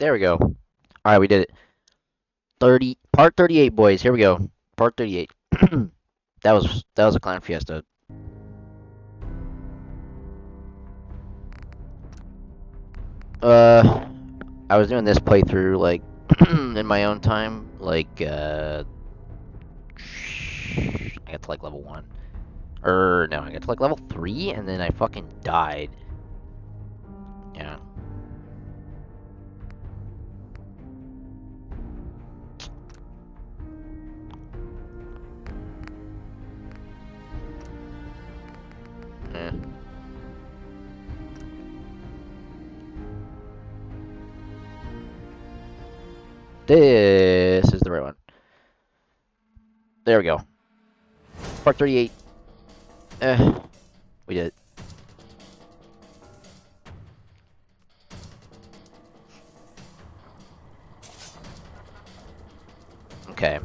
There we go. Alright, we did it. Part 38, boys. Here we go. Part 38. that was a clan fiesta. Uh, I was doing this playthrough like in my own time. I got to like level 1. Or no, I got to like level 3 and then I fucking died. Yeah. Yeah. This is the right one. There we go. Part 38. We did it. Okay.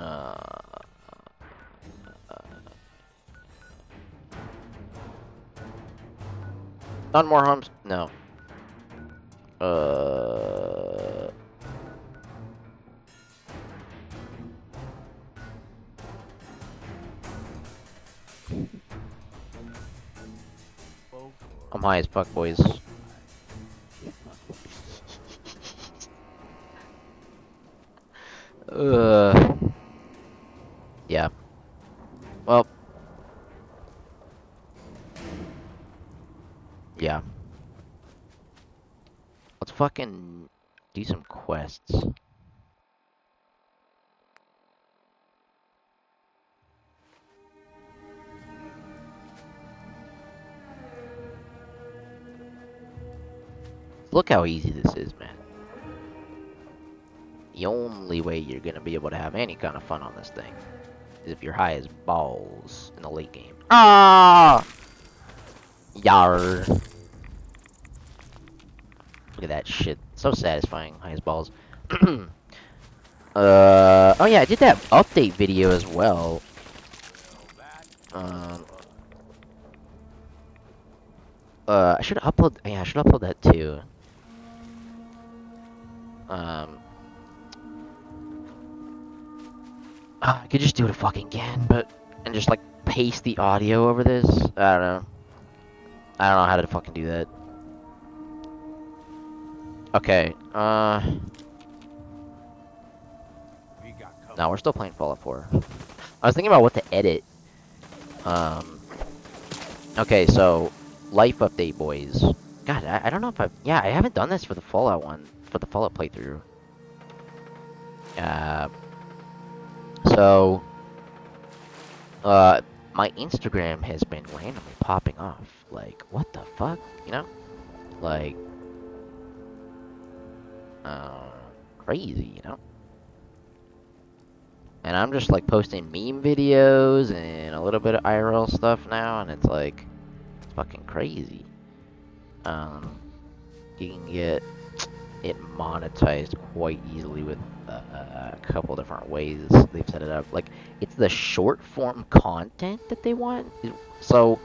Uh, None more homes? No. Uh. I'm high as fuck, boys. Uh. Yeah. Well. Yeah. Let's fucking do some quests. Look how easy this is, man. The only way you're gonna be able to have any kind of fun on this thing is if you're high as balls in the late game. Ah! Yar. Look at that shit. So satisfying, high as balls. Oh yeah, I did that update video as well. Um, I should upload. Yeah, I should upload that too. Um, I could just do it fucking again, but and just like paste the audio over this. I don't know. I don't know how to fucking do that. Okay. No, we're still playing Fallout 4. I was thinking about what to edit. Um. Okay, so life update, boys. God, I don't know if I. Yeah, I haven't done this for the Fallout one, for the Fallout playthrough. Uh. So. Uh. My Instagram has been randomly popping off. Like, what the fuck? You know? Like. Uh. Crazy, you know? And I'm just like posting meme videos and a little bit of IRL stuff now, and it's like. It's fucking crazy. Um. You can get it monetized quite easily with a couple different ways they've set it up. Like, it's the short form content that they want. So,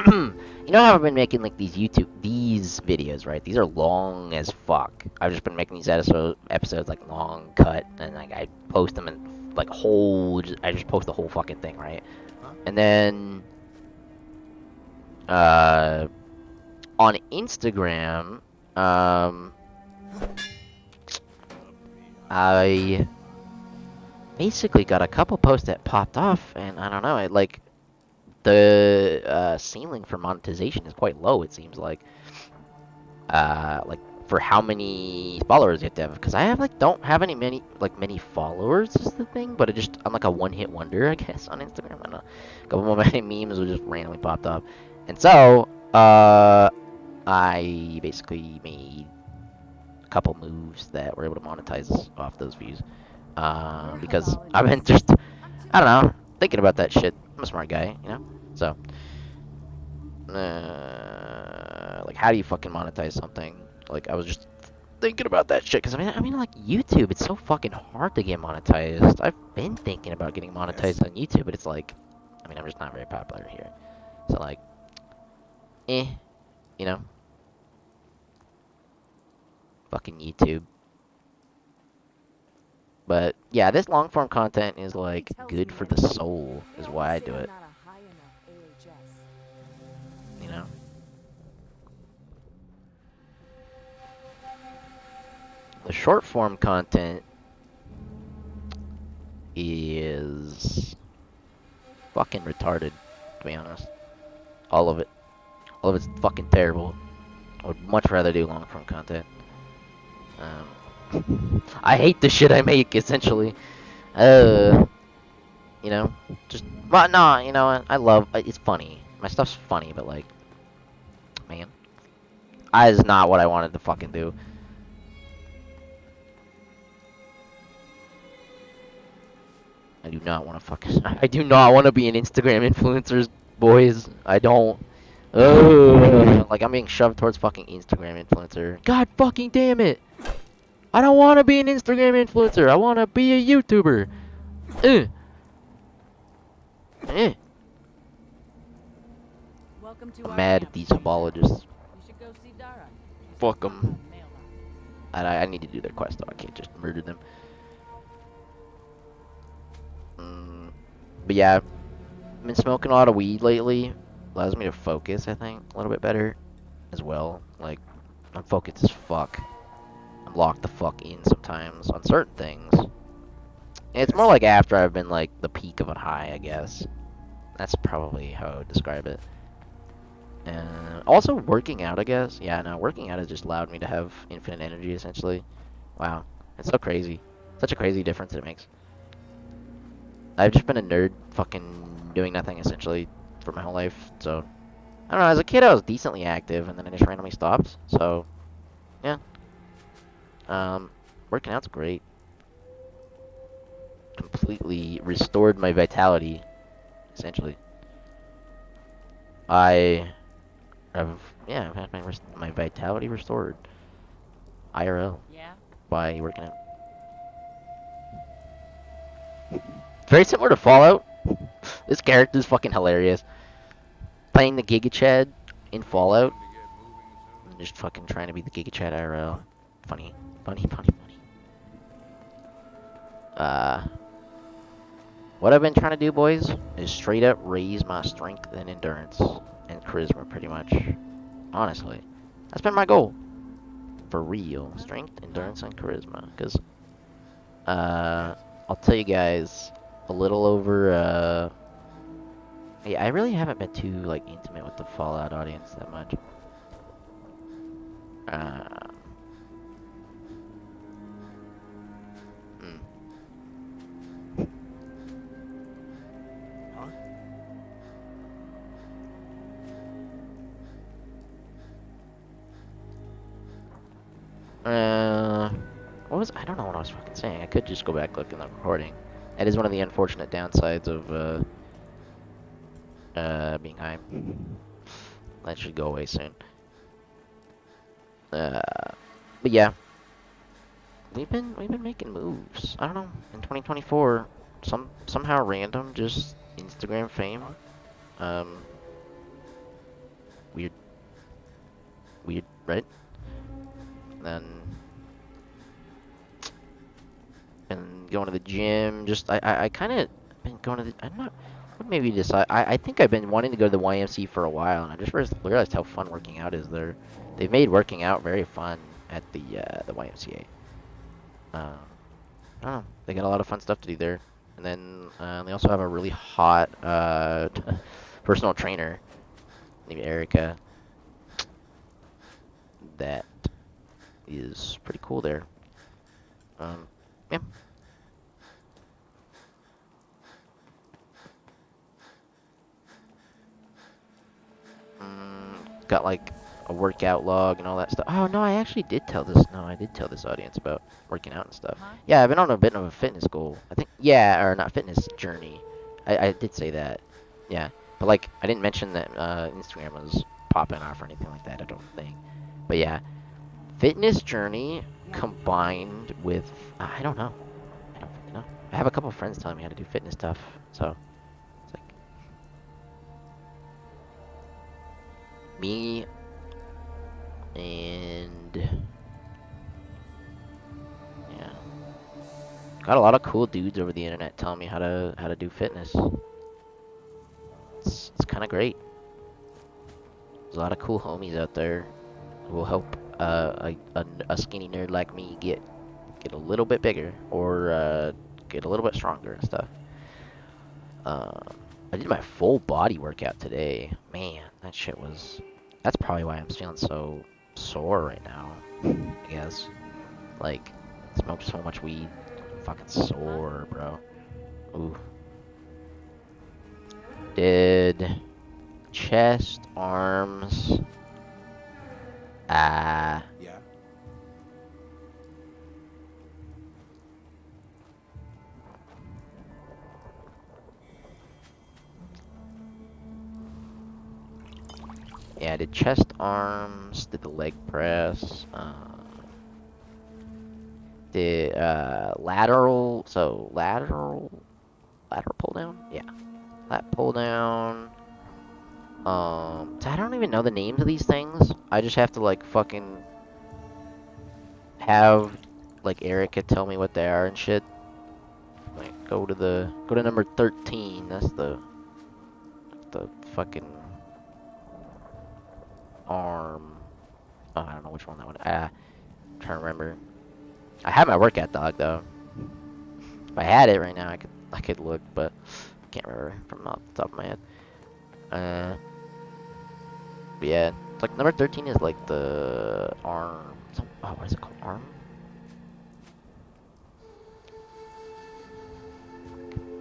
you know how I've been making like these videos, right? These are long as fuck. I've just been making these episodes like long cut, and like I post them in like I just post the whole fucking thing, right? And then, uh, on Instagram, um, I basically got a couple posts that popped off, and I don't know, like the ceiling for monetization is quite low. It seems like for how many followers you have to have, because I have like don't have many followers is the thing, but I'm like a one-hit wonder, I guess, on Instagram. I don't know, a couple of my memes were just randomly popped up, and so I basically made a couple moves that were able to monetize off those views. Because I've been just, I don't know, thinking about that shit. I'm a smart guy, you know? So, like, how do you fucking monetize something? Like, I was just thinking about that shit, because I mean, like, YouTube, it's so fucking hard to get monetized. I've been thinking about getting monetized on YouTube, but it's like, I mean, I'm just not very popular here. So, like, you know? Fucking YouTube. But yeah, this long form content is like good for the soul, is why I do it. You know? The short form content is fucking retarded, to be honest. All of it. All of it's fucking terrible. I would much rather do long form content. I hate the shit I make, essentially. You know, just, well, no, you know what? I love, it's funny. My stuff's funny, but like, man, that is not what I wanted to fucking do. I do not want to fucking, I do not want to be an Instagram influencer, boys. I don't. Like I'm being shoved towards fucking Instagram influencer. God fucking damn it! I don't want to be an Instagram influencer. I want to be a YouTuber. Eh. I'm mad at these apologists. Fuck them. I need to do their quest though. I can't just murder them. But yeah, I've been smoking a lot of weed lately. Allows me to focus, I think, a little bit better as well. Like, I'm focused as fuck. I'm locked the fuck in sometimes on certain things. And it's more like after I've been like the peak of a high, I guess. That's probably how I would describe it. And also working out, I guess. Yeah, no, working out has just allowed me to have infinite energy, essentially. Wow, it's so crazy. Such a crazy difference it makes. I've just been a nerd, fucking doing nothing, essentially, for my whole life, so... I don't know, as a kid I was decently active, and then I just randomly stopped, so... Yeah. Working out's great. Completely restored my vitality, essentially. I've had my vitality restored. IRL. Yeah. By working out. Very similar to Fallout. This character is fucking hilarious. Playing the Giga Chad in Fallout. And just fucking trying to be the Giga Chad IRL. Funny. Funny. What I've been trying to do, boys, is straight up raise my strength and endurance and charisma, pretty much. Honestly. That's been my goal. For real. Strength, endurance, and charisma. Because, I'll tell you guys a little over, yeah, I really haven't been too, like, intimate with the Fallout audience that much. Uh, hmm. What was, I don't know what I was fucking saying. I could just go back look in the recording. That is one of the unfortunate downsides of, being high. That should go away soon. But yeah, we've been making moves. I don't know. In 2024, somehow random, just Instagram fame. Um, weird, right? Then and going to the gym. Just I kind of been going to the. I'm not. Maybe just I think I've been wanting to go to the YMC for a while, and I just realized how fun working out is there. They've made working out very fun at the YMCA. I don't know. They got a lot of fun stuff to do there. And then they also have a really hot personal trainer named Erica that is pretty cool there. Yeah. Got like a workout log and all that stuff. Oh no, I actually did tell this. No, I did tell this audience about working out and stuff. Yeah, I've been on a bit of a fitness goal. I think, yeah, or not fitness journey. I did say that. Yeah, but like I didn't mention that Instagram was popping off or anything like that. I don't think. But yeah, fitness journey combined with I don't know. I don't really know. I have a couple of friends telling me how to do fitness stuff, so it's like me and Got a lot of cool dudes over the internet telling me how to do fitness. It's kind of great. There's a lot of cool homies out there who will help a skinny nerd like me get a little bit bigger or get a little bit stronger and stuff. Uh, I did my full body workout today. Man, that shit was. That's probably why I'm feeling so sore right now. I guess. Like, smoked so much weed. I'm fucking sore, bro. Ooh. Did chest, arms. Ah. Yeah. Yeah, I did chest, arms. Did the leg press. Did lateral. So lateral pull down. Yeah, lat pull down. So I don't even know the names of these things. I just have to like fucking have like Erica tell me what they are and shit. Like go to number 13. That's the fucking arm. Oh, I don't know which one that one. I'm trying to remember. I have my workout dog though. If I had it right now, I could look, but I can't remember from off the top of my head. Uh, but yeah, it's like number 13 is like the arm. Oh, what is it called? Arm?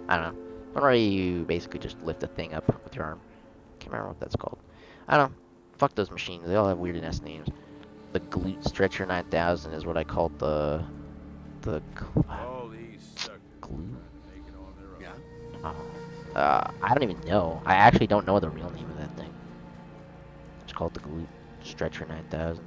I don't know. One where you basically just lift a thing up with your arm. Can't remember what that's called. I don't know. Fuck those machines. They all have weird ass names. The glute stretcher 9000 is what I called the All these suckers glute. make it on their own. Yeah. I don't even know. I actually don't know the real name of that thing. It's called the glute stretcher 9000.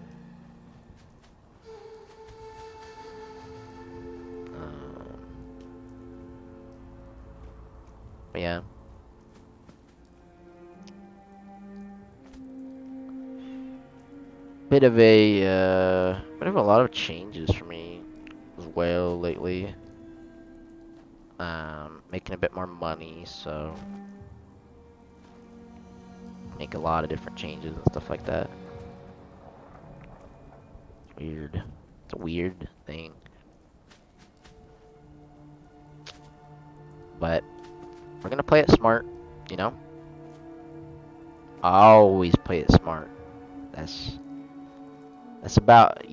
But yeah. Bit of a lot of changes for me as well lately. Making a bit more money, so make a lot of different changes and stuff like that. It's weird. It's a weird thing. But we're gonna play it smart, you know? Always play it smart. That's that's about,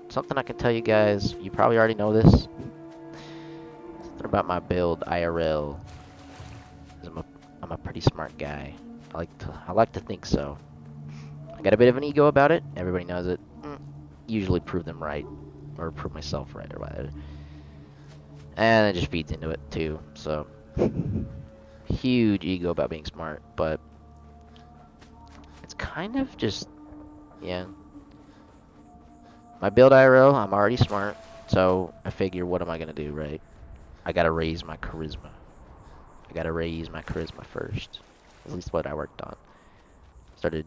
something I can tell you guys. You probably already know this. Something about my build IRL. I'm a pretty smart guy. I like to think so. I got a bit of an ego about it. Everybody knows it. Usually prove them right, or prove myself right, or whatever. And it just feeds into it too. So huge ego about being smart, but it's kind of just, yeah. My build IRL, I'm already smart, so I figure, what am I gonna do, right? I gotta raise my charisma. I gotta raise my charisma first. At least what I worked on. Started.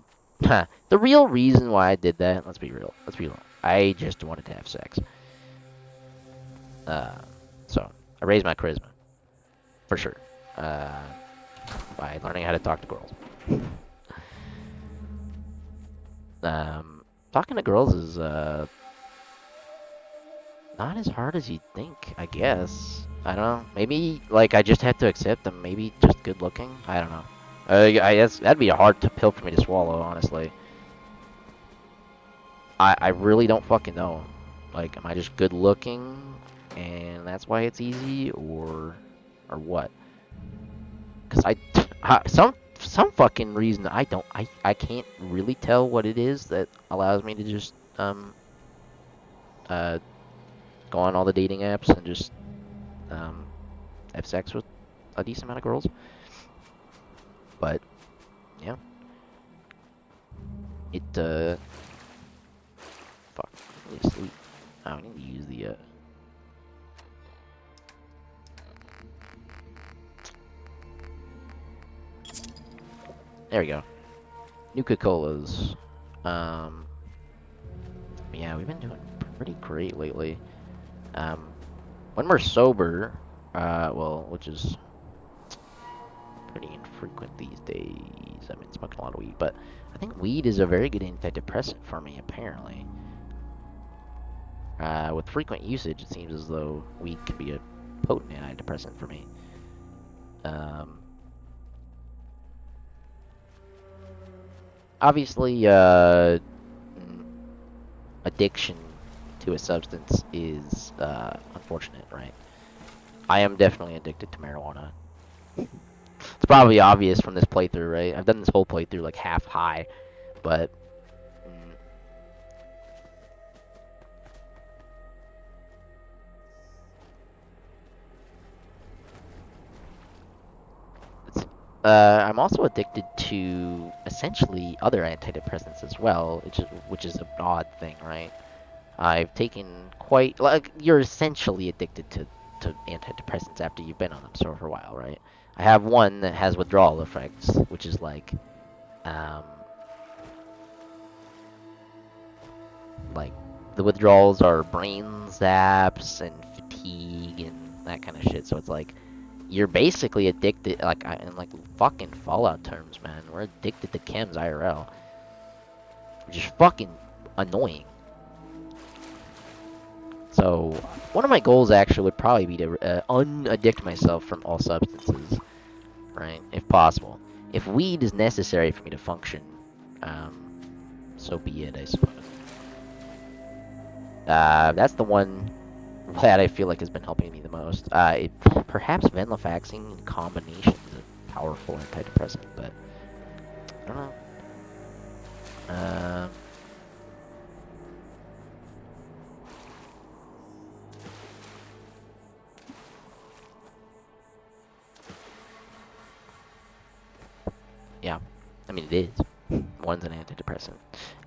The real reason why I did that, let's be real. Let's be real. I just wanted to have sex. So I raised my charisma. For sure. By learning how to talk to girls. Talking to girls is, not as hard as you'd think, I guess. I don't know. Maybe, like, I just have to accept them. Maybe just good looking. I don't know. That'd be a hard pill for me to swallow, honestly. I really don't fucking know. Like, am I just good looking, and that's why it's easy, or what? Cause some fucking reason I can't really tell what it is that allows me to just uh go on all the dating apps and just um have sex with a decent amount of girls. But yeah, it fuck, I need to sleep. I need to use the there we go. Nuka Colas. Yeah, we've been doing pretty great lately. Um, When we're sober, well, which is pretty infrequent these days. I've been smoking a lot of weed, but I think weed is a very good antidepressant for me, apparently. With frequent usage, it seems as though weed can be a potent antidepressant for me. Obviously, addiction to a substance is unfortunate, right? I am definitely addicted to marijuana. It's probably obvious from this playthrough, right? I've done this whole playthrough like half high, but I'm also addicted to essentially other antidepressants as well, which is an odd thing, right? I've taken quite like you're essentially addicted to antidepressants after you've been on them so for a while, right? I have one that has withdrawal effects, which is um, like the withdrawals are brain zaps and fatigue and that kind of shit. So it's like you're basically addicted, like in like fucking Fallout terms, man. We're addicted to chems IRL, which is fucking annoying. So one of my goals actually would probably be to unaddict myself from all substances, right? If possible. If weed is necessary for me to function, so be it, I suppose. That's the one that I feel like has been helping me the most. Perhaps venlafaxine in combination is a powerful antidepressant, but I don't know. Yeah, I mean it is. One's an antidepressant,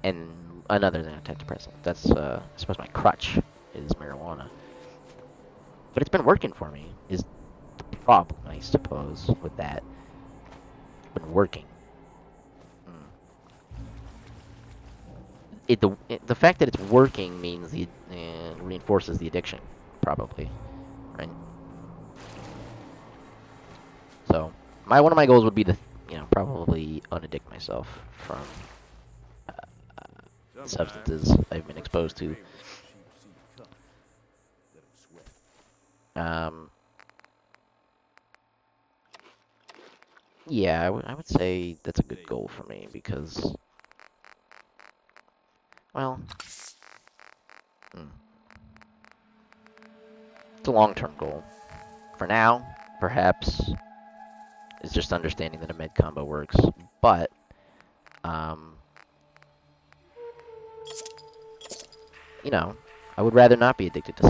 and another's an antidepressant. That's I suppose my crutch is marijuana, but it's been working for me. Is the problem, I suppose, with that? It's been working. Mm. The fact that it's working means reinforces the addiction, probably, right? So one of my goals would be to probably unaddict myself from substances I've been exposed to. Um, yeah, I would say that's a good goal for me because, well, it's a long-term goal. For now, perhaps it's just understanding that a med combo works, but I would rather not be addicted to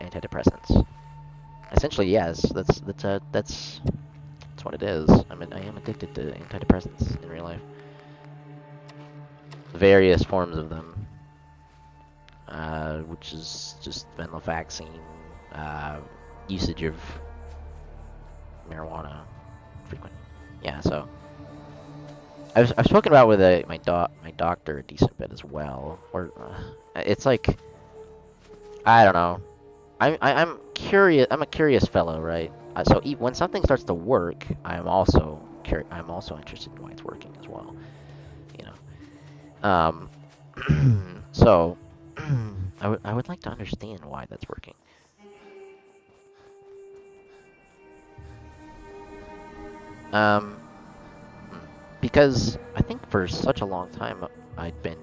antidepressants. Essentially, yes, that's what it is. I am addicted to antidepressants in real life. Various forms of them, which is just venlafaxine, usage of marijuana, frequent. Yeah, so I've spoken about with my doctor a decent bit as well. Or it's like I don't know. I'm curious. I'm a curious fellow, right? So when something starts to work, I'm also interested in why it's working as well. You know. So I would like to understand why that's working. Because I think for such a long time I'd been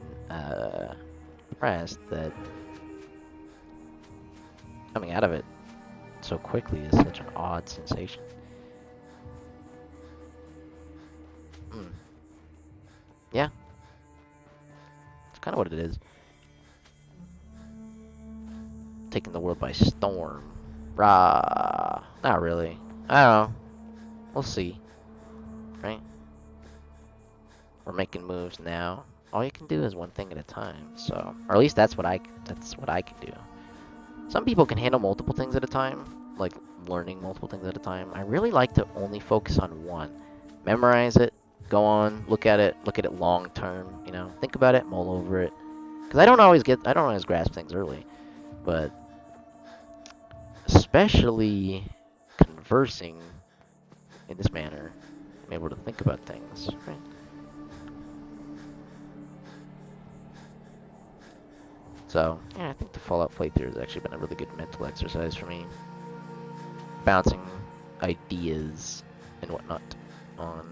depressed that coming out of it so quickly is such an odd sensation. Yeah, it's kind of what it is. Taking the world by storm. Rah. Not really. I don't know. We'll see. Right? We're making moves now. All you can do is one thing at a time. So, or at least that's what I can do. Some people can handle multiple things at a time, like learning multiple things at a time. I really like to only focus on one. Memorize it, go on, look at it long term, think about it, mull over it. Because I don't always grasp things early. But especially conversing in this manner, I'm able to think about things, right? So, yeah, I think the Fallout playthrough has actually been a really good mental exercise for me. Bouncing ideas and whatnot on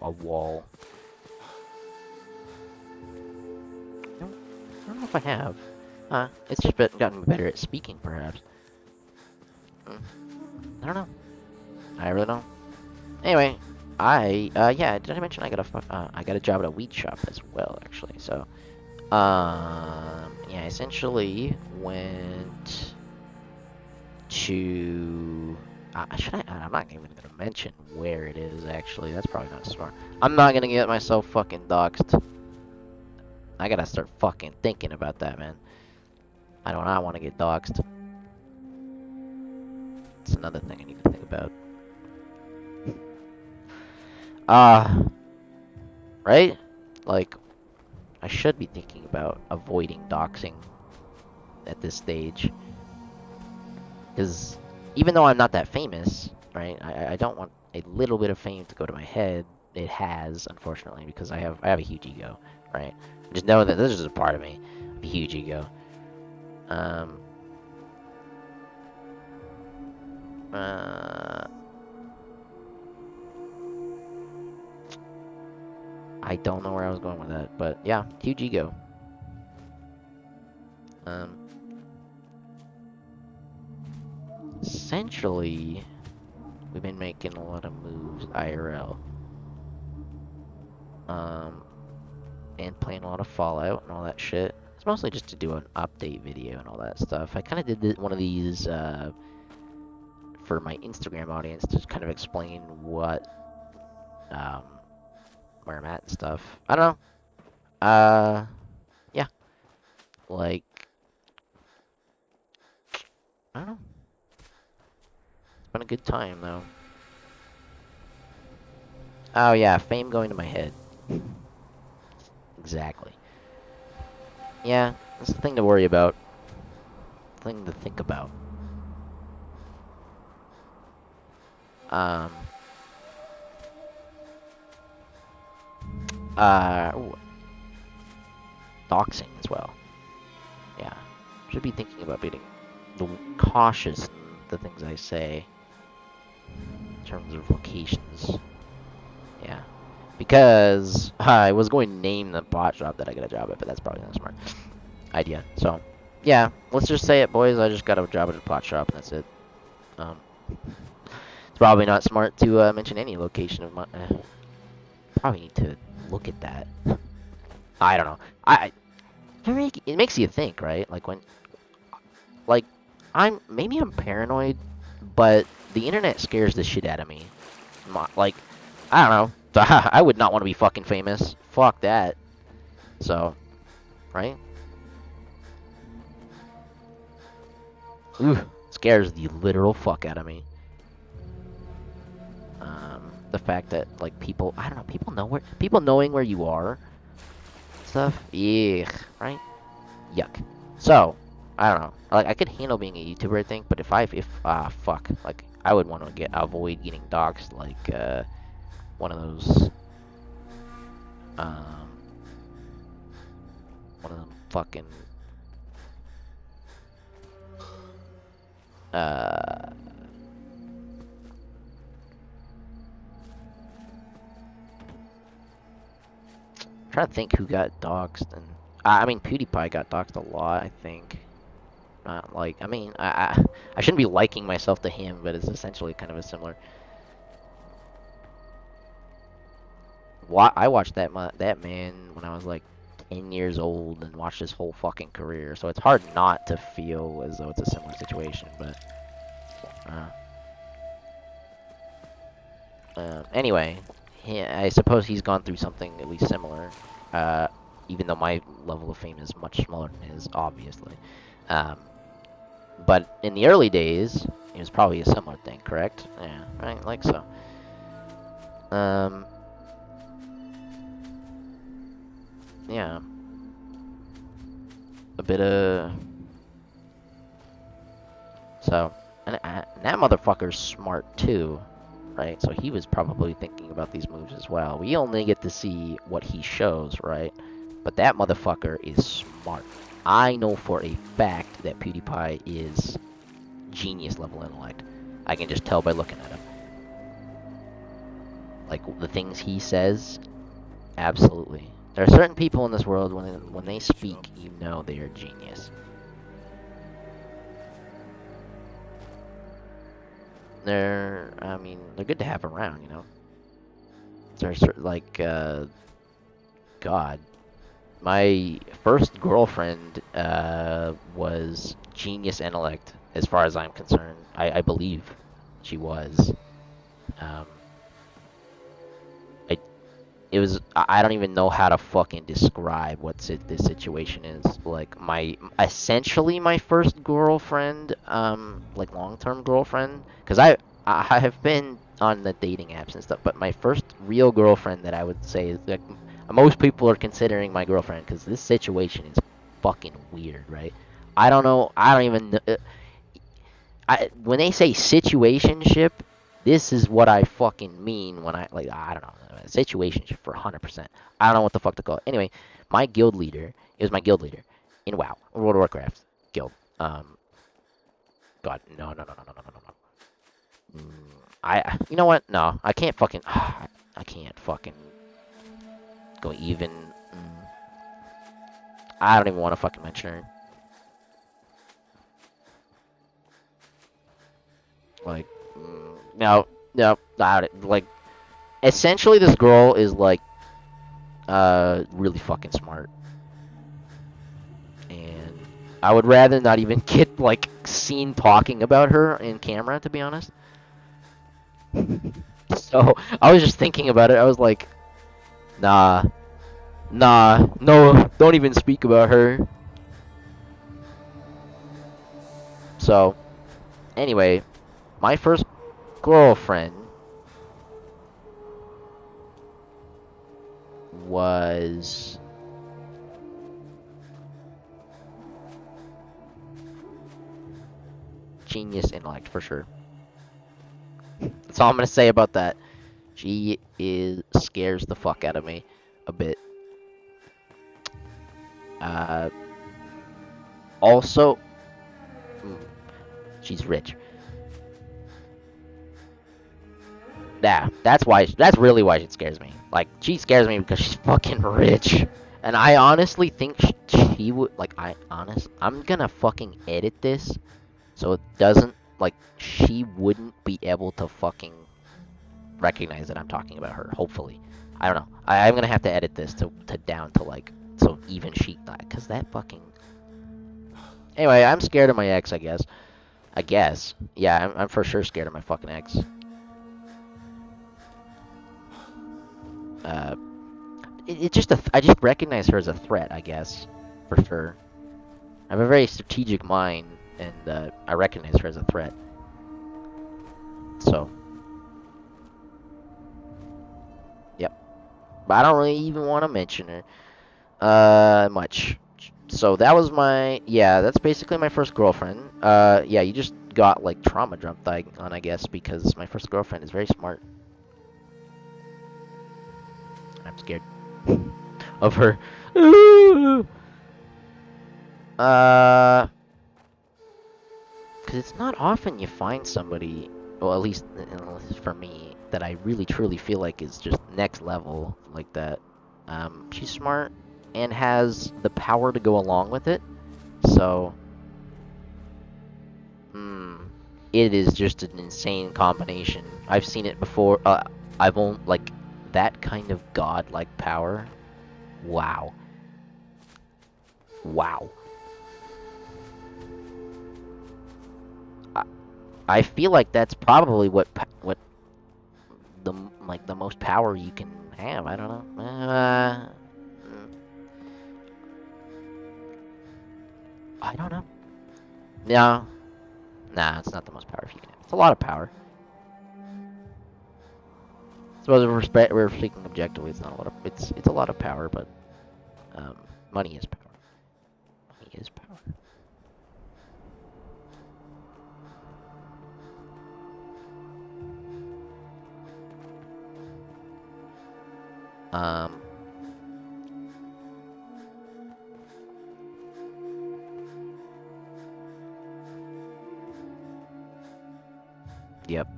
a wall. I don't know if I have. It's just gotten better at speaking, perhaps. I don't know. I really don't. Anyway, yeah, did I mention I got a job at a weed shop as well, actually. So, yeah, essentially went to. I'm not even gonna mention where it is. Actually, that's probably not smart. I'm not gonna get myself fucking doxxed. I gotta start fucking thinking about that, man. I do not want to get doxxed. It's another thing I need to think about. Right? Like, I should be thinking about avoiding doxing at this stage. Because even though I'm not that famous, right, I don't want a little bit of fame to go to my head. It has, unfortunately, because I have a huge ego, right? Just know that this is a part of me, a huge ego. I don't know where I was going with that, but yeah, huge ego. Essentially, we've been making a lot of moves IRL. And playing a lot of Fallout and all that shit. It's mostly just to do an update video and all that stuff. I kind of did one of these for my Instagram audience to kind of explain what, where I'm at and stuff. I don't know. Yeah, like, I don't know. It's been a good time though. Oh yeah, fame going to my head. Exactly. Yeah, that's the thing to worry about. Thing to think about. Ooh, doxing as well. Yeah, should be thinking about being cautious in the things I say in terms of locations. Yeah, because I was going to name the bot shop that I got a job at, but that's probably not a smart idea. So, yeah, let's just say it, boys. I just got a job at a pot shop, and that's it. It's probably not smart to mention any location of my. Probably need to look at that. I don't know. It makes you think, right? Like when, like, maybe I'm paranoid, but the internet scares the shit out of me. Like, I don't know. I would not want to be fucking famous. Fuck that. So, right? Ooh, scares the literal fuck out of me. The fact that like I don't know, people knowing where you are, stuff. Yuck, right? Yuck. So, I don't know. Like I could handle being a YouTuber, I think, but fuck, like I would want to avoid getting doxxed, like one of those, um, one of them fucking, uh. I'm trying to think who got doxxed, and I mean PewDiePie got doxxed a lot, I think. Not like, I mean, I shouldn't be liking myself to him, but it's essentially kind of a similar. I watched that man when I was like 10 years old and watched his whole fucking career, so it's hard not to feel as though it's a similar situation. But anyway, I suppose he's gone through something at least similar. Even though my level of fame is much smaller than his, obviously. But in the early days, it was probably a similar thing, correct? Yeah, right, like so. Yeah. A bit of... So, and that motherfucker's smart too, right? So he was probably thinking about these moves as well. We only get to see what he shows, right? But that motherfucker is smart. I know for a fact that PewDiePie is genius level intellect. I can just tell by looking at him. Like, the things he says, absolutely. There are certain people in this world, when they speak, you know they are genius. I mean, they're good to have around, you know? There's, like, God. My first girlfriend, was genius intellect, as far as I'm concerned. I believe she was. Um, it was, I don't even know how to fucking describe what this situation is. Like, essentially my first girlfriend, like long-term girlfriend, because I have been on the dating apps and stuff, but my first real girlfriend that I would say is, like, most people are considering my girlfriend, because this situation is fucking weird, right? I don't know, I don't even know, when they say situationship, this is what I fucking mean when I don't know, situationship for 100%. I don't know what the fuck to call it. Anyway, my guild leader, it was my guild leader in WoW, World of Warcraft guild. God, no. You know what? No, I can't fucking, I can't fucking go even. I don't even want to fucking mention her. Like, no, not it. Like, essentially, this girl is like, really fucking smart, and I would rather not even get like seen talking about her in camera, to be honest. So I was just thinking about it. I was like, nah, no, don't even speak about her. So anyway, my first girlfriend was genius intellect for sure. That's all I'm gonna say about that. She scares the fuck out of me a bit. Also, she's rich. Yeah, that's really why she scares me. Like, she scares me because she's fucking rich. And I honestly think she would, like, I'm gonna fucking edit this so it doesn't, like, she wouldn't be able to fucking recognize that I'm talking about her, hopefully. I don't know. I'm gonna have to edit this to down to, like, so even she, because that fucking... Anyway, I'm scared of my ex, I guess. Yeah, I'm for sure scared of my fucking ex. I just recognize her as a threat, I guess, for sure. I have a very strategic mind, and I recognize her as a threat. So, yep. But I don't really even want to mention her, much. So that was yeah, that's basically my first girlfriend. Yeah, you just got, like, trauma dumped on, I guess, because my first girlfriend is very smart. I'm scared of her. Because it's not often you find somebody, well, at least for me, that I really truly feel like is just next level like that. She's smart and has the power to go along with it. So, it is just an insane combination. I've seen it before. I've owned, like, that kind of godlike power. Wow. Wow. I feel like that's probably what the like the most power you can have. I don't know. I don't know. No, nah, it's not the most power you can have. It's a lot of power. Suppose if we're speaking objectively, it's not a lot of. It's a lot of power, but money is power. Money is power. Yep.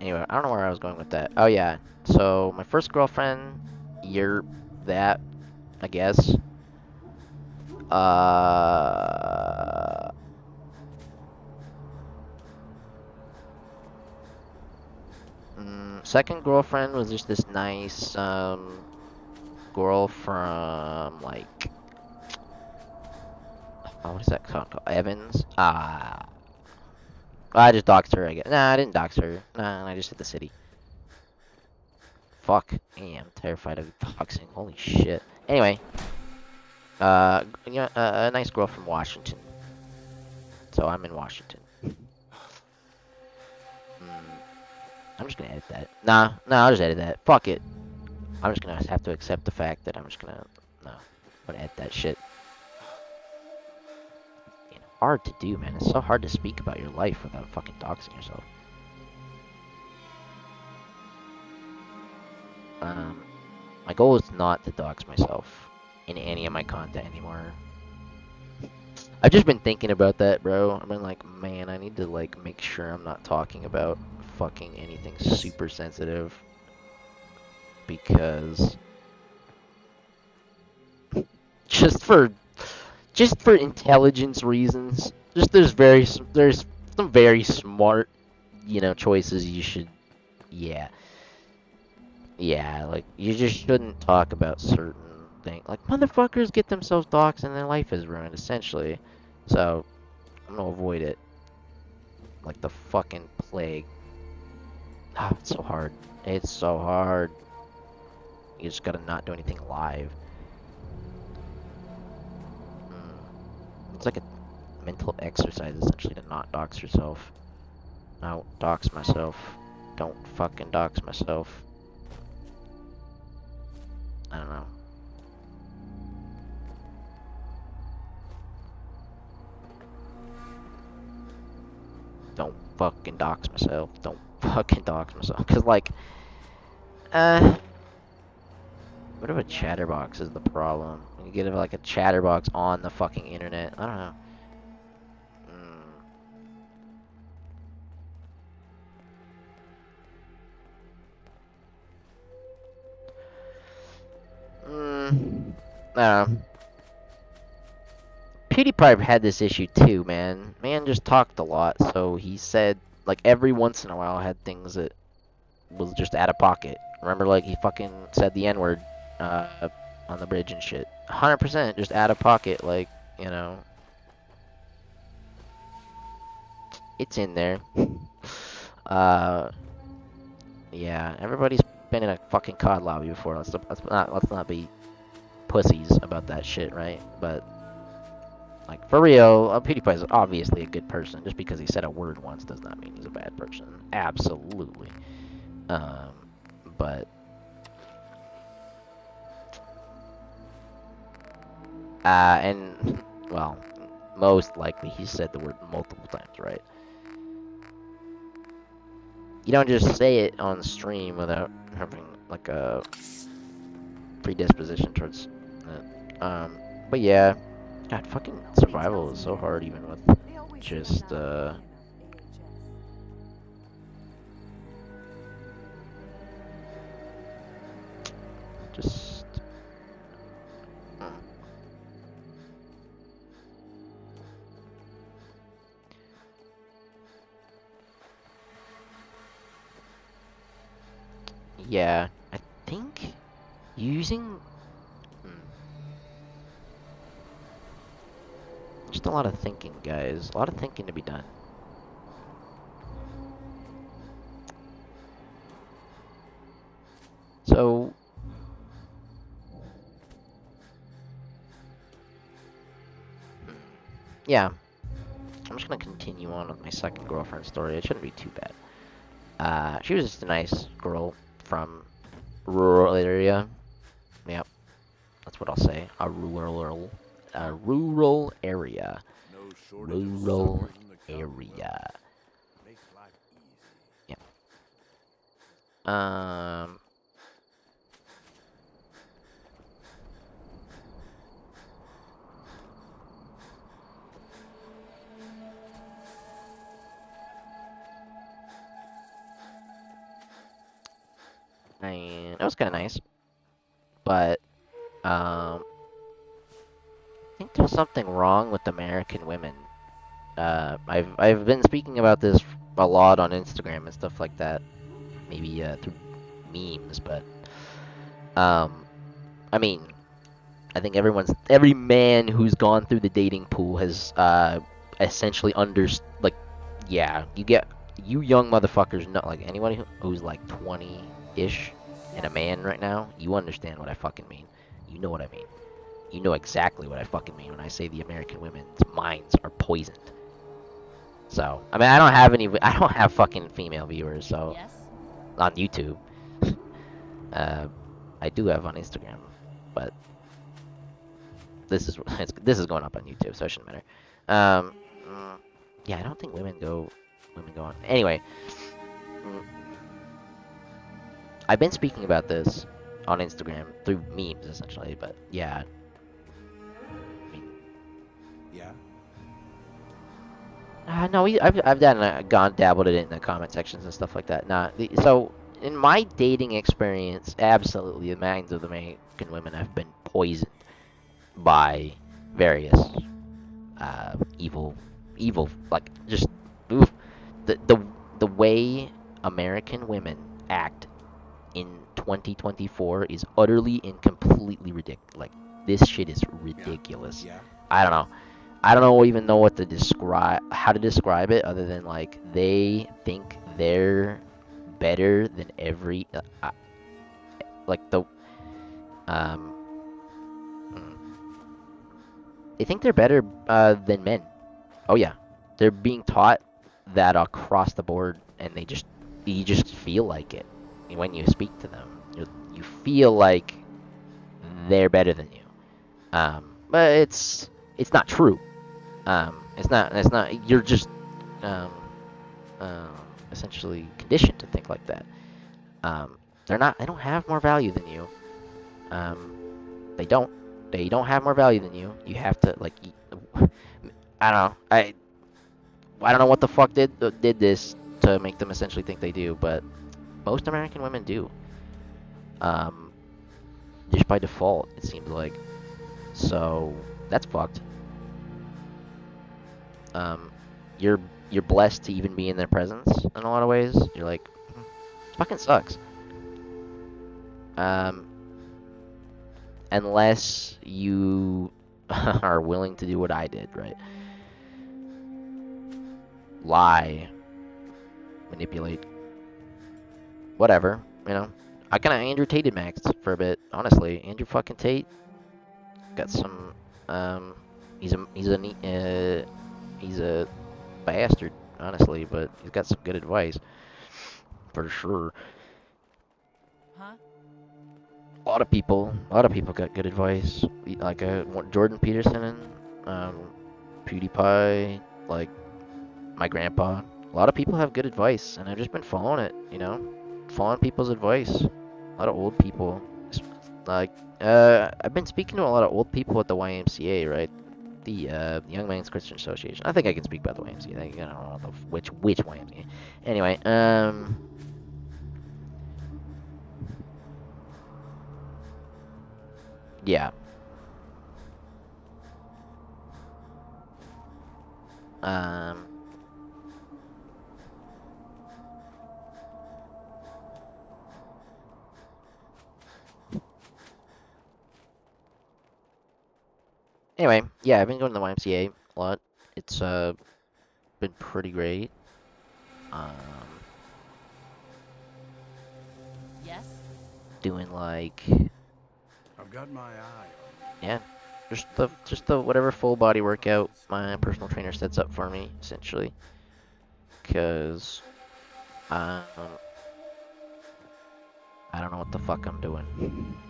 Anyway, I don't know where I was going with that. Oh yeah. So my first girlfriend, you're that, I guess. Uh, Second girlfriend was just this nice girl from like, oh, what is that called? Evans. I just doxed her. I guess. Nah, I didn't dox her. Nah, I just hit the city. Fuck. I'm terrified of doxing. Holy shit. Anyway, yeah, a nice girl from Washington. So I'm in Washington. I'm just gonna edit that. Nah, I'll just edit that. Fuck it. I'm just gonna have to accept the fact that I'm just gonna, no, I'm gonna edit that shit. Hard to do, man. It's so hard to speak about your life without fucking doxing yourself. My goal is not to dox myself in any of my content anymore. I've just been thinking about that, bro. I've been like, man, I need to like make sure I'm not talking about fucking anything super sensitive because just for intelligence reasons. Just there's some very smart, choices you should, yeah. Yeah, like, you just shouldn't talk about certain things. Like, motherfuckers get themselves doxxed and their life is ruined, essentially. So, I'm gonna avoid it. Like the fucking plague. Ah, it's so hard. It's so hard. You just gotta not do anything live. It's like a mental exercise, essentially, to not dox yourself. I don't dox myself. Don't fucking dox myself. I don't know. Don't fucking dox myself. Don't fucking dox myself. Cause like, what if a chatterbox is the problem? When you get like a chatterbox on the fucking internet, I don't know. I don't know. PewDiePie had this issue too, man. Man just talked a lot, so he said, like, every once in a while had things that was just out of pocket. Remember, like, he fucking said the N-word, on the bridge and shit. 100% just out of pocket, like, you know. It's in there. Yeah, everybody's been in a fucking COD lobby before. Let's not be pussies about that shit, right? But like, for real, PewDiePie is obviously a good person. Just because he said a word once does not mean he's a bad person. Absolutely. But and well, most likely he said the word multiple times, right? You don't just say it on stream without having like a predisposition towards it. But yeah, God, fucking survival is so hard, even with just just. Yeah, I think using just a lot of thinking, guys. A lot of thinking to be done. So, yeah, I'm just gonna continue on with my second girlfriend story. It shouldn't be too bad. She was just a nice girl from rural area. Yep, that's what I'll say. A rural area. No shortage of Rural suckers in the area. Make life easy. Yep. Um. and it was kind of nice. But I think there's something wrong with American women. I've been speaking about this a lot on Instagram and stuff like that. Maybe through memes, but um, I mean, I think every man who's gone through the dating pool has essentially like, yeah, you young motherfuckers know, like anyone who's like 20-ish and a man right now, you understand what I fucking mean. You know what I mean. You know exactly what I fucking mean when I say the American women's minds are poisoned. So, I mean, I don't have fucking female viewers, so Yes? on YouTube. uh, I do have on Instagram, but this is going up on YouTube, so it shouldn't matter. Yeah, I don't think women go on. Anyway, mm, I've been speaking about this on Instagram through memes essentially, but yeah, I mean, Yeah. no, I've done gone dabbled it in the comment sections and stuff like that. So in my dating experience, absolutely, the minds of the American women have been poisoned by various evil, like just oof, the way American women act in 2024 is utterly and completely ridiculous. Like this shit is Yeah. ridiculous. Yeah. I don't know. I don't know even know what to how to describe it other than like they think they're better than like the um mm, they think they're better than men. Oh yeah, they're being taught that across the board, and you just feel like it when you speak to them. You feel like they're better than you. But it's not true. It's not. You're just um, um, essentially conditioned to think like that. They're not. They don't have more value than you. Um, they don't. They don't have more value than you. You have to like. I don't know. I don't know what the fuck did this to make them essentially think they do, but most American women do. Um, just by default, it seems like. So that's fucked. Um, you're you're blessed to even be in their presence in a lot of ways. You're like, it fucking sucks. Um, unless you are willing to do what I did, right? Lie, manipulate, whatever, you know. I kind of Andrew Tate Max for a bit, honestly. Andrew fucking Tate got some. Um, he's a bastard, honestly, but he's got some good advice for sure. Huh? A lot of people got good advice. Like Jordan Peterson and PewDiePie, like my grandpa. A lot of people have good advice, and I've just been following it. You know, following people's advice. A lot of old people, like I've been speaking to a lot of old people at the YMCA, right? The Young Men's Christian Association. I think I can speak about the YMCA. I don't know which YMCA. Anyway, yeah. Um, anyway, yeah, I've been going to the YMCA a lot. It's been pretty great. Um, Yes? doing like I've got my eye yeah, just the whatever full body workout my personal trainer sets up for me essentially. Cause um, I don't know what the fuck I'm doing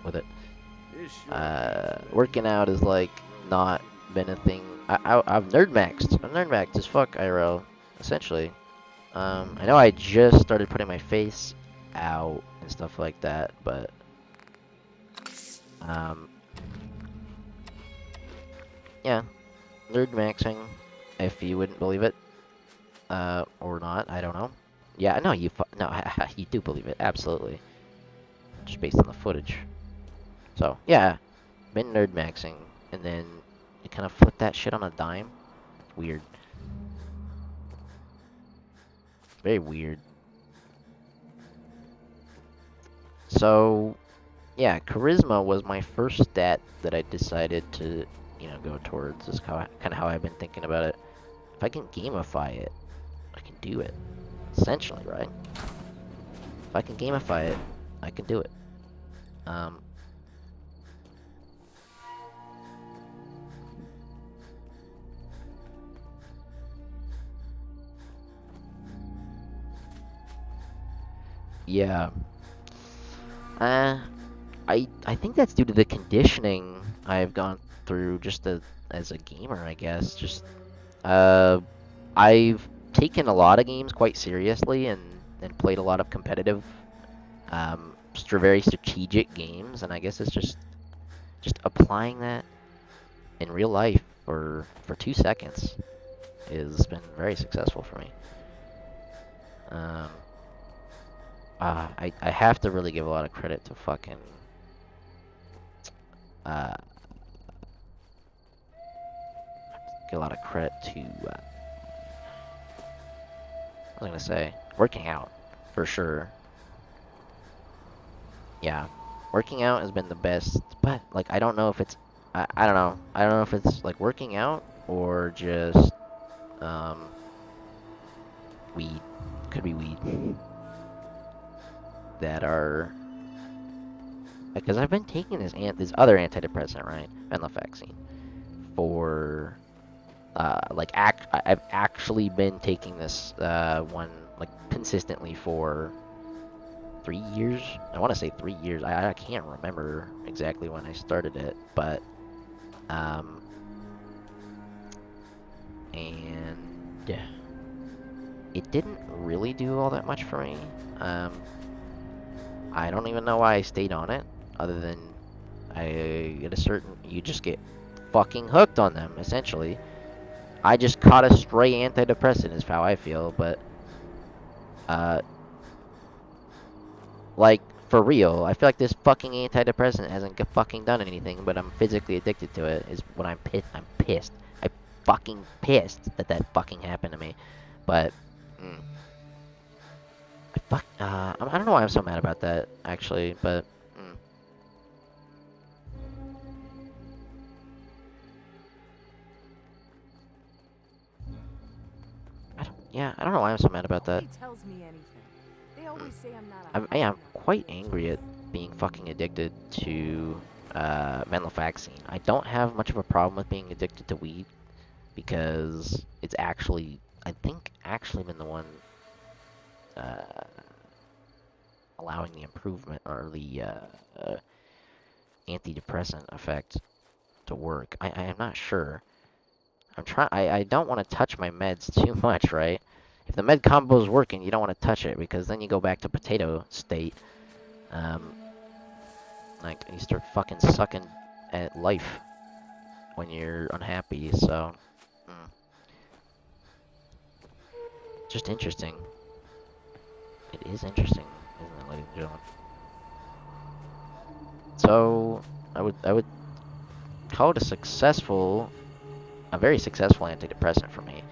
with it. on. This sure beats Working out is like not been a thing. I've nerd maxed. I'm nerd maxed as fuck IRL essentially. I know I just started putting my face out and stuff like that, but um, yeah, nerd maxing, if you wouldn't believe it, or not, I don't know. Yeah, no, no, you do believe it, absolutely. just based on the footage. So yeah, been nerd maxing, and then you kind of flip that shit on a dime. Weird. Very weird. So yeah, charisma was my first stat that I decided to, go towards. Is kind of how I've been thinking about it. If I can gamify it, I can do it. Essentially, right? If I can gamify it, I can do it. Um, yeah. I think that's due to the conditioning I've gone through just as a gamer, I guess. Just I've taken a lot of games quite seriously and played a lot of competitive, very strategic games, and I guess it's just applying that in real life for 2 seconds has been very successful for me. Um, I have to really give a lot of credit to fucking uh, give a lot of credit to I was gonna say working out for sure. Yeah, working out has been the best, but like I don't know if it's I don't know. I don't know if it's like working out or just um weed. Could be weed that are because I've been taking this other antidepressant, right, venlafaxine, for I've actually been taking this one like consistently for 3 years. I want to say 3 years. I can't remember exactly when I started it, but and it didn't really do all that much for me. I don't even know why I stayed on it, other than you just get fucking hooked on them, essentially. I just caught a stray antidepressant is how I feel, but uh like for real, I feel like this fucking antidepressant hasn't fucking done anything, but I'm physically addicted to it. Is when I'm pissed. I'm pissed. I fucking pissed that fucking happened to me. But I don't know why I'm so mad about that actually, but I don't know why I'm so mad about that. Nobody tells me anything. They always say I'm not I'm, a I high am enough quite person. angry at being fucking addicted to venlafaxine. I don't have much of a problem with being addicted to weed because it's actually, I think, actually been the one uh, allowing the improvement or the antidepressant effect to work. I am not sure. I don't want to touch my meds too much, right? If the med combo is working, you don't want to touch it because then you go back to potato state. Um, like you start fucking sucking at life when you're unhappy. So, just interesting. It is interesting, isn't it, ladies and gentlemen? So, I would call it a very successful antidepressant for me.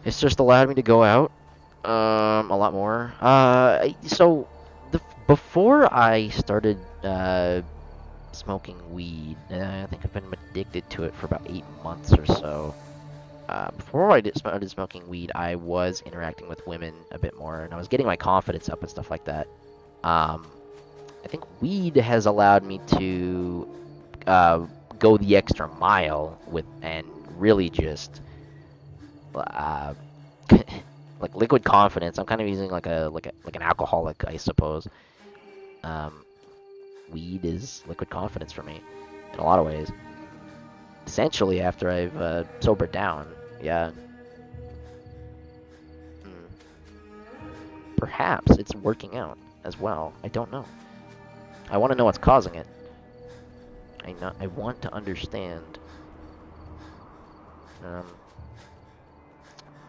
It's just allowed me to go out a lot more. So before I started smoking weed, I think I've been addicted to it for about 8 months or so. Before I started smoking weed, I was interacting with women a bit more, and I was getting my confidence up and stuff like that. I think weed has allowed me to go the extra mile with and really just uh, like liquid confidence. I'm kind of using like an alcoholic, I suppose. Um, Weed is liquid confidence for me in a lot of ways. Essentially, after I've sobered down, yeah. Hmm. Perhaps it's working out as well. I don't know. I want to know what's causing it. I want to understand. Um,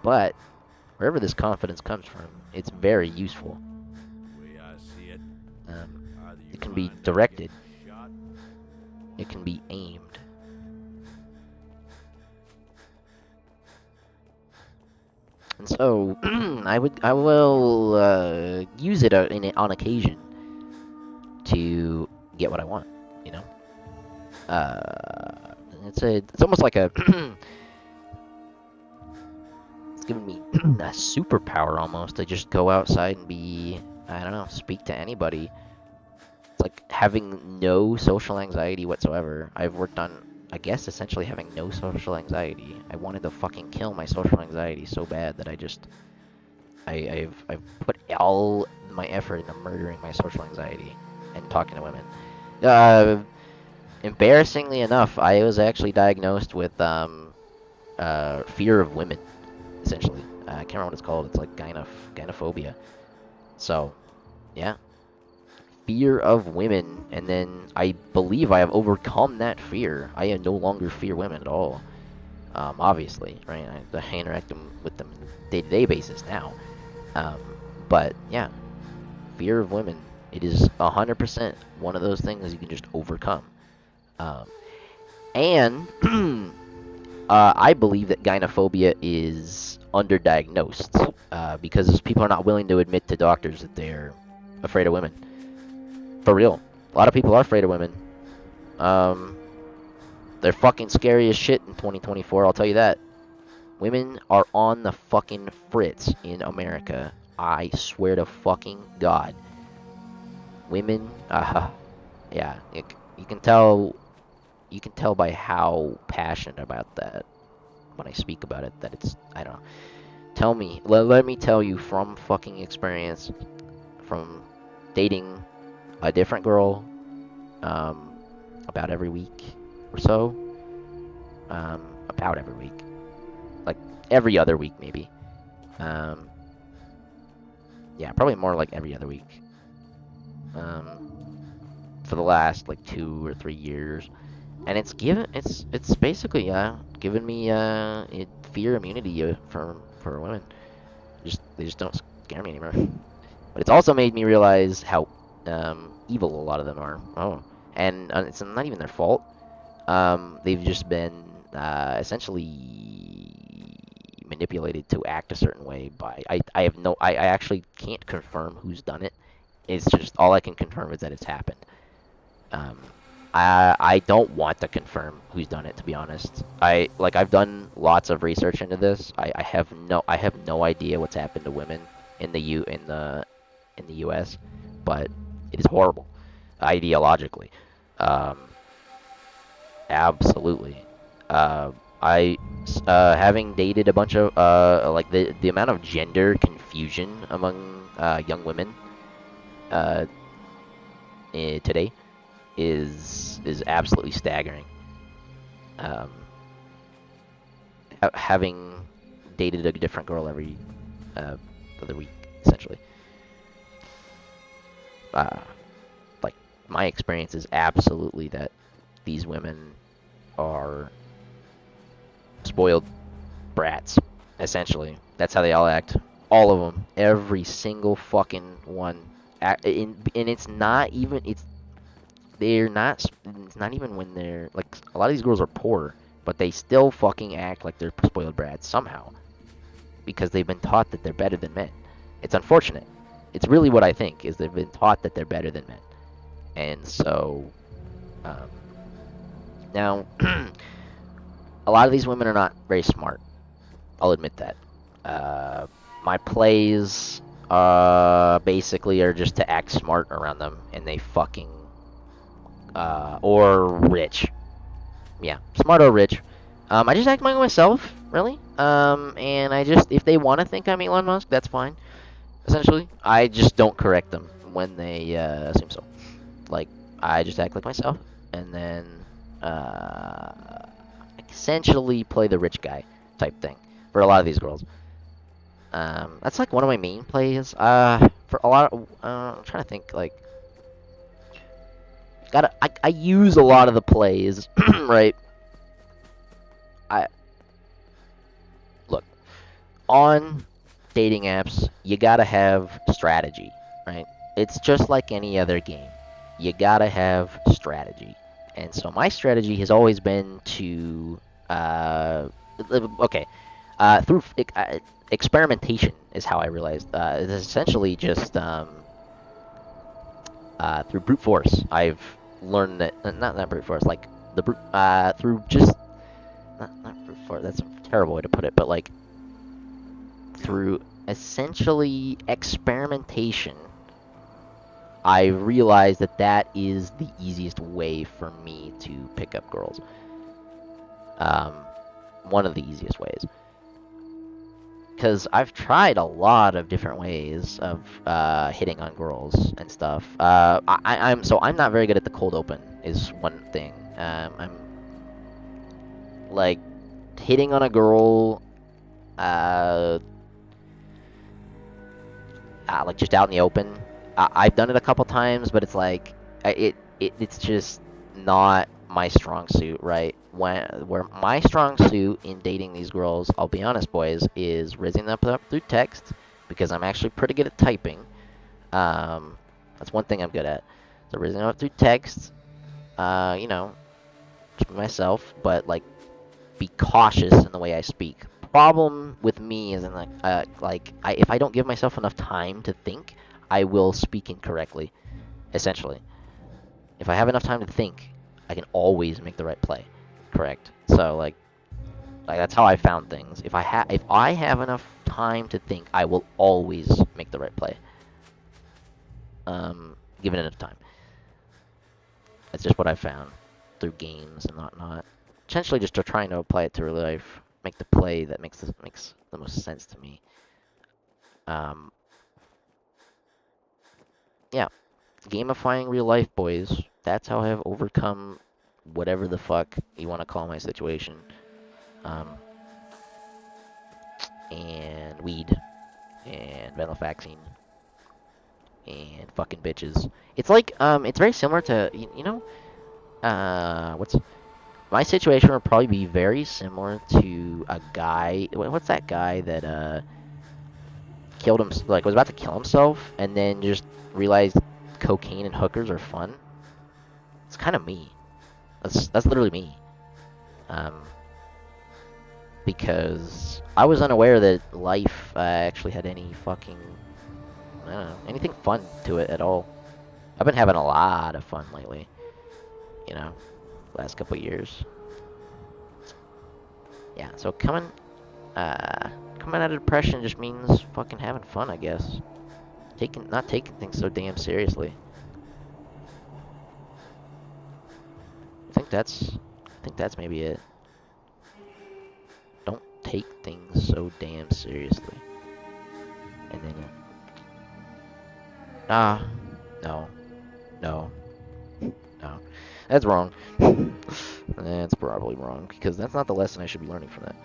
but wherever this confidence comes from, it's very useful. The way I see it, Um, It can be Mind if I get directed. shot? It can be aimed. And so, I will use it on occasion to get what I want. You know, it's almost like a it's giving me a superpower almost to just go outside and be, I don't know, speak to anybody. It's like having no social anxiety whatsoever. I've worked on, I guess, essentially having no social anxiety. I wanted to fucking kill my social anxiety so bad that I've put all my effort into murdering my social anxiety and talking to women. Embarrassingly enough, I was actually diagnosed with fear of women, essentially. I can't remember what it's called. It's like gynophobia. So, yeah, fear of women, and then I believe I have overcome that fear. I no longer fear women at all. Obviously, right? I interact with them on a day-to-day basis now. Um, but yeah, fear of women. It is 100% one of those things you can just overcome. Um, and I believe that gynophobia is underdiagnosed because people are not willing to admit to doctors that they're afraid of women. For real, a lot of people are afraid of women. Um, they're fucking scary as shit in 2024. I'll tell you that. Women are on the fucking fritz in America. I swear to fucking God. Women, yeah, you can tell. You can tell by how passionate about that when I speak about it that it's, I don't know. Tell me, let me tell you from fucking experience, from dating a different girl, about every week or so, about every week, like every other week maybe, um, yeah, probably more like every other week, for the last like 2 or 3 years, and it's basically given me fear immunity for women. They just don't scare me anymore. But it's also made me realize how evil a lot of them are. Oh, and it's not even their fault. They've just been essentially manipulated to act a certain way by. I actually can't confirm who's done it. It's just all I can confirm is that it's happened. Um, I don't want to confirm who's done it, to be honest. I've done lots of research into this. I have no idea what's happened to women in the U.S., but it is horrible, ideologically. Um, absolutely. Uh, I having dated a bunch of like the amount of gender confusion among young women uh, today is absolutely staggering. Um, having dated a different girl every other week, essentially. Uh, like my experience is absolutely that these women are spoiled brats. Essentially, that's how they all act. All of them, every single fucking one. And it's not even they're not. It's not even when they're like a lot of these girls are poor, but they still fucking act like they're spoiled brats somehow because they've been taught that they're better than men. It's unfortunate. It's really what I think is they've been taught that they're better than men, and so um, now a lot of these women are not very smart. I'll admit that. Uh, my plays basically are just to act smart around them, and they fucking or rich. Yeah, smart or rich. I just act like myself, really. And I just, if they want to think I'm Elon Musk, that's fine. Essentially, I just don't correct them when they assume so. Like, I just act like myself, and then essentially play the rich guy type thing for a lot of these girls. That's like one of my main plays. For a lot of, I'm trying to think like I use a lot of the plays, right? I look on dating apps. You gotta have strategy, right? It's just like any other game. you gotta have strategy. And so my strategy has always been to, okay, through experimentation is how I realized. It's essentially just through brute force. I've learned that not brute force, like the brute through just not brute force. That's a terrible way to put it, but like through essentially experimentation. I realized that that is the easiest way for me to pick up girls. One of the easiest ways. Because I've tried a lot of different ways of hitting on girls and stuff. I'm not very good at the cold open is one thing. I'm like hitting on a girl, like just out in the open. I've done it a couple times, but it's like it's just not my strong suit, right? Where my strong suit in dating these girls, I'll be honest, boys, is rizzing them up through text because I'm actually pretty good at typing. That's one thing I'm good at. So rizzing them up through text, you know, just be myself, but like be cautious in the way I speak. Problem with me is in if I don't give myself enough time to think, I will speak incorrectly. Essentially, if I have enough time to think, I can always make the right play. Correct. So like that's how I found things. If I have enough time to think, I will always make the right play. Given enough time. That's just what I found through games and whatnot. Essentially, just trying to apply it to real life, make the play that makes the most sense to me. Yeah, gamifying real life, boys. That's how I have overcome whatever the fuck you want to call my situation. Um, and weed, and venlafaxine, and fucking bitches. It's like, it's very similar to, what's my situation would probably be very similar to a guy. What's that guy that killed him? Like was about to kill himself, and then just realized cocaine and hookers are fun. It's kind of me. That's literally me. Um, because I was unaware that life actually had any fucking, I don't know, anything fun to it at all. I've been having a lot of fun lately, you know, last couple years. Yeah, so coming out of depression just means fucking having fun, I guess. Not taking things so damn seriously. I think that's maybe it. Don't take things so damn seriously. And then, no, no, no. That's wrong. That's probably wrong, because that's not the lesson I should be learning from that.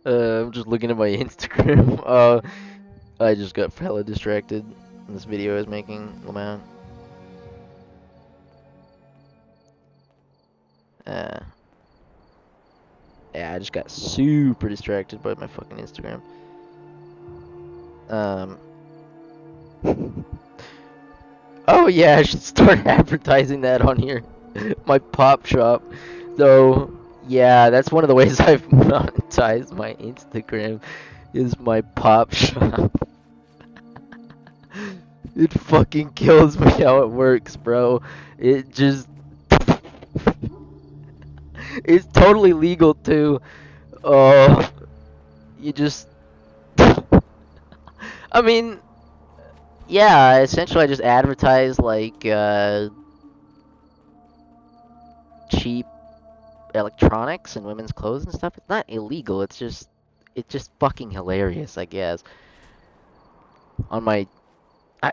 I'm just looking at my Instagram. I just got hella distracted in this video I was making, Lamont. Uh, yeah, I just got super distracted by my fucking Instagram. Um. Oh yeah, I should start advertising that on here. My pop shop. So yeah, that's one of the ways I've monetized my Instagram is my pop shop. It fucking kills me how it works, bro. It just it's totally legal too. Oh, you just I mean, yeah, essentially I just advertise like cheap electronics and women's clothes and stuff. It's not illegal. It's just fucking hilarious, I guess. On my,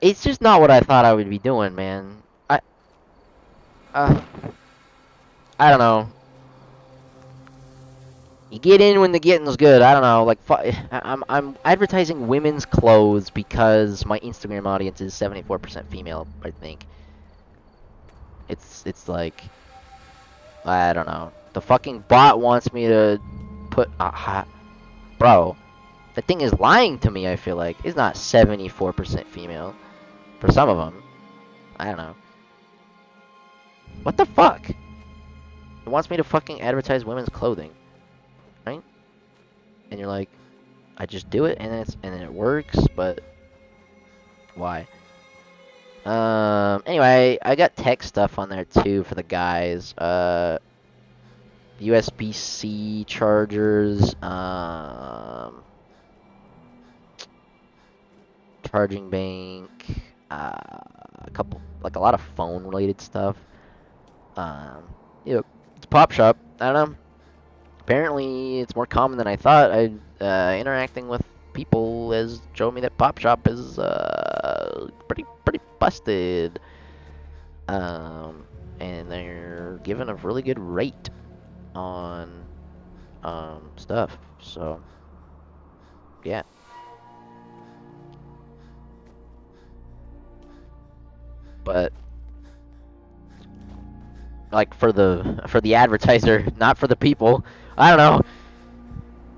it's just not what I thought I would be doing, man. Uh, I don't know. You get in when the getting's good. I don't know. Like, I'm advertising women's clothes because my Instagram audience is 74% female. I think. It's like, I don't know. The fucking bot wants me to put, bro. The thing is lying to me, I feel like. It's not 74% female. For some of them. I don't know. What the fuck? It wants me to fucking advertise women's clothing. Right? And you're like, I just do it and then it works, but why? Anyway, I got tech stuff on there too for the guys. USB-C chargers, charging bank, a couple, like a lot of phone related stuff. You know, it's a pop shop. I don't know. Apparently, it's more common than I thought. Interacting with people has shown me that pop shop is pretty busted. And they're giving a really good rate on stuff. So yeah. But like for the advertiser, not for the people. I don't know.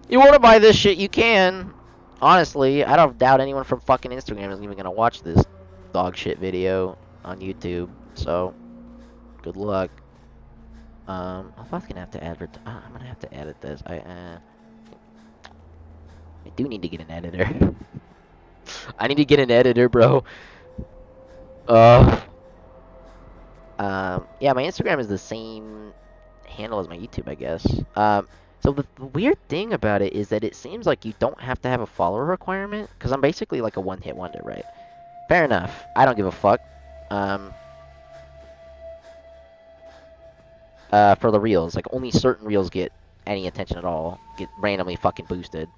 You want to buy this shit, you can. Honestly, I don't doubt anyone from fucking Instagram is even gonna watch this dog shit video on YouTube. So good luck. I'm probably gonna have to I'm gonna have to edit this. I do need to get an editor. I need to get an editor, bro. Uh. Yeah, my Instagram is the same handle as my YouTube, I guess. So the weird thing about it is that it seems like you don't have to have a follower requirement, because I'm basically like a one-hit wonder, right? Fair enough. I don't give a fuck. For the reels, like only certain reels get any attention at all, get randomly fucking boosted.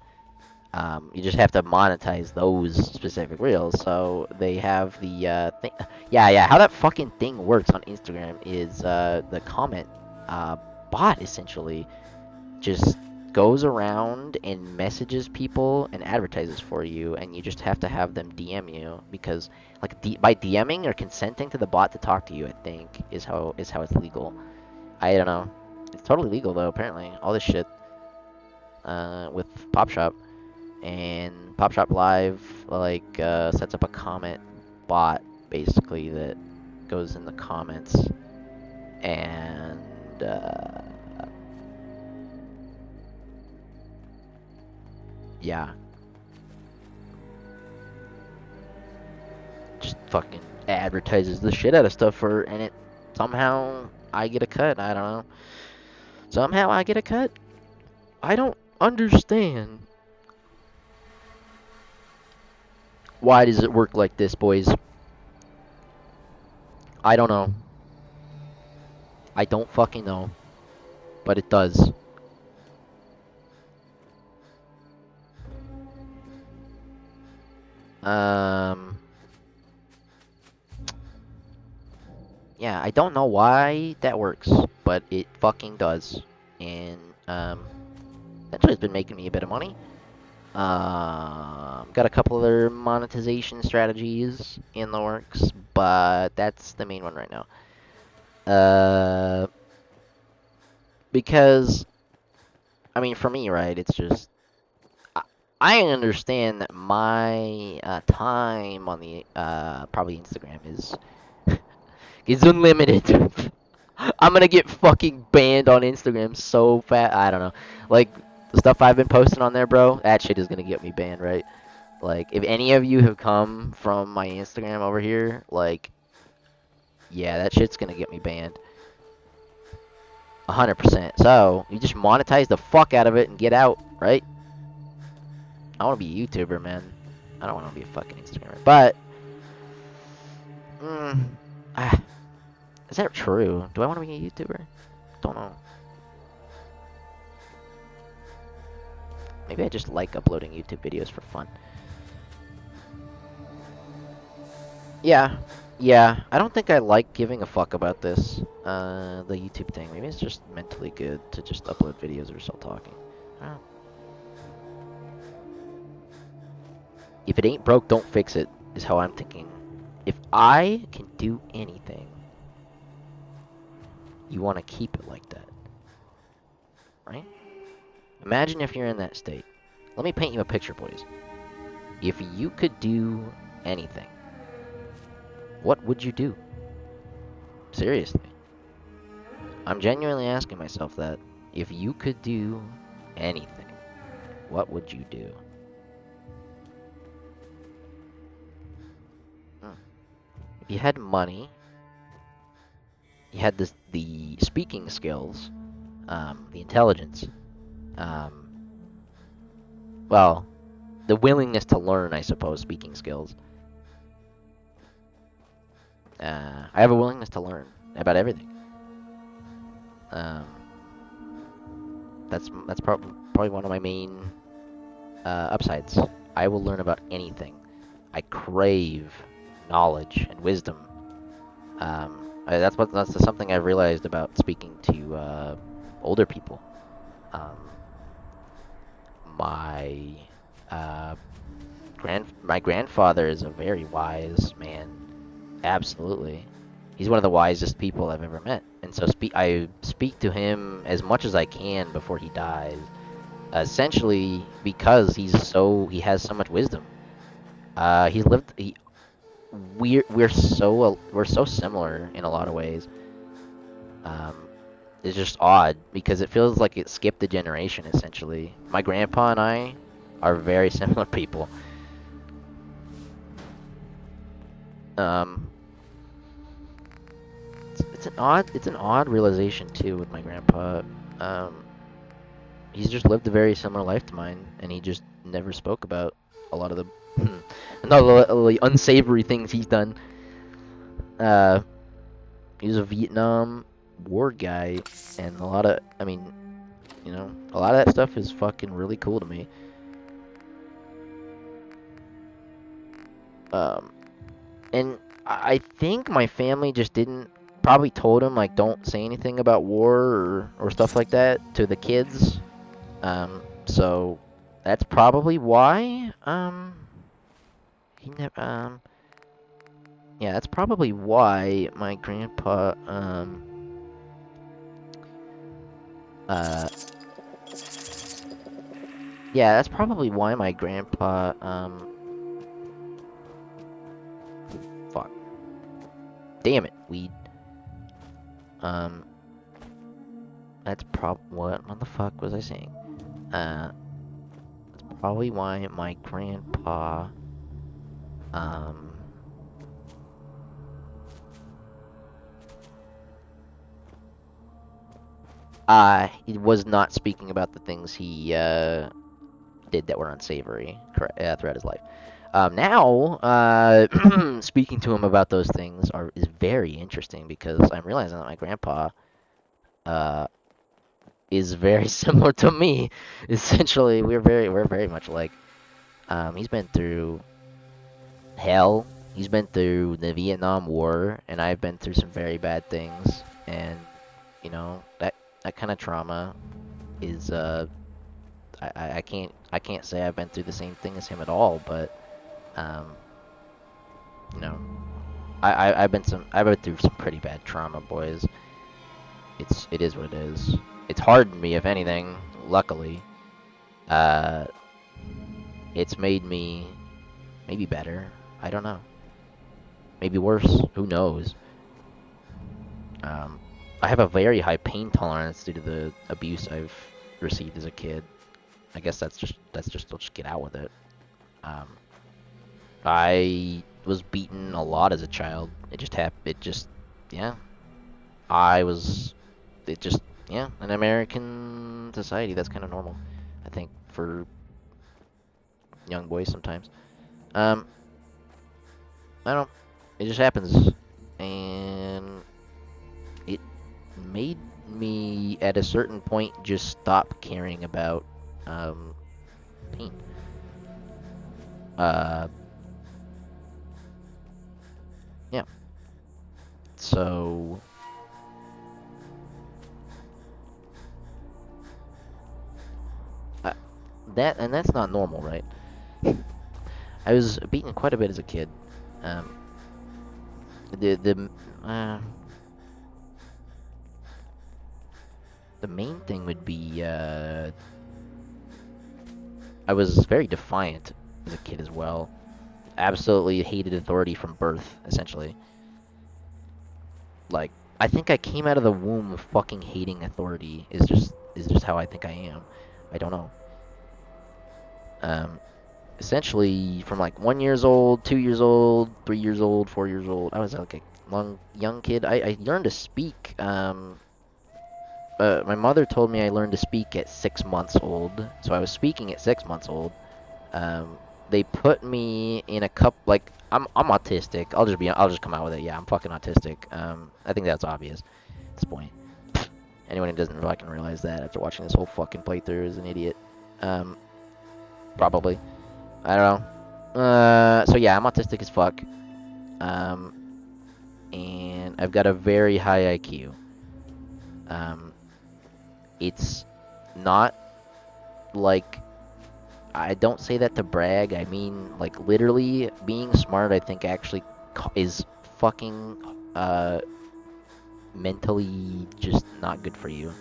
You just have to monetize those specific reels. So they have the thing. Yeah. How that fucking thing works on Instagram is the comment bot essentially just goes around and messages people and advertises for you, and you just have to have them DM you because like by DMing or consenting to the bot to talk to you, I think is how it's legal. I don't know. It's totally legal though. Apparently, all this shit with Pop Shop. And Pop Shop Live like sets up a comment bot basically that goes in the comments and yeah, just fucking advertises the shit out of stuff and it somehow I get a cut. I don't know. Somehow I get a cut. I don't understand. Why does it work like this, boys? I don't know. I don't fucking know. But it does. yeah, I don't know why that works, but it fucking does. And essentially, it's been making me a bit of money. Got a couple other monetization strategies in the works, but that's the main one right now. Because I mean, for me, right? It's just I understand that my time on the probably Instagram is unlimited. I'm gonna get fucking banned on Instagram so fast. I don't know. Like the stuff I've been posting on there, bro. That shit is gonna get me banned, right? Like if any of you have come from my Instagram over here, like yeah, that shit's gonna get me banned. 100%. So you just monetize the fuck out of it and get out, right? I want to be a YouTuber, man. I don't want to be a fucking Instagrammer. But, ah, is that true? Do I want to be a YouTuber? Don't know. Maybe I just like uploading YouTube videos for fun. Yeah, yeah. I don't think I like giving a fuck about this, the YouTube thing. Maybe it's just mentally good to just upload videos or start talking. I don't know. If it ain't broke, don't fix it, is how I'm thinking. If I can do anything, you want to keep it like that, right? Imagine if you're in that state. Let me paint you a picture, boys. If you could do anything, what would you do? Seriously. I'm genuinely asking myself that. If you could do anything, what would you do? If you had money, you had the speaking skills, the intelligence, well, the willingness to learn, I suppose, speaking skills. I have a willingness to learn about everything. That's probably one of my main upsides. I will learn about anything. I crave knowledge and wisdom. That's something I've realized about speaking to older people. My my grandfather is a very wise man. Absolutely, he's one of the wisest people I've ever met, and so I speak to him as much as I can before he dies. Essentially, because he has so much wisdom. He's lived. We're so similar in a lot of ways. It's just odd because it feels like it skipped a generation essentially. My grandpa and I are very similar people. It's an odd realization too with my grandpa. He's just lived a very similar life to mine, and he just never spoke about a lot of the the unsavory things he's done. He was a Vietnam War guy, and a lot of, I mean, a lot of that stuff is fucking really cool to me. And I think my family just probably told him, like, don't say anything about war or stuff like that to the kids. So that's probably why, he never, yeah, that's probably why my grandpa, yeah, that's probably why my grandpa, fuck. Damn it, weed. That's what the fuck was I saying? That's probably why my grandpa, he was not speaking about the things he, did that were unsavory throughout his life. Now, speaking to him about those things is very interesting because I'm realizing that my grandpa, is very similar to me. Essentially, we're very much alike. He's been through hell He's been through the Vietnam War, and I've been through some very bad things, and you know that kind of trauma is I can't say I've been through the same thing as him at all, but um, you know, I've been through some pretty bad trauma, boys. It is what it is. It's hardened me, if anything. Luckily, uh, it's made me maybe better. I don't know. Maybe worse. Who knows? Um, I have a very high pain tolerance due to the abuse I've received as a kid. I guess let's just get out with it. Um, I was beaten a lot as a child. It just happened. It just, yeah. I was, it just, yeah. In American society, that's kind of normal. I think for young boys sometimes. Um, I don't know. It just happens, and it made me at a certain point just stop caring about pain. Uh, yeah. So uh, that's not normal, right? I was beaten quite a bit as a kid. Um, uh, the main thing would be I was very defiant as a kid as well. Absolutely hated authority from birth, essentially. Like, I think I came out of the womb fucking hating authority. Is just how I think I am. I don't know. Um, Essentially from like 1 years old, 2 years old, 3 years old, 4 years old. I was like a young kid. I learned to speak. My mother told me I learned to speak at 6 months old, so I was speaking at 6 months old. Um, they put me in a cup like I'm autistic. I'll just come out with it. Yeah, I'm fucking autistic. I think that's obvious at this point. Anyone who doesn't fucking realize that after watching this whole fucking playthrough is an idiot. Um, Probably. I don't know. So yeah, I'm autistic as fuck. Um, and I've got a very high IQ. Um, it's not like I don't say that to brag. I mean, like literally being smart. I think actually is fucking mentally just not good for you.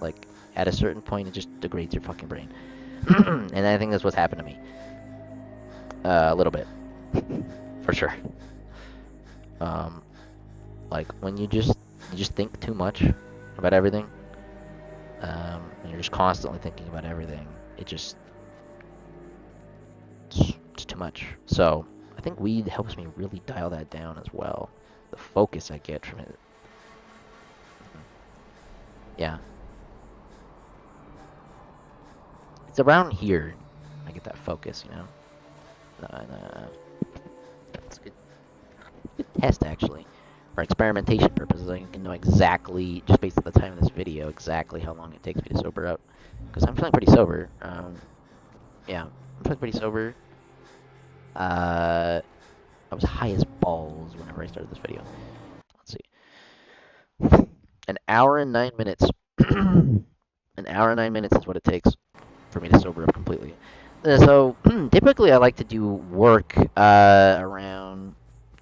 Like at a certain point, it just degrades your fucking brain. And I think that's what's happened to me. A little bit, for sure. Um, like when you just think too much about everything, and you're just constantly thinking about everything. It's too much. So I think weed helps me really dial that down as well. The focus I get from it. Yeah. It's around here I get that focus, you know. It's a good test actually. For experimentation purposes, I can know exactly, just based on the time of this video, exactly how long it takes me to sober up. Because I'm feeling pretty sober. Yeah, I'm feeling pretty sober. I was high as balls whenever I started this video. Let's see. An hour and 9 minutes. An hour and 9 minutes is what it takes for me to sober up completely. So typically I like to do work around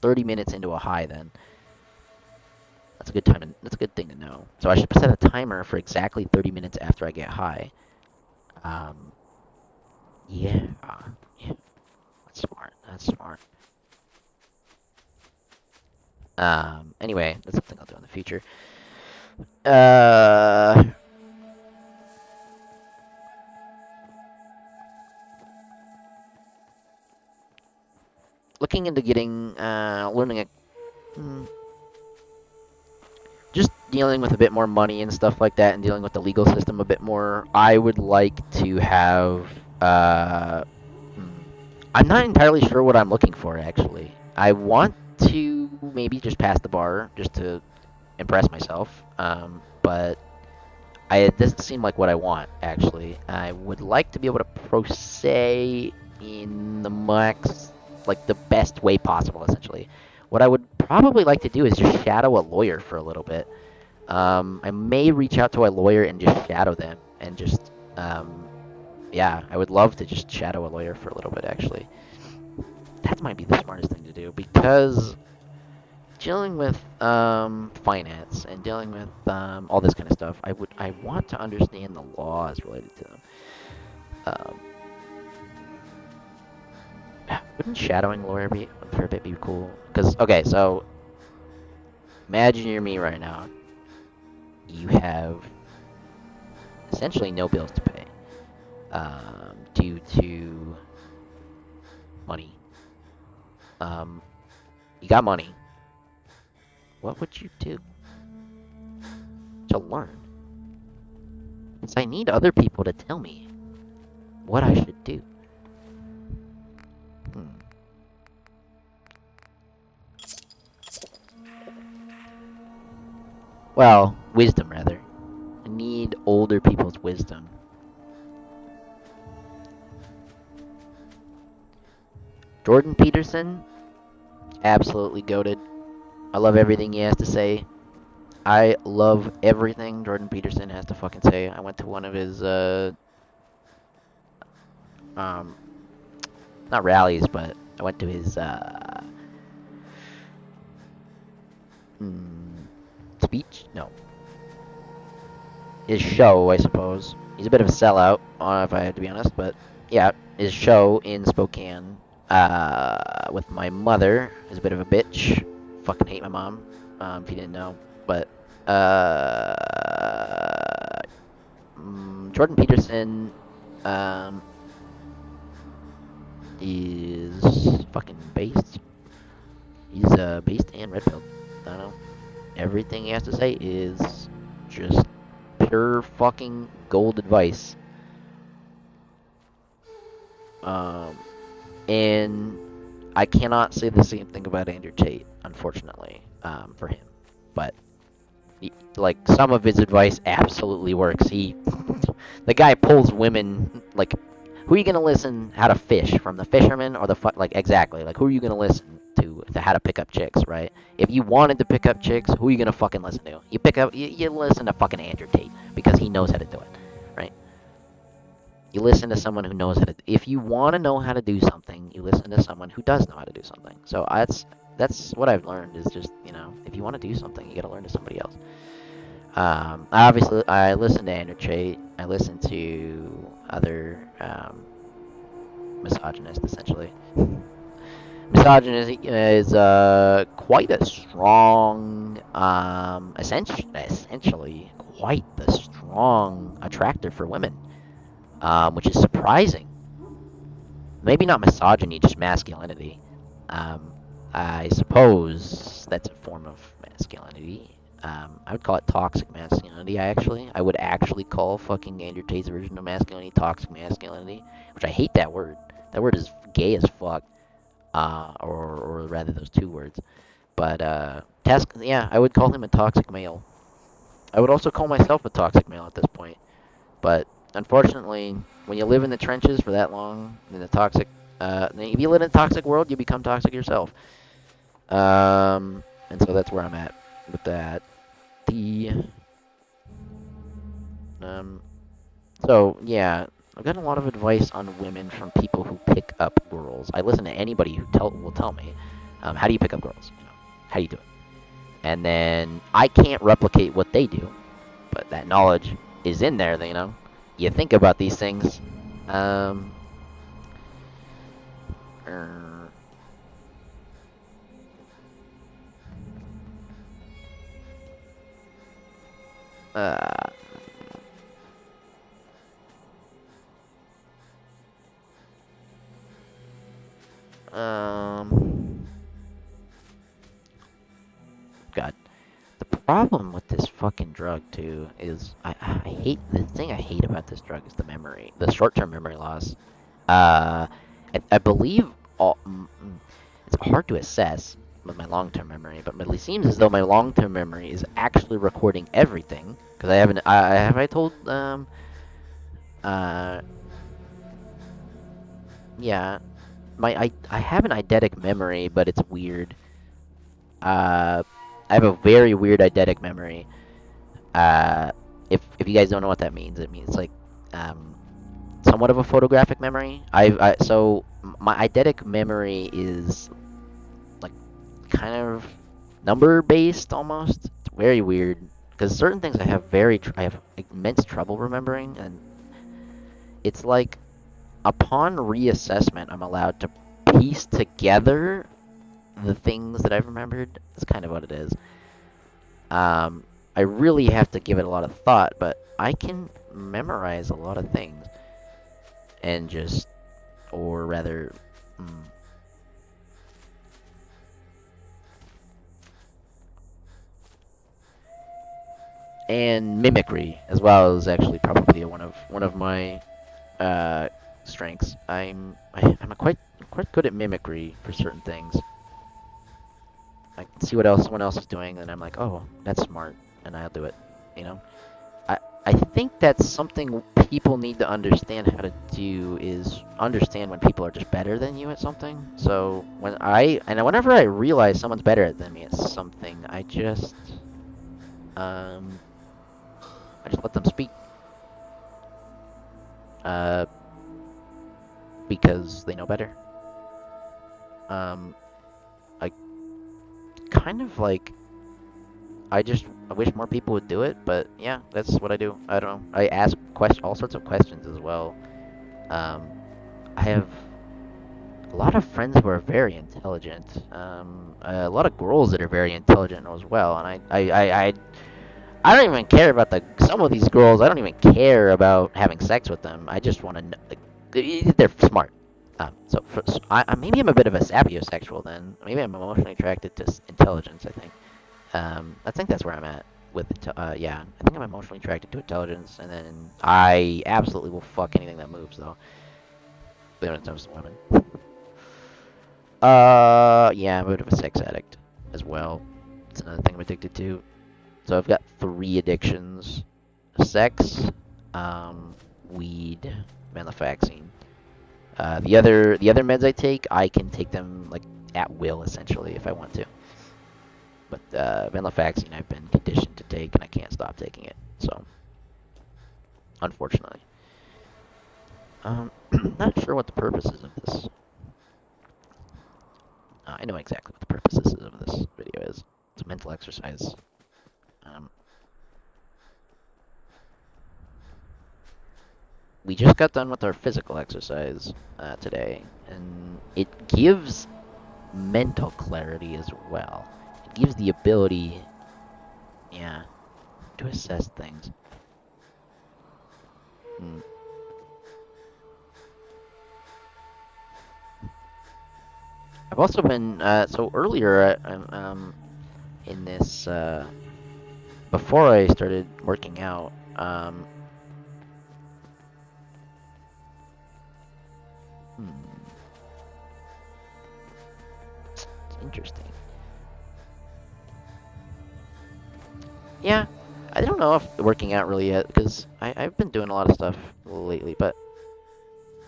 30 minutes into a high then. That's a good time. That's a good thing to know. So I should set a timer for exactly 30 minutes after I get high. Yeah, yeah. That's smart. That's smart. Anyway, that's something I'll do in the future. Looking into getting, learning just dealing with a bit more money and stuff like that, and dealing with the legal system a bit more. I would like to have, I'm not entirely sure what I'm looking for, actually. I want to maybe just pass the bar, just to impress myself, but it doesn't seem like what I want, actually. I would like to be able to pro se in the like the best way possible, essentially. What I would probably like to do is just shadow a lawyer for a little bit. I may reach out to a lawyer and just shadow them, and just, yeah, I would love to just shadow a lawyer for a little bit, actually. That might be the smartest thing to do, because dealing with finance and dealing with all this kind of stuff, I want to understand the laws related to them. Wouldn't shadowing a lawyer be for a bit be cool? Because okay, so imagine you're me right now. You have essentially no bills to pay due to money. You got money. What would you do to learn? Because I need other people to tell me what I should do. Well, wisdom, rather. I need older people's wisdom. Jordan Peterson, absolutely goated. I love everything he has to say. I love everything Jordan Peterson has to fucking say. I went to one of his, not rallies, but I went to his, speech? No. His show, I suppose. He's a bit of a sellout, if I had to be honest, but yeah, his show in Spokane, with my mother is a bit of a bitch. Fucking hate my mom, if you didn't know, but, Jordan Peterson, is fucking based. He's, based in Redfield. I don't know. Everything he has to say is just pure fucking gold advice. And I cannot say the same thing about Andrew Tate, unfortunately, for him. But, like, some of his advice absolutely works. The guy pulls women, like, who are you gonna listen how to fish? From the fisherman or the like, exactly, like, who are you gonna listen to how to pick up chicks, right? If you wanted to pick up chicks, who are you gonna fucking listen to? You listen to fucking Andrew Tate, because he knows how to do it, right? You listen to someone who knows how to, if you want to know how to do something, you listen to someone who does know how to do something. So that's what I've learned, is just, you know, if you want to do something, you gotta learn to somebody else. Obviously, I listen to Andrew Tate. I listen to other misogynists, essentially. Misogyny is quite a strong, essentially quite the strong attractor for women, which is surprising. Maybe not misogyny, just masculinity. I suppose that's a form of masculinity. I would call it toxic masculinity, I would actually call fucking Andrew Tate's version of masculinity toxic masculinity, which I hate that word. That word is gay as fuck. Or rather those two words. But, yeah, I would call him a toxic male. I would also call myself a toxic male at this point. But, unfortunately, when you live in the trenches for that long, in the toxic, if you live in a toxic world, you become toxic yourself. And so that's where I'm at with that. So, yeah, I've gotten a lot of advice on women from people who pick up girls. I listen to anybody who will tell me, how do you pick up girls? You know, how do you do it? And then I can't replicate what they do, but that knowledge is in there. You know, you think about these things. God. The problem with this fucking drug, too, is I hate, the thing I hate about this drug is the memory, the short-term memory loss. I believe it's hard to assess with my long-term memory, but it seems as though my long-term memory is actually recording everything, because I told, yeah, I have an eidetic memory, but it's weird. I have a very weird eidetic memory. Uh, if you guys don't know what that means, it means like um, somewhat of a photographic memory. So my eidetic memory is like kind of number based almost. It's very weird because certain things I have immense trouble remembering, and it's like upon reassessment, I'm allowed to piece together the things that I've remembered. That's kind of what it is. I really have to give it a lot of thought, but I can memorize a lot of things and just, or rather, mm, and mimicry as well is actually probably one of my strengths. I'm quite good at mimicry for certain things. I can see what else someone else is doing, and I'm like, oh, that's smart, and I'll do it. You know, I think that's something people need to understand how to do is understand when people are just better than you at something. So whenever I realize someone's better than me at something, um I just let them speak. Uh, because they know better. I kind of like I wish more people would do it, but yeah, that's what I do. I don't know. I ask all sorts of questions as well. Um, I have a lot of friends who are very intelligent. A lot of girls that are very intelligent as well, and I don't even care about some of these girls. I don't even care about having sex with them. I just want to know, like, they're smart. So maybe I'm a bit of a sapiosexual then. Maybe I'm emotionally attracted to intelligence. I think that's where I'm at with yeah. I think I'm emotionally attracted to intelligence, and then I absolutely will fuck anything that moves though. When it comes to women. Yeah, I'm a bit of a sex addict as well. It's another thing I'm addicted to. So I've got 3 addictions: sex, weed, venlafaxine. The other meds I take, I can take them like at will essentially if I want to. But venlafaxine I've been conditioned to take, and I can't stop taking it. So, unfortunately, not sure what the purpose is of this. I know exactly what the purpose of this video is. It's a mental exercise. Um, we just got done with our physical exercise today, and it gives mental clarity as well. It gives the ability, yeah, to assess things. Hmm. I've also been so earlier in this before I started working out. Hmm, it's interesting. Yeah, I don't know if working out really yet because I've been doing a lot of stuff lately, but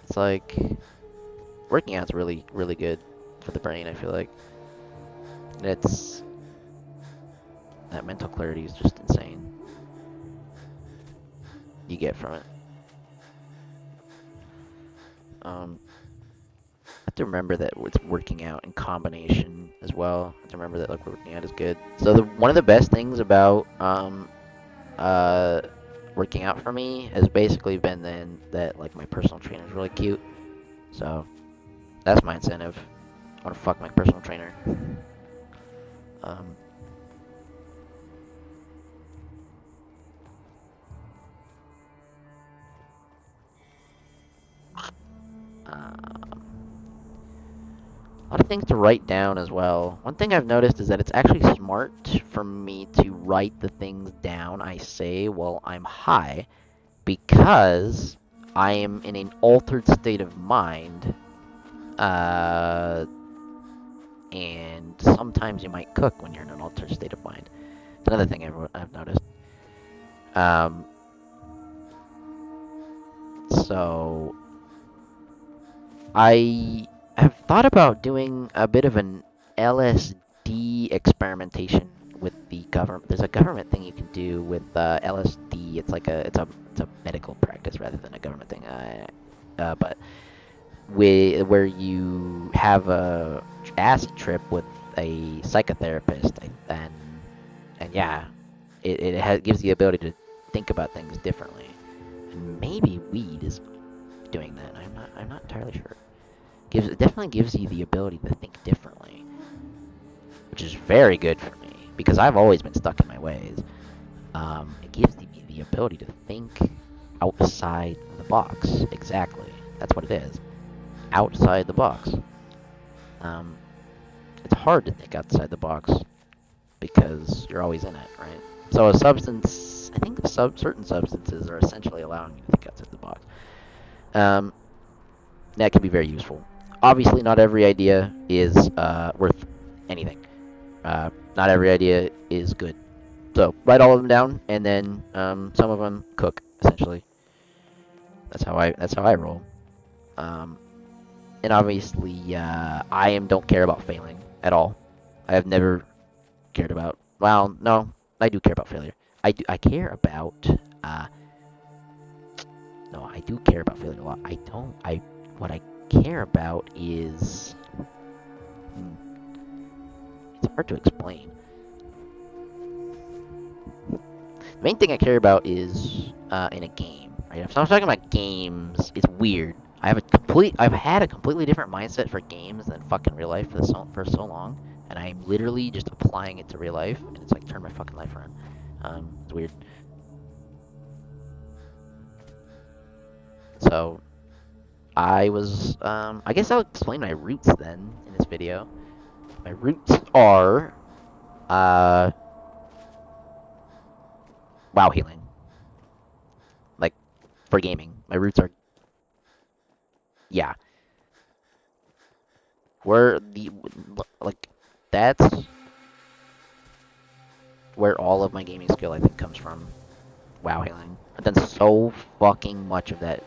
it's like working out's really good for the brain. I feel like it's that mental clarity is just insane. You get from it. I have to remember that it's working out in combination as well. I have to remember that like working out is good. So one of the best things about uh working out for me has basically been then that like my personal trainer is really cute. So that's my incentive. I want to fuck my personal trainer. Um, um, a lot of things to write down as well. One thing I've noticed is that it's actually smart for me to write the things down I say while I'm high because I am in an altered state of mind. Uh, and sometimes you might cook when you're in an altered state of mind. It's another thing I've noticed. Um, so I I've thought about doing a bit of an LSD experimentation with the government. There's a government thing you can do with LSD. It's a medical practice rather than a government thing. But where you have a acid trip with a psychotherapist, and yeah, it gives the ability to think about things differently. And maybe weed is doing that. I'm not entirely sure. It definitely gives you the ability to think differently, which is very good for me because I've always been stuck in my ways. It gives me the ability to think outside the box. Exactly, that's what it is. Outside the box. It's hard to think outside the box because you're always in it, right? So a substance, I think certain substances are essentially allowing you to think outside the box. That can be very useful. Obviously, not every idea is worth anything. Not every idea is good. So write all of them down, and then some of them cook. Essentially, that's how I roll. And obviously, don't care about failing at all. I have never cared about. Well, no, I do care about failure. I care about. No, I do care about failure a lot. What I care about is. It's hard to explain. The main thing I care about is in a game. Right? If I'm talking about games, it's weird. I've had a completely different mindset for games than fucking real life for so long, and I'm literally just applying it to real life, and it's like turned my fucking life around. It's weird. So, I guess I'll explain my roots then in this video. My roots are, WoW healing. Like, for gaming. My roots are, yeah. That's where all of my gaming skill, I think, comes from. WoW healing. I've done so fucking much of that.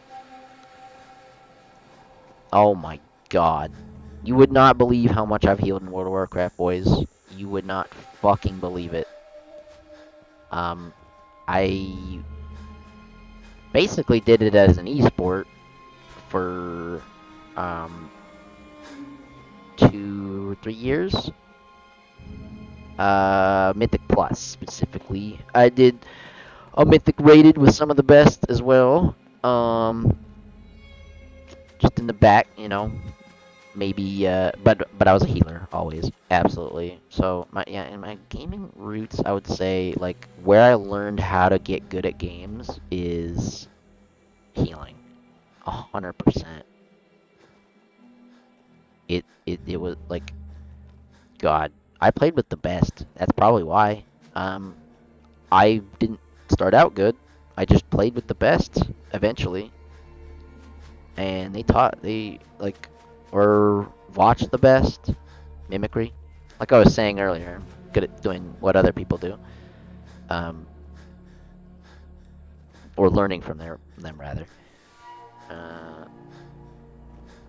Oh my god. You would not believe how much I've healed in World of Warcraft, boys. You would not fucking believe it. I basically did it as an esport for 2 or 3 years. Mythic Plus specifically. I did a Mythic rated with some of the best as well. Just in the back, you know. Maybe, but I was a healer always, absolutely. So in my gaming roots, I would say like where I learned how to get good at games is healing, 100%. It was like, God, I played with the best. That's probably why. I didn't start out good. I just played with the best eventually, and they or watch the best, mimicry. Like I was saying earlier, good at doing what other people do, or learning from them rather.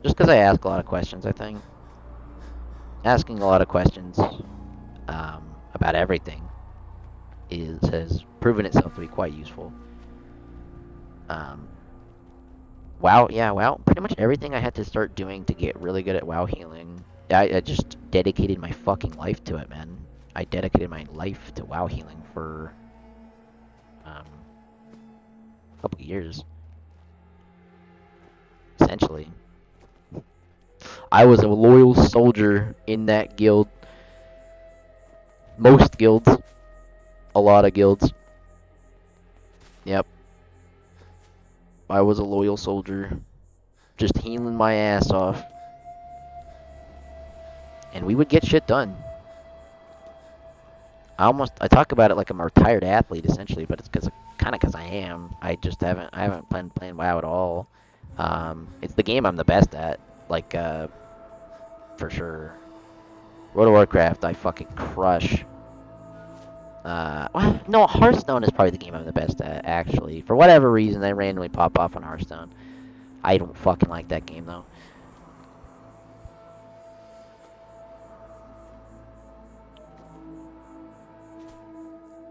Just because I ask a lot of questions, I think asking a lot of questions about everything has proven itself to be quite useful. WoW, pretty much everything I had to start doing to get really good at WoW healing, I just dedicated my fucking life to it, man. I dedicated my life to WoW healing for a couple of years. Essentially. I was a loyal soldier in that guild. Most guilds. A lot of guilds. Yep. I was a loyal soldier, just healing my ass off, and we would get shit done. I talk about it like I'm a retired athlete essentially, but it's kind of because I am. I haven't been playing WoW at all. It's the game I'm the best at, like for sure. World of Warcraft, I fucking crush. Well, no, Hearthstone is probably the game I'm the best at, actually. For whatever reason, they randomly pop off on Hearthstone. I don't fucking like that game, though.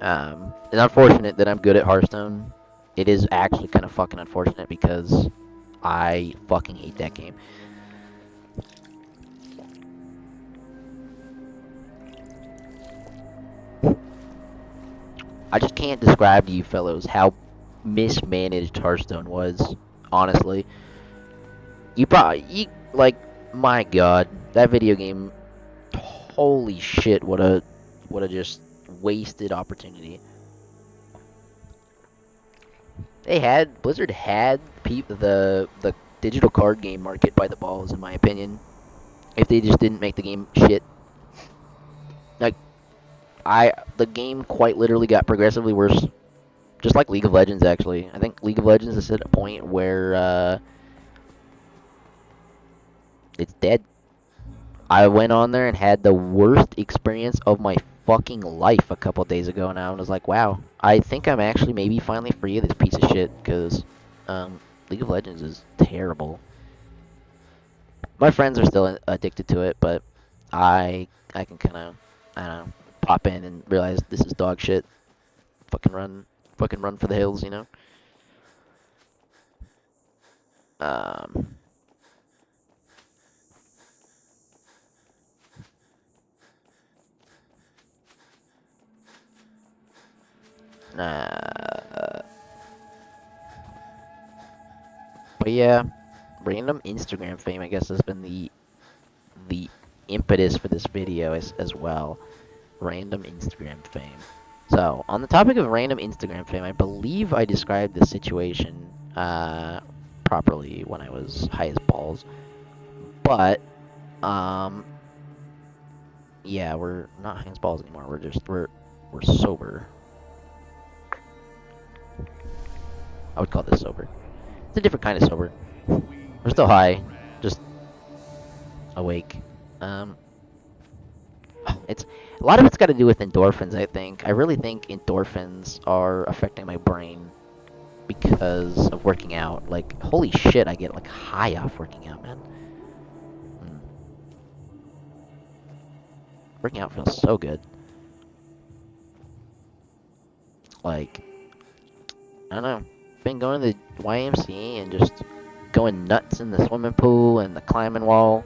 It's unfortunate that I'm good at Hearthstone. It is actually kind of fucking unfortunate because I fucking hate that game. I just can't describe to you fellows how mismanaged Hearthstone was. Honestly, like, my God, that video game. Holy shit! What a just wasted opportunity. Blizzard had the digital card game market by the balls, in my opinion. If they just didn't make the game shit, like the game quite literally got progressively worse, just like League of Legends. Actually, I think League of Legends is at a point where it's dead. I went on there and had the worst experience of my fucking life a couple days ago now, and was like, wow, I think I'm actually maybe finally free of this piece of shit, because League of Legends is terrible. My friends are still addicted to it, but I can kind of, I don't know, pop in and realize this is dog shit. Fucking run for the hills, you know? Um, uh, but yeah, random Instagram fame, I guess, has been the impetus for this video as well. Random Instagram fame. So, on the topic of random Instagram fame, I believe I described the situation properly when I was high as balls. But, yeah, we're not high as balls anymore. We're sober. I would call this sober. It's a different kind of sober. We're still high, just awake. Um, it's a lot of it's got to do with endorphins. I think. I really think endorphins are affecting my brain because of working out. Like, holy shit, I get like high off working out, man. Mm. Working out feels so good. Like, I don't know. Been going to the YMCA and just going nuts in the swimming pool and the climbing wall.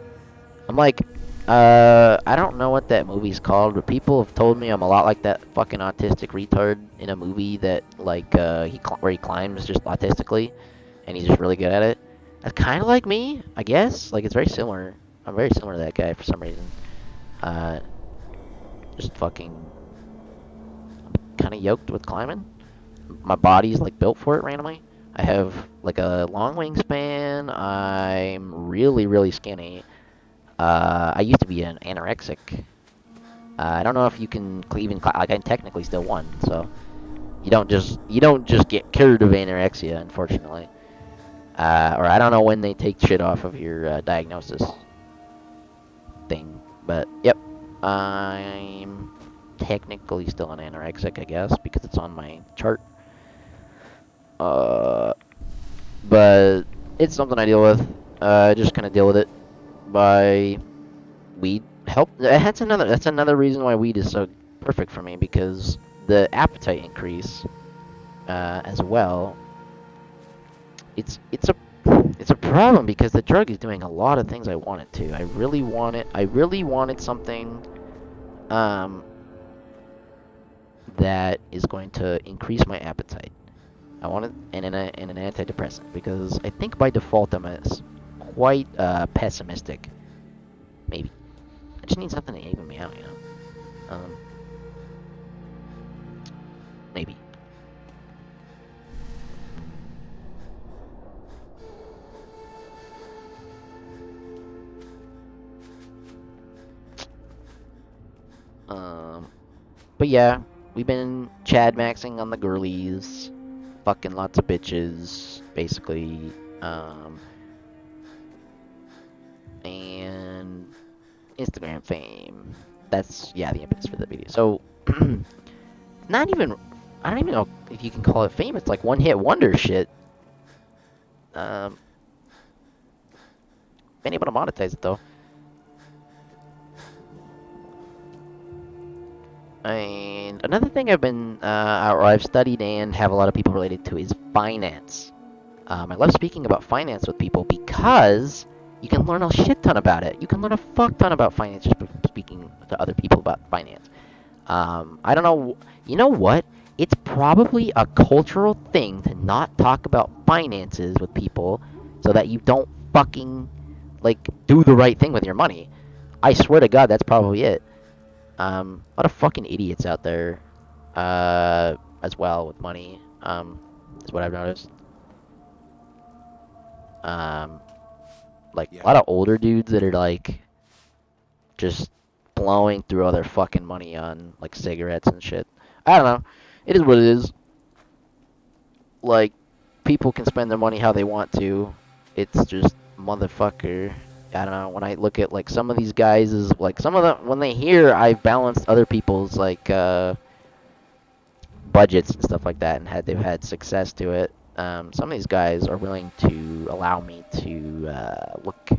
I'm like, I don't know what that movie's called, but people have told me I'm a lot like that fucking autistic retard in a movie that, like, where he climbs just autistically, and he's just really good at it. That's kind of like me, I guess. Like, it's very similar. I'm very similar to that guy for some reason. Uh, just fucking kind of yoked with climbing. My body's like built for it randomly. I have like a long wingspan. I'm really, really skinny. I used to be an anorexic. I don't know if you can even like I'm technically still one, so you don't just get cured of anorexia, unfortunately. Or I don't know when they take shit off of your diagnosis thing, but yep, I'm technically still an anorexic, I guess, because it's on my chart. Uh, but it's something I deal with. I just kind of deal with it by weed help. That's another reason why weed is so perfect for me, because the appetite increase as well. It's a problem because the drug is doing a lot of things I want it to. I really wanted something um, that is going to increase my appetite. I wanted and an antidepressant, because I think by default I'm quite pessimistic. Maybe I just need something to even me out, you know. Maybe. But yeah, we've been Chad maxing on the girlies, fucking lots of bitches, basically, and Instagram fame. That's, yeah, the impetus for the video. So, not even, I don't even know if you can call it fame. It's like one hit wonder shit. Um, been able to monetize it though. And another thing or I've studied and have a lot of people related to is finance. I love speaking about finance with people because you can learn a shit ton about it. You can learn a fuck ton about finance just speaking to other people about finance. I don't know. You know what? It's probably a cultural thing to not talk about finances with people so that you don't fucking, like, do the right thing with your money. I swear to God, that's probably it. A lot of fucking idiots out there, as well with money. Is what I've noticed. Um, like Yeah. a lot of older dudes that are like just blowing through all their fucking money on like cigarettes and shit. I don't know. It is what it is. Like people can spend their money how they want to. It's just motherfucker. I don't know. When I look at like some of these guys is like some of them when they hear I've balanced other people's like budgets and stuff like that and they've had success to it. Some of these guys are willing to allow me to look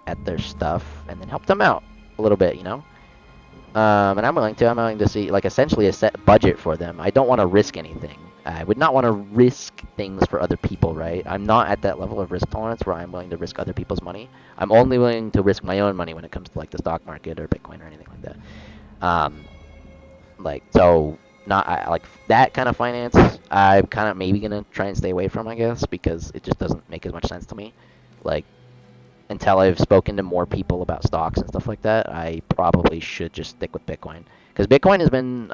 at their stuff and then help them out a little bit, you know. And I'm willing to. I'm willing to see like essentially a set budget for them. I don't want to risk anything. I would not want to risk things for other people, right? I'm not at that level of risk tolerance where I'm willing to risk other people's money. I'm only willing to risk my own money when it comes to like the stock market or Bitcoin or anything like that. Like so, not like that kind of finance. I'm kind of maybe gonna try and stay away from, I guess, because it just doesn't make as much sense to me. Like until I've spoken to more people about stocks and stuff like that, I probably should just stick with Bitcoin because Bitcoin has been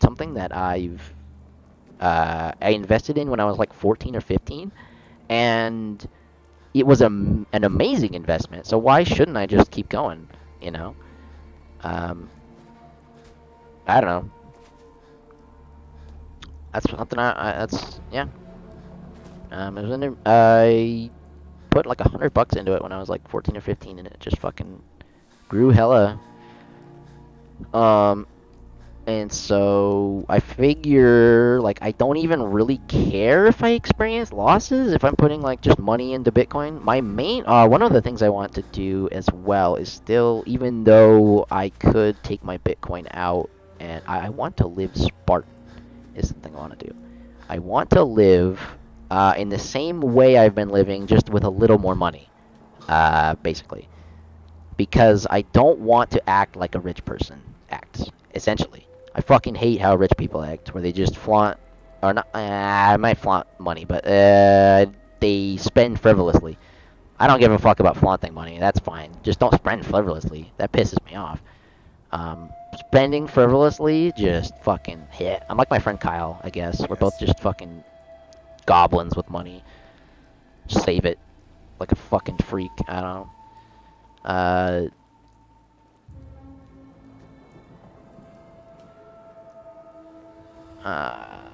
something that I invested in when I was like 14 or 15, and it was an amazing investment. So why shouldn't I just keep going? You know, um, I don't know. That's something that's yeah. It was I put like $100 into it when I was like 14 or 15, and it just fucking grew hella. Um, and so I figure like I don't even really care if I experience losses if I'm putting like just money into Bitcoin. My main one of the things I want to do as well is still, even though I could take my Bitcoin out, and I want to live Spartan is something I want to do. I want to live in the same way I've been living, just with a little more money, basically. Because I don't want to act like a rich person acts, essentially. I fucking hate how rich people act, where they just flaunt, or not, I might flaunt money, but they spend frivolously. I don't give a fuck about flaunting money, that's fine. Just don't spend frivolously. That pisses me off. Spending frivolously, just fucking hit. I'm like my friend Kyle, I guess. We're both just fucking goblins with money. Just save it like a fucking freak. I don't know. Uh, uh,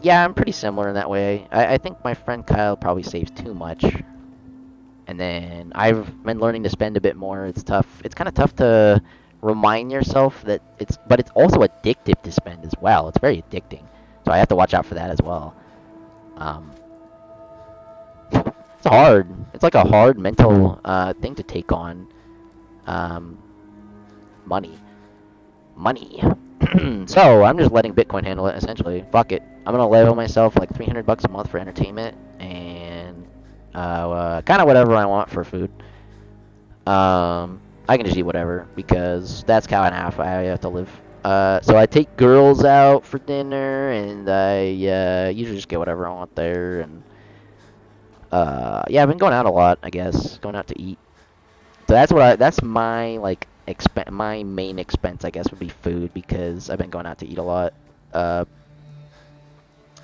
yeah, I'm pretty similar in that way. I think my friend Kyle probably saves too much. And then I've been learning to spend a bit more. It's tough. It's kind of tough to remind yourself that but it's also addictive to spend as well. It's very addicting. So I have to watch out for that as well. Um, it's hard. It's like a hard mental thing to take on. Um, money. Money. So I'm just letting Bitcoin handle it essentially. Fuck it. I'm gonna level myself like $300 a month for entertainment and kind of whatever I want for food. I can just eat whatever because that's how and half I have to live. So I take girls out for dinner and I usually just get whatever I want there. And yeah, I've been going out a lot, I guess, going out to eat. So that's my like my main expense, I guess, would be food because I've been going out to eat a lot.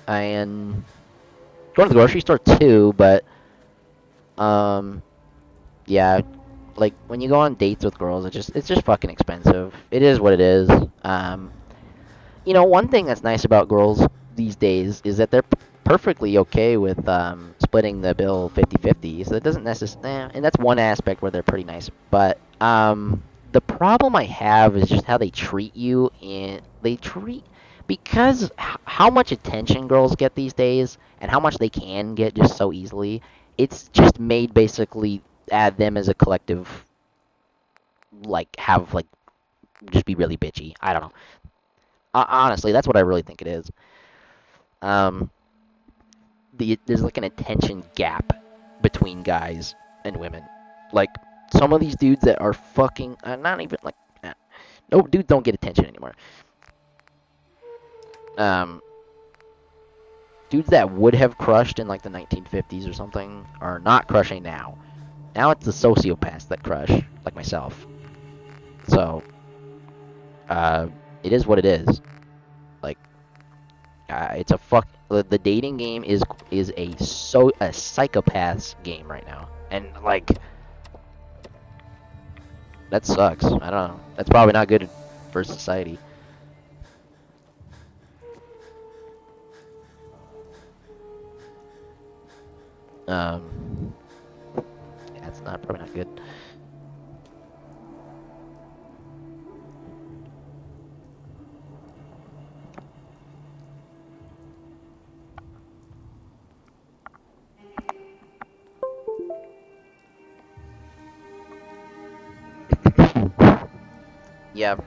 And going to the grocery store too, but yeah, like when you go on dates with girls, it's just fucking expensive. It is what it is. You know, one thing that's nice about girls these days is that they're perfectly okay with splitting the bill 50-50. So it doesn't necessarily, and that's one aspect where they're pretty nice. But the problem I have is just how they treat you, and they treat because how much attention girls get these days and how much they can get just so easily. It's just made basically add them as a collective like have like just be really bitchy. I don't know. Honestly, that's what I really think it is. Um, there's like an attention gap between guys and women. Like some of these dudes that are fucking not even like no dudes don't get attention anymore. Um, dudes that would have crushed in like the 1950s or something are not crushing now. Now it's the sociopaths that crush, like myself. So, it is what it is. Like, it's a fuck. The dating game is a psychopath's game right now, and like that sucks. I don't know. That's probably not good for society. Yeah, it's not probably not good. Yeah.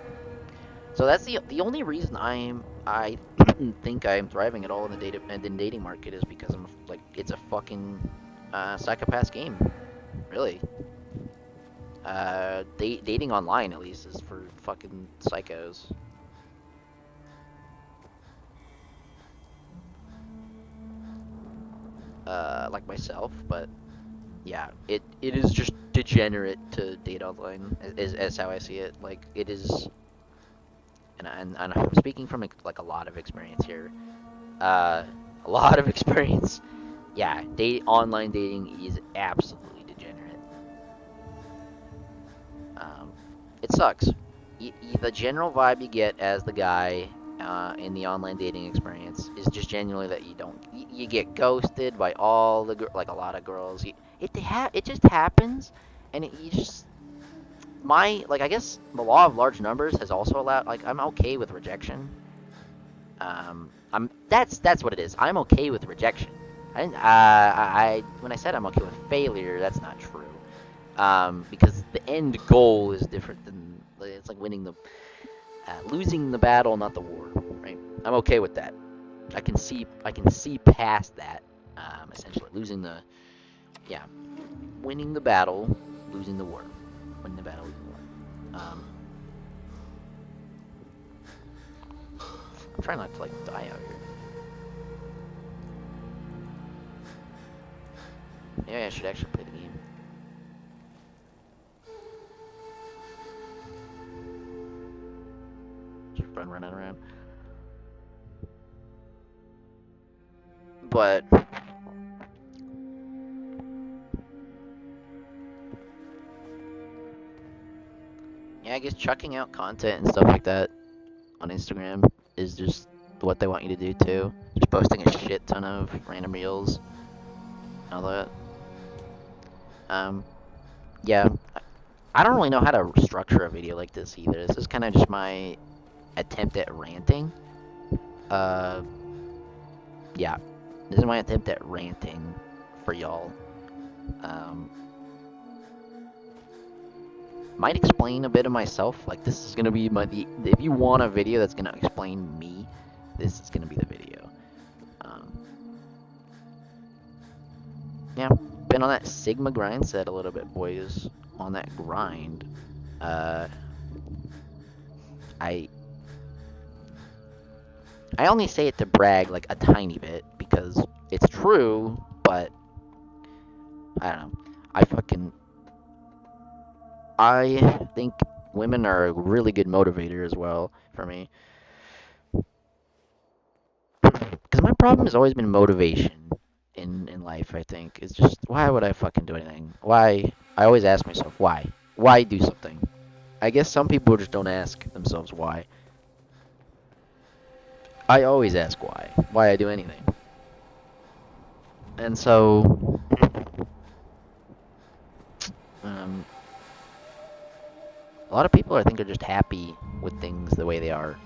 So that's the only reason I think I'm thriving at all in the dating market is because I'm like it's a fucking psychopath game, really. Dating online at least is for fucking psychos. Like myself, but yeah, it is just degenerate to date online is how I see it. Like it is, and I'm speaking from like a lot of experience here. A lot of experience. Yeah, online dating is absolutely degenerate. Um, it sucks. The general vibe you get as the guy in the online dating experience is just genuinely that you get ghosted by all like a lot of girls. It just happens, and you just like I guess the law of large numbers has also allowed like I'm okay with rejection. That's what it is. I'm okay with rejection. I didn't, when I said I'm okay with failure, that's not true. Because the end goal is different than it's like losing the battle, not the war. Right? I'm okay with that. I can see past that. Essentially, yeah, winning the battle, losing the war, winning the battle, losing the war. I'm trying not to like die out here. Maybe I should actually play the game. Just running around. But yeah, I guess chucking out content and stuff like that on Instagram is just what they want you to do too. Just posting a shit ton of random reels and all that. Yeah, I don't really know how to structure a video like this either. This is kind of just my attempt at ranting. Uh, yeah, this is my attempt at ranting for y'all. Might explain a bit of myself. Like this is gonna be if you want a video that's gonna explain me, this is gonna be the video. Yeah, been on that Sigma grind set a little bit, boys. On that grind. I only say it to brag like a tiny bit because it's true, but I don't know. I think women are a really good motivator as well for me. Because my problem has always been motivation in life, I think. It's just, why would I fucking do anything? Why? I always ask myself, why? Why do something? I guess some people just don't ask themselves why. I always ask why I do anything. And so, a lot of people I think are just happy with things the way they are.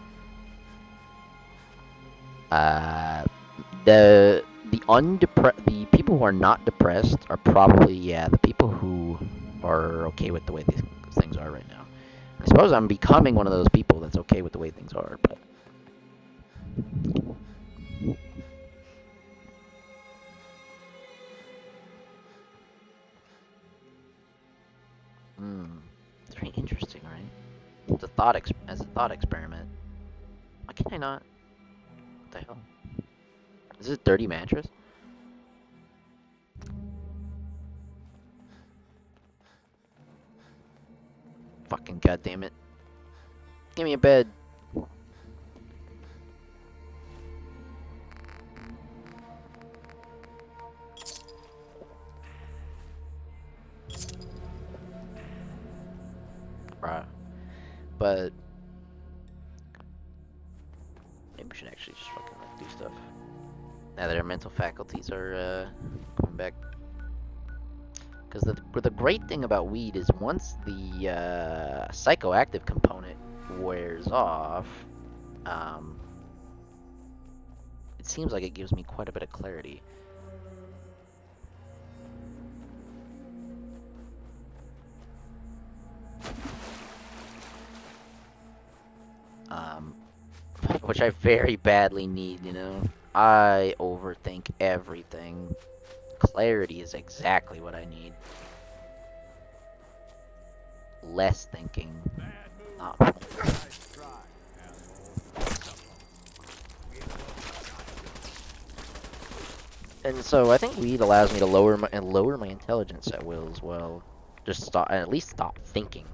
The people who are not depressed are probably the people who are okay with the way these things are right now. I suppose I'm becoming one of those people that's okay with the way things are, but... It's very interesting, right? It's a thought as a thought experiment. Why can't I not? What the hell? Is this a dirty mattress? Fucking goddamn it. Give me a bed. Right. But maybe we should actually just fucking like, do stuff. Now that our mental faculties are coming back. Because the great thing about weed is once the psychoactive component wears off, it seems like it gives me quite a bit of clarity. Which I very badly need, you know? I overthink everything. Clarity is exactly what I need. Less thinking. Not more. And so I think weed allows me to lower my intelligence at will as well. Just stop, and at least stop thinking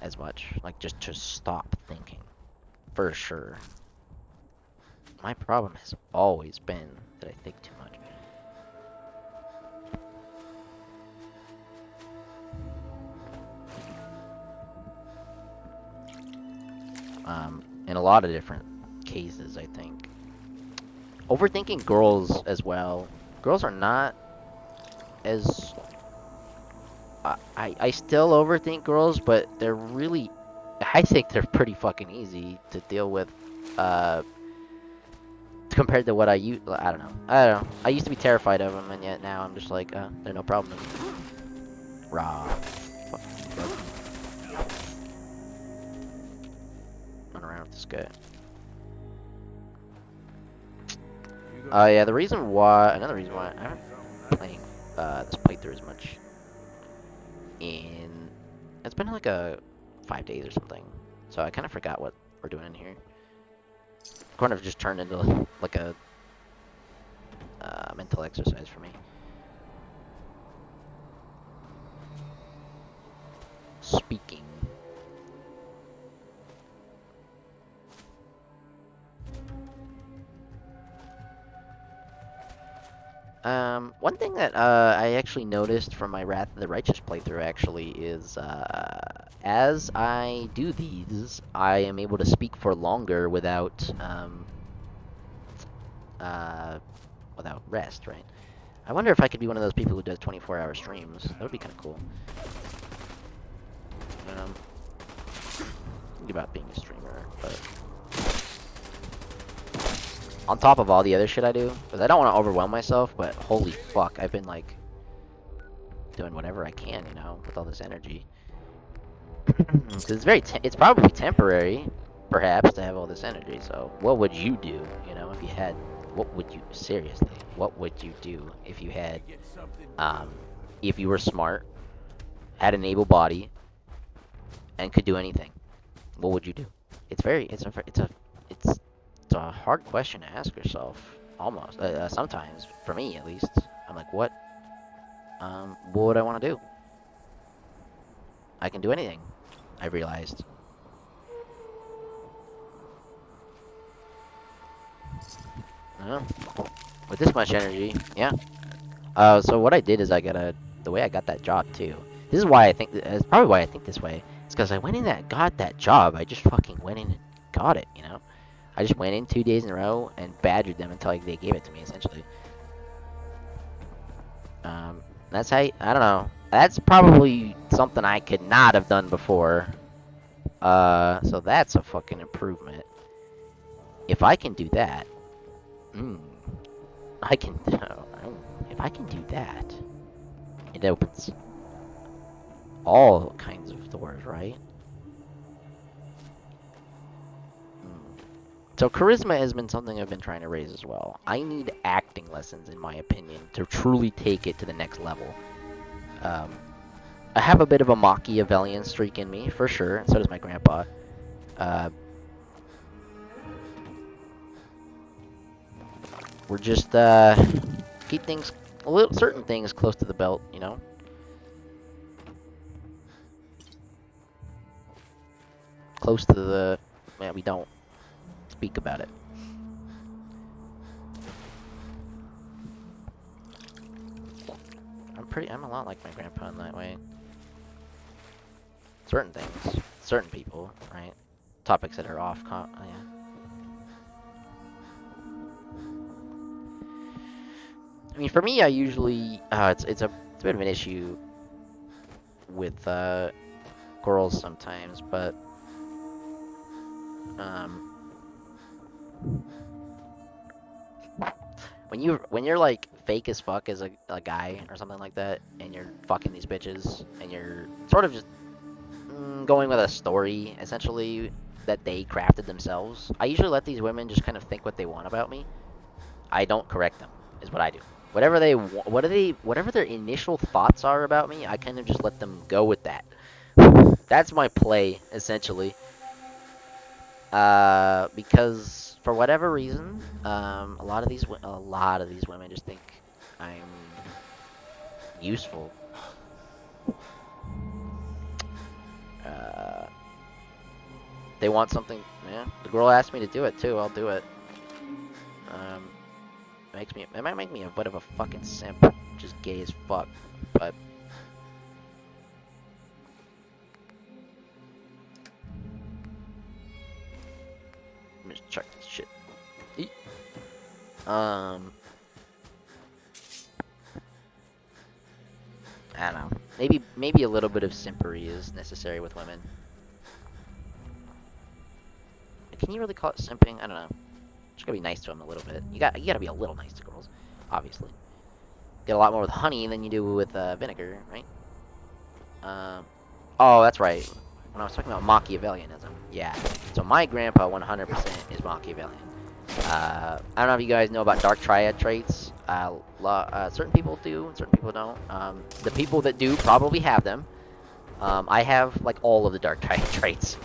as much. Like just to stop thinking, for sure. My problem has always been that I think too much. In a lot of different cases, I think. Overthinking girls as well. Girls are not as... I still overthink girls, but they're really... I think they're pretty fucking easy to deal with, compared to what I used... I don't know. I used to be terrified of them, and yet now I'm just like, they're no problem to me. Raw. Run around with this guy. Yeah, the reason why... Another reason why I haven't playing this playthrough as much in... It's been like 5 days or something. So I kind of forgot what we're doing in here. Kind of just turned into like a mental exercise for me. Speaking. One thing that I actually noticed from my Wrath of the Righteous playthrough actually is as I do these, I am able to speak for longer without without rest, right? I wonder if I could be one of those people who does 24-hour streams. That would be kind of cool. Think about being a streamer, but on top of all the other shit I do, because I don't want to overwhelm myself, but holy fuck, I've been like doing whatever I can, you know, with all this energy. Because it's probably temporary, perhaps, to have all this energy. So, what would you do, you know, if you had? What would you seriously? What would you do if you had? If you were smart, had an able body, and could do anything, what would you do? It's a hard question to ask yourself. Almost sometimes, for me at least, I'm like, what would I want to do? I can do anything, I realized. I don't know. With this much energy, yeah. So what I did is the way I got that job too. This is why I think, it's probably why I think this way. It's because I went in and got that job. I just fucking went in and got it, you know? I just went in 2 days in a row and badgered them until they gave it to me, essentially. That's how, I don't know. That's probably something I could not have done before. So that's a fucking improvement. If I can do that, if I can do that, it opens all kinds of doors, right? So charisma has been something I've been trying to raise as well. I need acting lessons, in my opinion, to truly take it to the next level. I have a bit of a Machiavellian streak in me, for sure, and so does my grandpa. We're just, keep things, certain things close to the belt, you know? Close to the, we don't speak about it. I'm a lot like my grandpa in that way. Certain things, certain people, right? Topics that are off, yeah. I mean, for me, I usually, it's a bit of an issue with, girls sometimes, but, when you're like fake as fuck as a guy or something like that, and you're fucking these bitches, and you're sort of just going with a story essentially that they crafted themselves, I usually let these women just kind of think what they want about me. I don't correct them, is what I do. Whatever whatever their initial thoughts are about me, I kind of just let them go with that. That's my play essentially. Because for whatever reason, a lot of these women just think I'm useful. They want something. Yeah, the girl asked me to do it too. I'll do it. It might make me a bit of a fucking simp, just gay as fuck, but. Let me just check this shit. I don't know. Maybe a little bit of simpery is necessary with women. Can you really call it simping? I don't know. Just gotta be nice to them a little bit. You gotta be a little nice to girls, obviously. Get a lot more with honey than you do with vinegar, right? Oh, that's right. When I was talking about Machiavellianism, yeah. So my grandpa 100% is Machiavellian. I don't know if you guys know about dark triad traits. Certain people do, and certain people don't. The people that do probably have them. I have like all of the dark triad traits.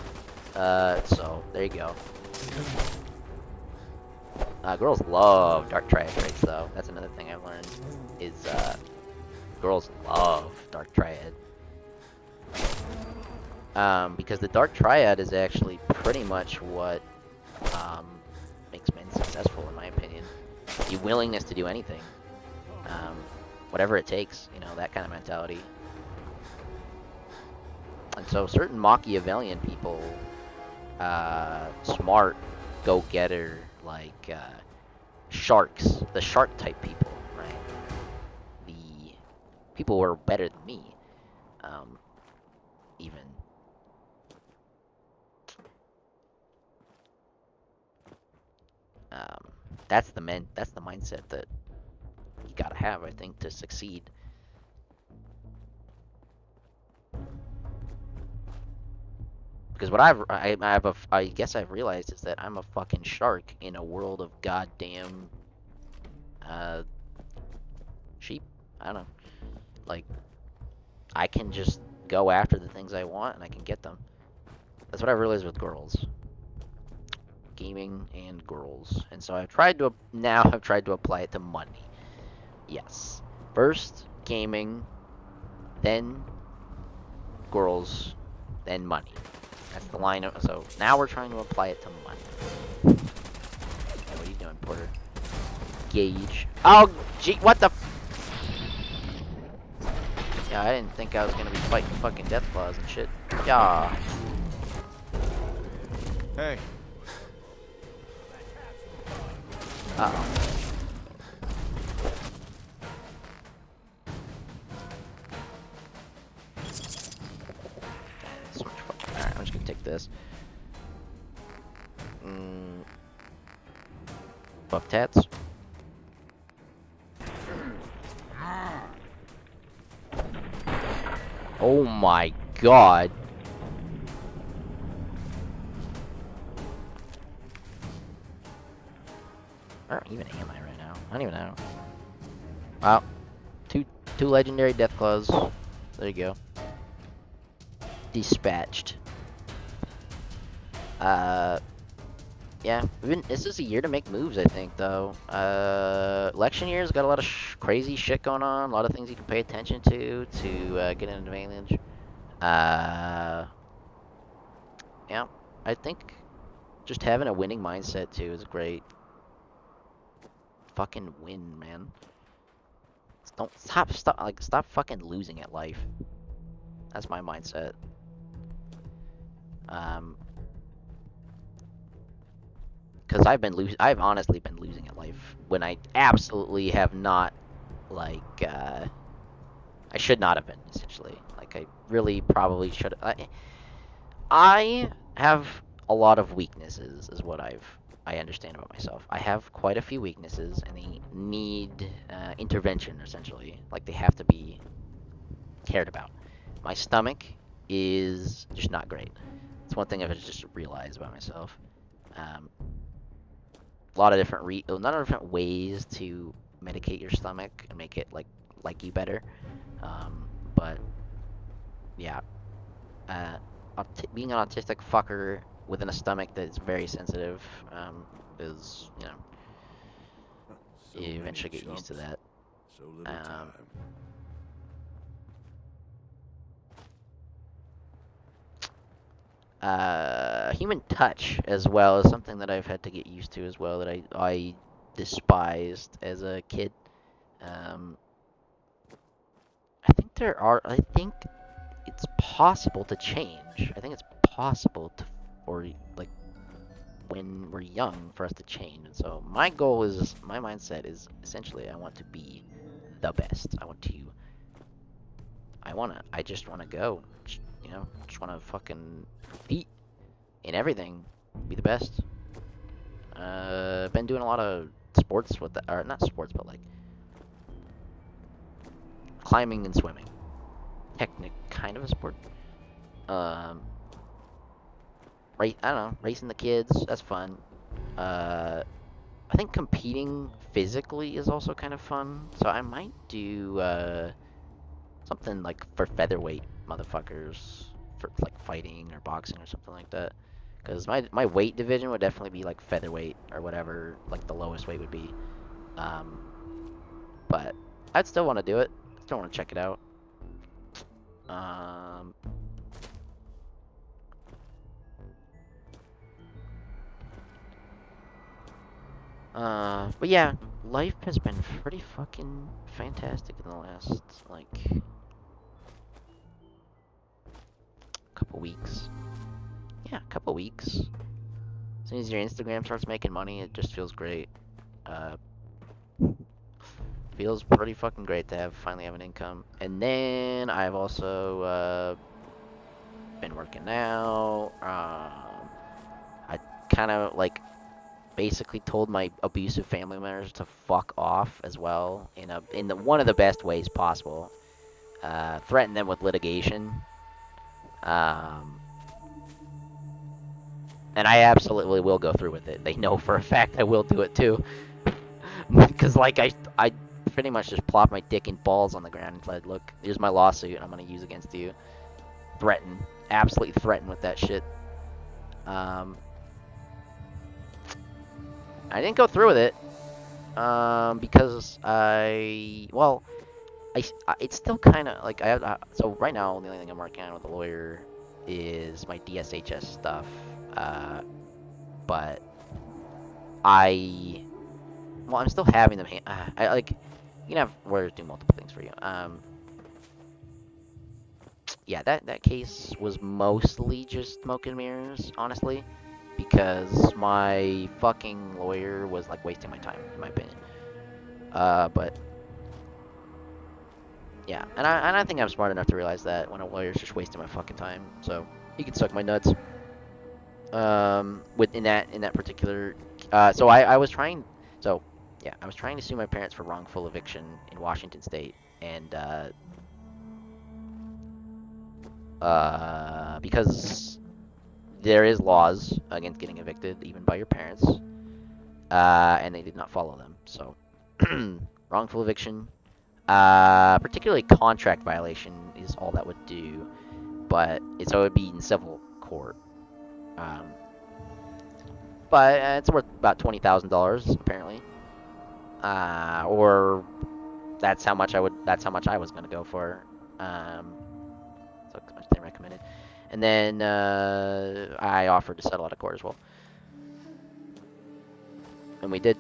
So there you go. Girls love dark triad traits, though. That's another thing I've learned. Is girls love dark triad. Because the dark triad is actually pretty much what makes men successful, in my opinion. The willingness to do anything, whatever it takes, you know, that kind of mentality. And so certain Machiavellian people, smart, go-getter, like sharks, the shark type people, right? The people who are better than me, even. That's the mindset that you gotta have, I think, to succeed. Because what I guess I've realized is that I'm a fucking shark in a world of goddamn sheep. I don't know. Like, I can just go after the things I want and I can get them. That's what I realized with girls. Gaming and girls. And so I've tried to apply it to money. Yes. First gaming, then girls, then money. That's the line of, so now we're trying to apply it to money. Hey, what are you doing, Porter? Gauge. Oh, gee, what the? Yeah, I didn't think I was gonna be fighting fucking Deathclaws and shit. Yeah. Hey. Uh-oh. So much fucking. Alright, I'm just gonna take this. Buff tats. Oh my god. Where even am I right now? I don't even know. Wow. Two legendary Deathclaws. There you go. Dispatched. Yeah. This is a year to make moves, I think, though. Election year's got a lot of crazy shit going on. A lot of things you can pay attention to get an advantage. Yeah. I think just having a winning mindset, too, is great. Fucking win, man. Don't stop fucking losing at life. That's my mindset. Because I've honestly been losing at life when I absolutely have not, like, I should not have been, essentially. Like, I really probably should. I have a lot of weaknesses, is what I understand about myself. I have quite a few weaknesses, and they need intervention, essentially. Like, they have to be cared about. My stomach is just not great. It's one thing I've just realized about myself. A lot of different ways to medicate your stomach and make it like you better. But yeah, being an autistic fucker within a stomach that is very sensitive is, you know, So you many eventually get used to chumps, that. So little time. Human touch as well is something that I've had to get used to as well, that I despised as a kid. Um, I think it's possible to change. I think it's possible to, or like when we're young, for us to change. And so my mindset is essentially I want to be the best. I just want to go, you know, just want to fucking compete in everything, be the best. Been doing a lot of sports with or not sports, but like climbing and swimming. Kind of a sport. Um, I don't know, racing the kids. That's fun. I think competing physically is also kind of fun. So I might do something like for featherweight motherfuckers, for like fighting or boxing or something like that. Because my weight division would definitely be like featherweight or whatever, like the lowest weight would be. Um, but I'd still want to do it. Still want to check it out. Um, but yeah, life has been pretty fucking fantastic in the last, like, couple weeks. Yeah, a couple weeks. As soon as your Instagram starts making money, it just feels great. Uh, feels pretty fucking great to finally have an income. And then I've also been working out. I kind of like basically told my abusive family members to fuck off as well in the one of the best ways possible. Threatened them with litigation. Um, and I absolutely will go through with it. They know for a fact I will do it too. Because like I pretty much just plopped my dick and balls on the ground and said, "Look, here's my lawsuit. I'm gonna use against you." Threaten, absolutely threaten with that shit. Um, I didn't go through with it. Because it's still kind of like so right now the only thing I'm working on with a lawyer is my DSHS stuff. But I'm still having them. I like, you can have lawyers do multiple things for you. Yeah, that case was mostly just smoke and mirrors, honestly, because my fucking lawyer was like wasting my time, in my opinion. But yeah, and I think I'm smart enough to realize that when a lawyer's just wasting my fucking time, so he can suck my nuts. In that particular, so I was trying, so yeah, I was trying to sue my parents for wrongful eviction in Washington State, and because there is laws against getting evicted even by your parents. and they did not follow them. So, wrongful eviction, particularly contract violation is all that would do, but it would be in civil court. Um, but it's worth about $20,000 apparently, or that's how much I would. That's how much I was gonna go for. So much they recommended, and then I offered to settle out of court as well, and we did.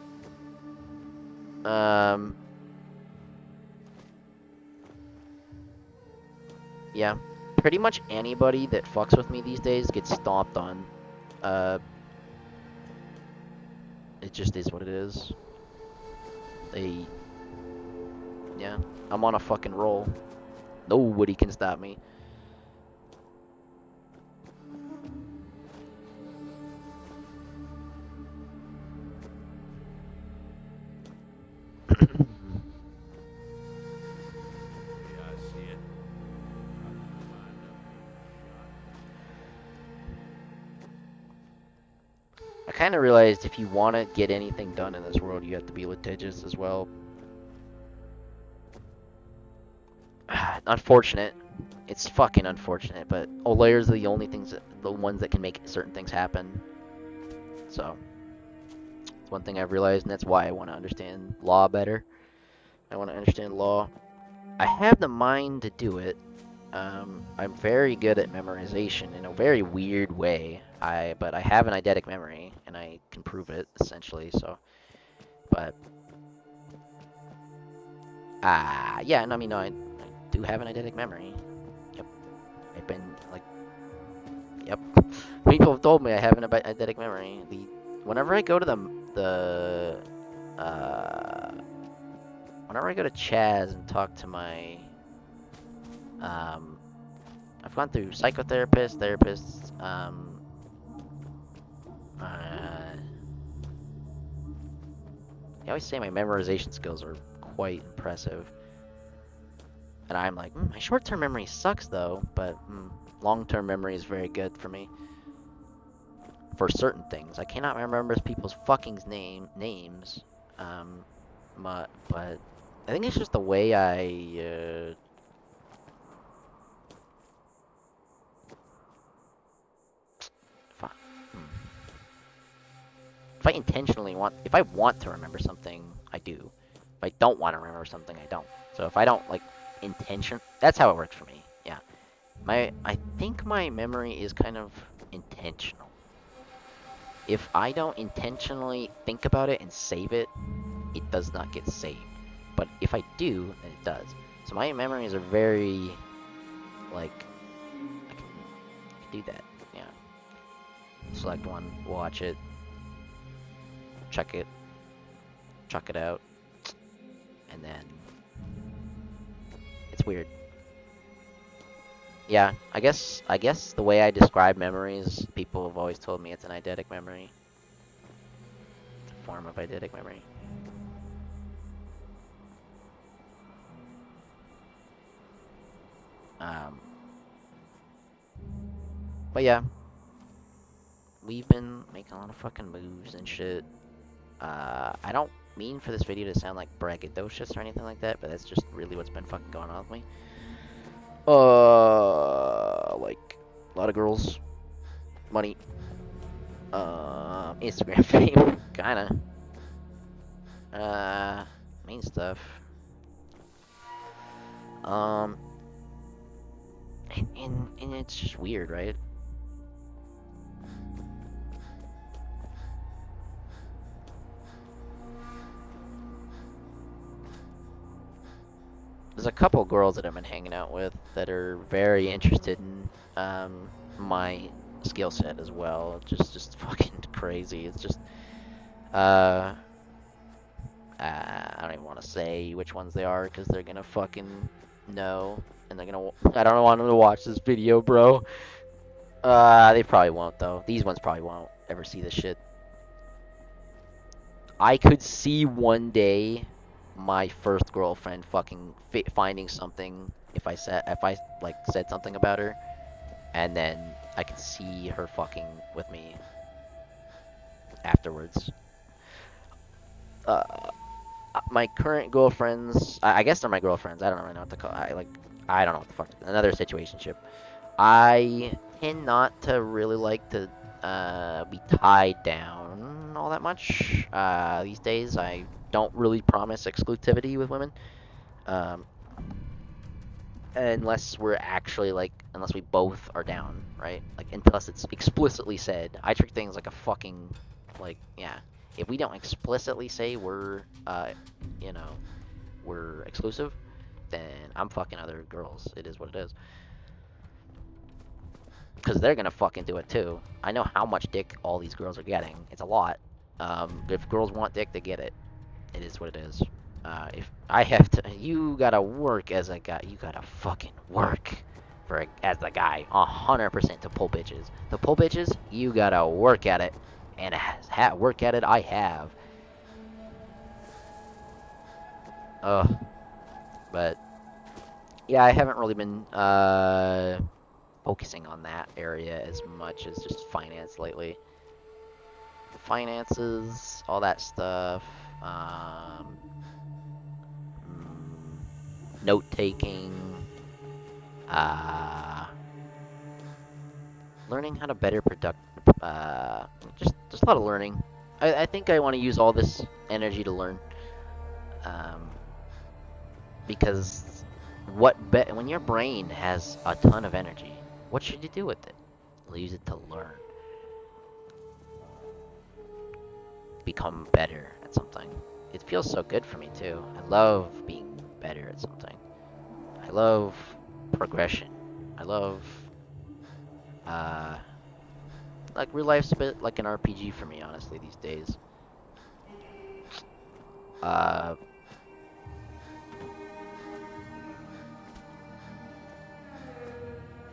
Yeah, pretty much anybody that fucks with me these days gets stomped on. It just is what it is. Yeah, I'm on a fucking roll. Nobody can stop me. Yeah, I see it. I kind of realized if you want to get anything done in this world, you have to be litigious as well. Unfortunate. It's fucking unfortunate, but lawyers are the only things, the ones that can make certain things happen. So, it's one thing I've realized, and that's why I want to understand law better. I want to understand law. I have the mind to do it. I'm very good at memorization in a very weird way. But I have an eidetic memory, and I can prove it essentially. So, but yeah, no, I mean, no, I do have an eidetic memory. Yep, I've been like, yep. People have told me I have an eidetic memory. Whenever I go to uh, whenever I go to Chaz and talk to my I've gone through psychotherapists, therapists, they always say my memorization skills are quite impressive. And I'm like, my short-term memory sucks though, but long-term memory is very good for me. For certain things. I cannot remember people's fucking names. But I think it's just the way I, if I intentionally if I want to remember something, I do. If I don't want to remember something, I don't. So if I don't, like, that's how it works for me, yeah. I think my memory is kind of intentional. If I don't intentionally think about it and save it, it does not get saved. But if I do, then it does. So my memories are very, like, I can do that, yeah. Select one, watch it, check it, chuck it out, and then it's weird. Yeah, I guess the way I describe memories, people have always told me it's an eidetic memory. It's a form of eidetic memory. But yeah, we've been making a lot of fucking moves and shit. I don't mean for this video to sound like braggadocious or anything like that, but that's just really what's been fucking going on with me. Like, a lot of girls, money, Instagram fame, kinda. Main stuff. And it's just weird, right? There's a couple girls that I've been hanging out with that are very interested in my skill set as well. Just fucking crazy. It's just I don't even want to say which ones they are because they're gonna fucking know, and they're gonna. I don't want them to watch this video, bro. They probably won't though. These ones probably won't ever see this shit. I could see one day my first girlfriend fucking finding something if I like said something about her, and then I could see her fucking with me afterwards. uh, my current girlfriends, I guess they're my girlfriends. I don't really know what to call. I don't know what the fuck. Another situationship. I tend not to really like to be tied down all that much these days. I don't really promise exclusivity with women, um, unless we're actually like, unless we both are down, right? Like, unless it's explicitly said. I treat things like a fucking, like, yeah. If we don't explicitly say we're, you know, we're exclusive, then I'm fucking other girls. It is what it is. Because they're gonna fucking do it too. I know how much dick all these girls are getting. It's a lot. If girls want dick, they get it. It is what it is. If I have to, you gotta work as a guy. You gotta fucking work as a guy, 100% to pull bitches. To pull bitches, you gotta work at it, and work at it. I have. But yeah, I haven't really been focusing on that area as much as just finance lately. Finances, all that stuff. Note taking. Learning how to better just a lot of learning. I think I want to use all this energy to learn. Um, because when your brain has a ton of energy, what should you do with it? Use it to learn. Become better at something. It feels so good for me too. I love being better at something. I love progression. I love like real life's a bit like an RPG for me, honestly, these days. Uh,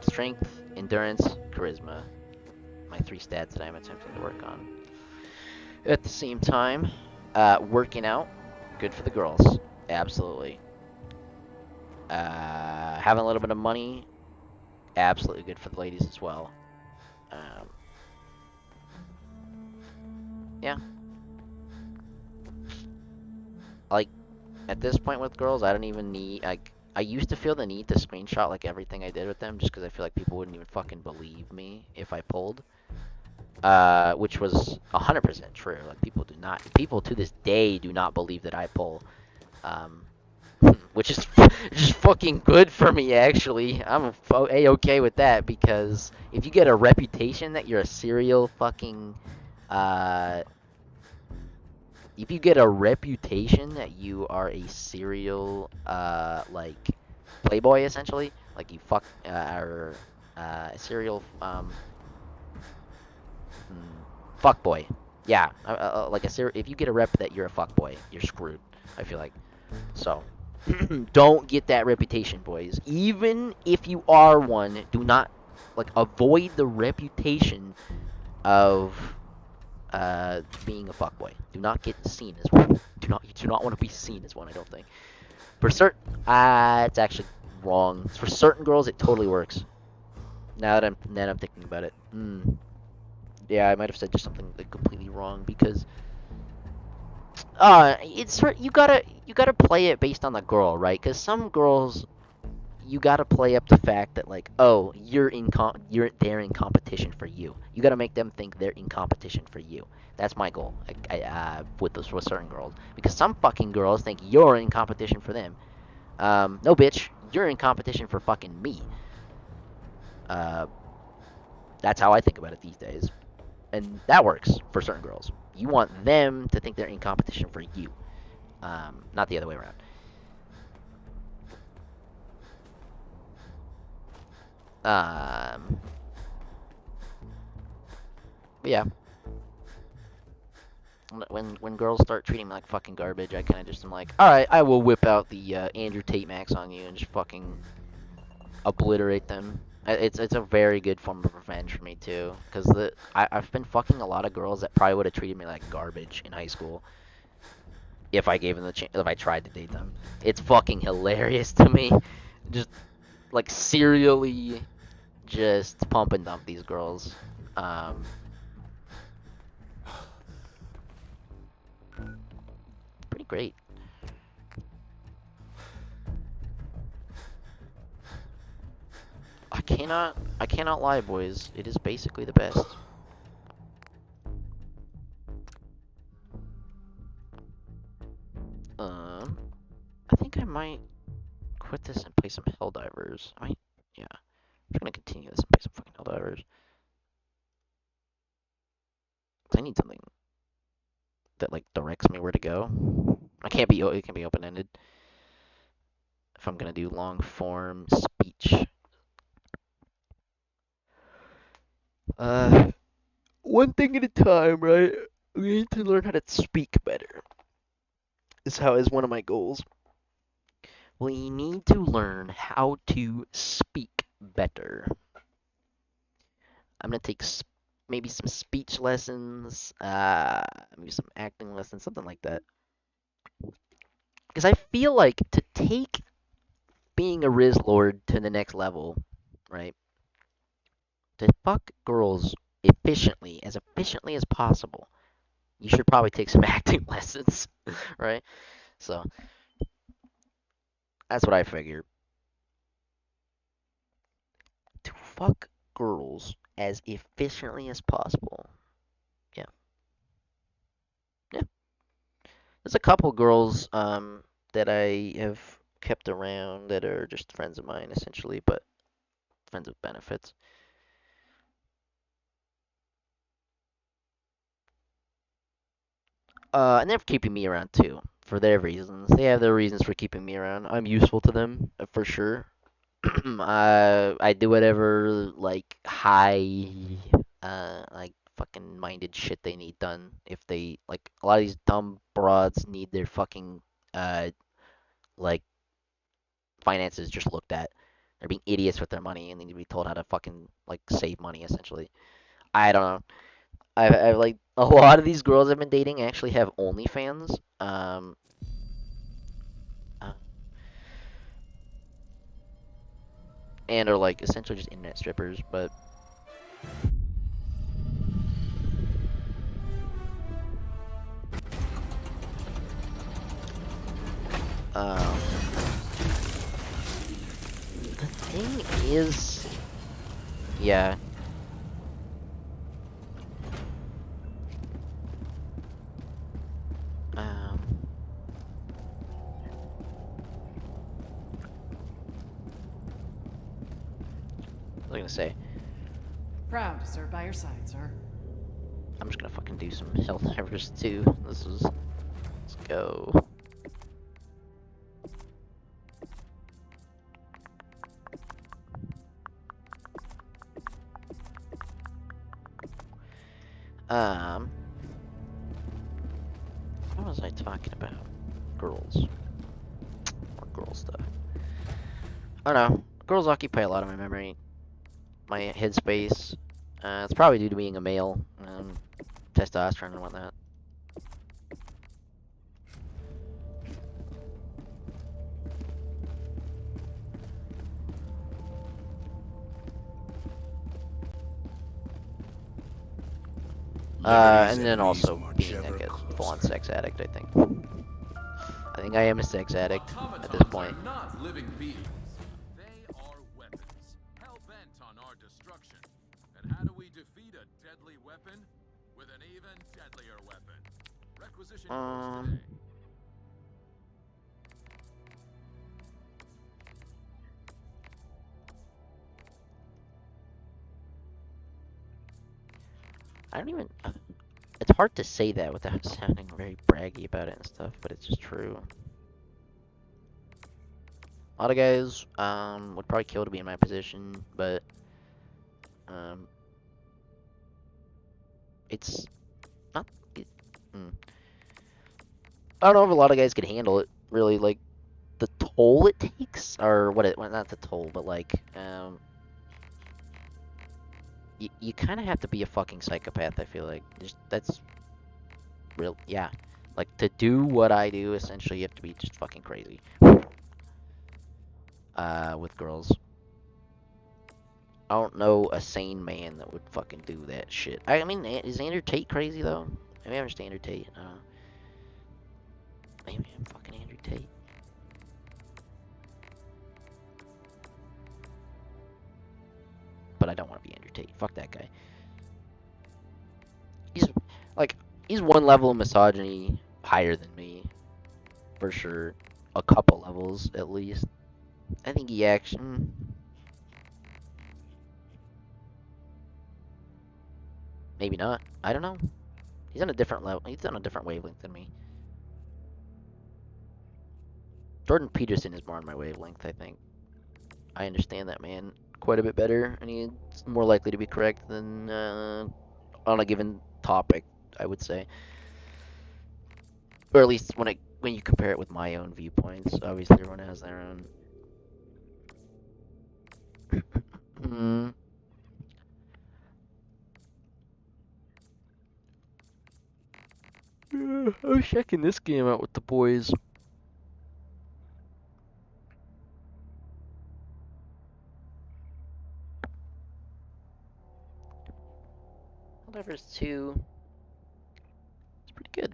Strength, endurance, charisma. My 3 stats that I'm attempting to work on. At the same time, working out, good for the girls, absolutely. Having a little bit of money, absolutely good for the ladies as well. Yeah. Like, at this point with girls, I don't even need, like, I used to feel the need to screenshot, like, everything I did with them, just because I feel like people wouldn't even fucking believe me if I pulled. Which was 100% true. Like, people to this day do not believe that I pull. Um, which is just fucking good for me, actually. I'm a-okay with that, because if you get a reputation that you're a serial fucking, if you get a reputation that you are a serial, like, playboy, essentially, like you are, a serial, fuckboy. Yeah, like if you get a rep that you're a fuckboy, you're screwed, I feel like. So, don't get that reputation, boys. Even if you are one, do not, like, avoid the reputation of being a fuckboy. Do not get seen as one. You do not want to be seen as one, I don't think. For certain, it's actually wrong. For certain girls, it totally works. Now that I'm thinking about it. Yeah, I might have said just something like completely wrong, because it's you gotta play it based on the girl, right? Because some girls, you gotta play up the fact that, like, oh, they're in competition for you. You gotta make them think they're in competition for you. That's my goal, with certain girls, because some fucking girls think you're in competition for them. No, bitch, you're in competition for fucking me. That's how I think about it these days. And that works for certain girls. You want them to think they're in competition for you, not the other way around. But yeah, when girls start treating me like fucking garbage, I kind of just am like, all right, I will whip out the Andrew Tate Max on you and just fucking obliterate them. It's a very good form of revenge for me too, because I've been fucking a lot of girls that probably would have treated me like garbage in high school if I gave them the chance, if I tried to date them. It's fucking hilarious to me. Just, like, serially just pump and dump these girls. be great. I cannot lie, boys. It is basically the best. I think I might quit this and play some Helldivers. Yeah. I'm gonna continue this and play some fucking Helldivers. I need something that like directs me where to go. It can't be open-ended. If I'm gonna do long form speech. One thing at a time, right? We need to learn how to speak better. Is one of my goals. We need to learn how to speak better. I'm gonna take maybe some speech lessons, maybe some acting lessons, something like that. Because I feel like to take being a Riz Lord to the next level, right? To fuck girls efficiently as possible, you should probably take some acting lessons, right? So that's what I figured. To fuck girls as efficiently as possible. Yeah. Yeah. There's a couple girls that I have kept around that are just friends of mine essentially, but friends with benefits. And they're keeping me around too, for their reasons. They have their reasons for keeping me around. I'm useful to them, for sure. I do whatever, like, like, fucking minded shit they need done. If they, like, a lot of these dumb broads need their fucking, like, finances just looked at. They're being idiots with their money and they need to be told how to fucking, like, save money, essentially. I don't know. I've like a lot of these girls I've been dating actually have OnlyFans. Uh, and are like essentially just internet strippers, but um, the thing is, yeah. Um, what was I gonna say? Proud to serve by your side, sir. I'm just gonna fucking do some Helldivers too. Let's go. What was I talking about? Girls. Or girl stuff. I don't know. Girls occupy a lot of my memory, my headspace. It's probably due to being a male, testosterone and whatnot. And then also being like a full-on sex addict, I think. I think I am a sex addict at this point. Automatons are not living beings. They are weapons, hell-bent on our destruction. And how do we defeat a deadly weapon? With an even deadlier weapon. Requisition yours today. I don't even. It's hard to say that without sounding very braggy about it and stuff, but it's just true. A lot of guys would probably kill to be in my position, but it's not. I don't know if a lot of guys could handle it. Really, like the toll it takes, or well, not the toll, but like you kind of have to be a fucking psychopath. I feel like that's real. Yeah, like to do what I do, essentially, you have to be just fucking crazy. With girls. I don't know a sane man that would fucking do that shit. I mean, is Andrew Tate crazy though? Maybe I'm just Andrew Tate. I don't know. Maybe I'm fucking Andrew Tate. But I don't want to be Andrew Tate. Fuck that guy. He's like he's one level of misogyny higher than me, for sure. A couple levels at least. I think he actually. Maybe not. I don't know. He's on a different level. He's on a different wavelength than me. Jordan Peterson is more on my wavelength, I think. I understand that man quite a bit better, and he's more likely to be correct than on a given topic, I would say. Or at least when you compare it with my own viewpoints. Obviously, everyone has their own. I was checking this game out with the boys. Helldivers 2. It's pretty good.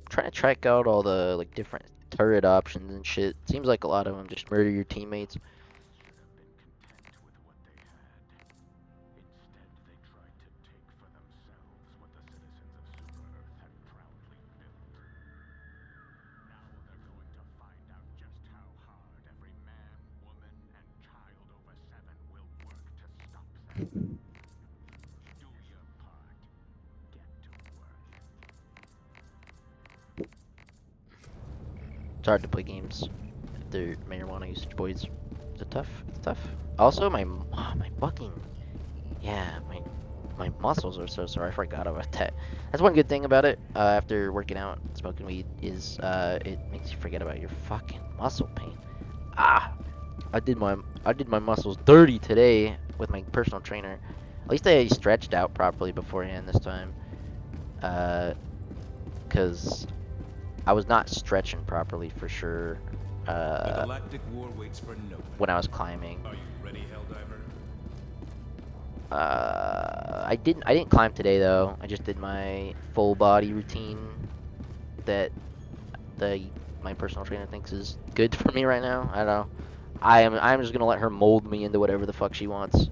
Trying to track out all the like different turret options and shit. Seems like a lot of them just murder your teammates. It's hard to play games if they're marijuana usage boys. Is it tough? It's tough. Also, my fucking my muscles are so sore. I forgot about that. That's one good thing about it. After working out, smoking weed is it makes you forget about your fucking muscle pain. I did my muscles dirty today with my personal trainer. At least I stretched out properly beforehand this time. Cause I was not stretching properly for sure. The Galactic War waits for no one. When I was climbing. Are you ready, Helldiver? I didn't climb today though. I just did my full body routine that my personal trainer thinks is good for me right now. I don't know. I'm just gonna let her mold me into whatever the fuck she wants,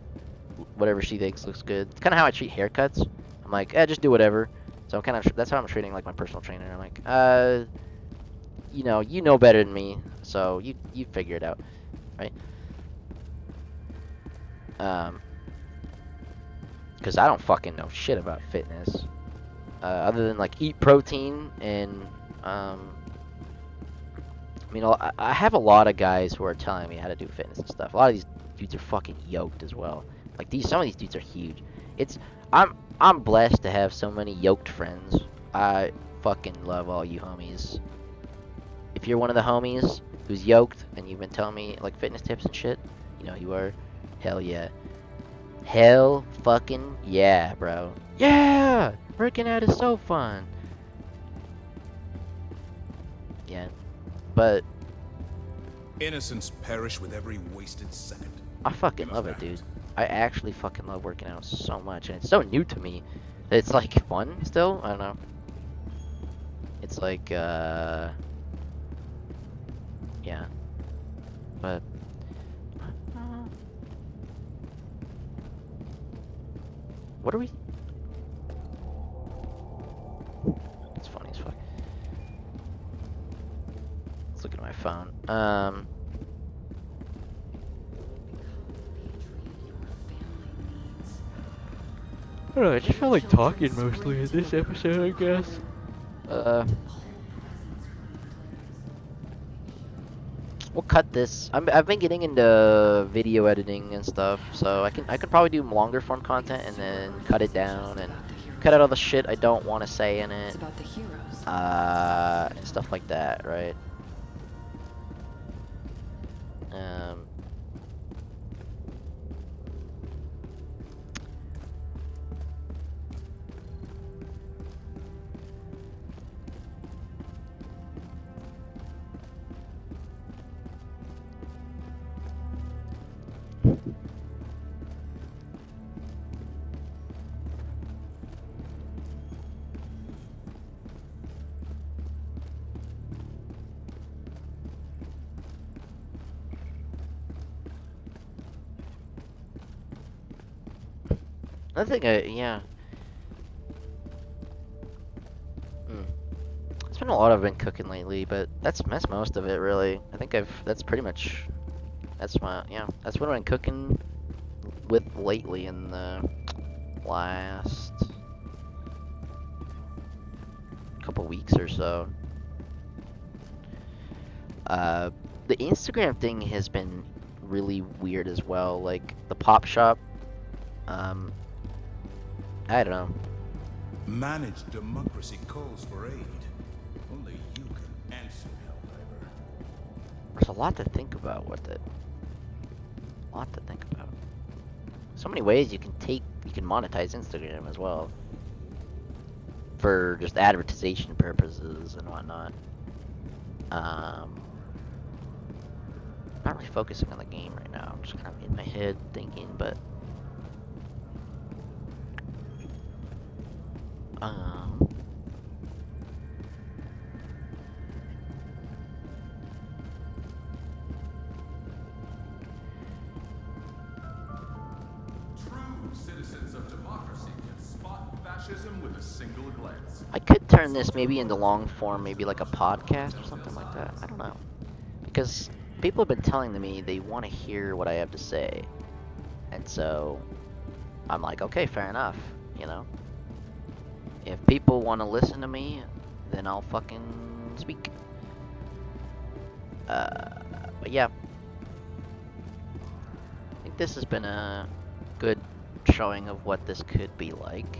whatever she thinks looks good. It's kind of how I treat haircuts. I'm like, just do whatever. So I'm kind of that's how I'm treating like my personal trainer. I'm like, you know better than me, so you figure it out, right? Because I don't fucking know shit about fitness, other than like eat protein and I mean, I have a lot of guys who are telling me how to do fitness and stuff. A lot of these dudes are fucking yoked as well. Like some of these dudes are huge. I'm blessed to have so many yoked friends. I fucking love all you homies. If you're one of the homies who's yoked and you've been telling me like fitness tips and shit, you know who you are. Hell yeah. Hell fucking yeah, bro. Yeah! Working out is so fun. Yeah. But Innocents perish with every wasted second. I fucking love it, dude. I actually fucking love working out so much, and it's so new to me that it's like fun still. I don't know. It's like yeah. But what are we? It's funny as fuck. Let's look at my phone. I don't know, I just felt like talking mostly in this episode, I guess. We'll cut this. I've been getting into video editing and stuff, so I could probably do longer form content and then cut it down and cut out all the shit I don't want to say in it. It's about the heroes. And stuff like that, right? Another thing, yeah. It's been a lot I've been cooking lately, but that's most of it really. I think that's pretty much that's that's what I've been cooking with lately in the last couple weeks or so. The Instagram thing has been really weird as well. Like the pop shop. I don't know. Managed democracy calls for aid. Only you can answer, Helldiver. There's a lot to think about with it. A lot to think about. So many ways you can monetize Instagram as well. For just advertising purposes and whatnot. Not really focusing on the game right now. I'm just kind of in my head thinking, but True citizens of democracy can spot fascism with a single glance. I could turn this maybe into long form, maybe like a podcast or something like that. I don't know. Because people have been telling me they want to hear what I have to say. And so I'm like, okay, fair enough, you know? If people want to listen to me, then I'll fucking speak. But yeah. I think this has been a good showing of what this could be like.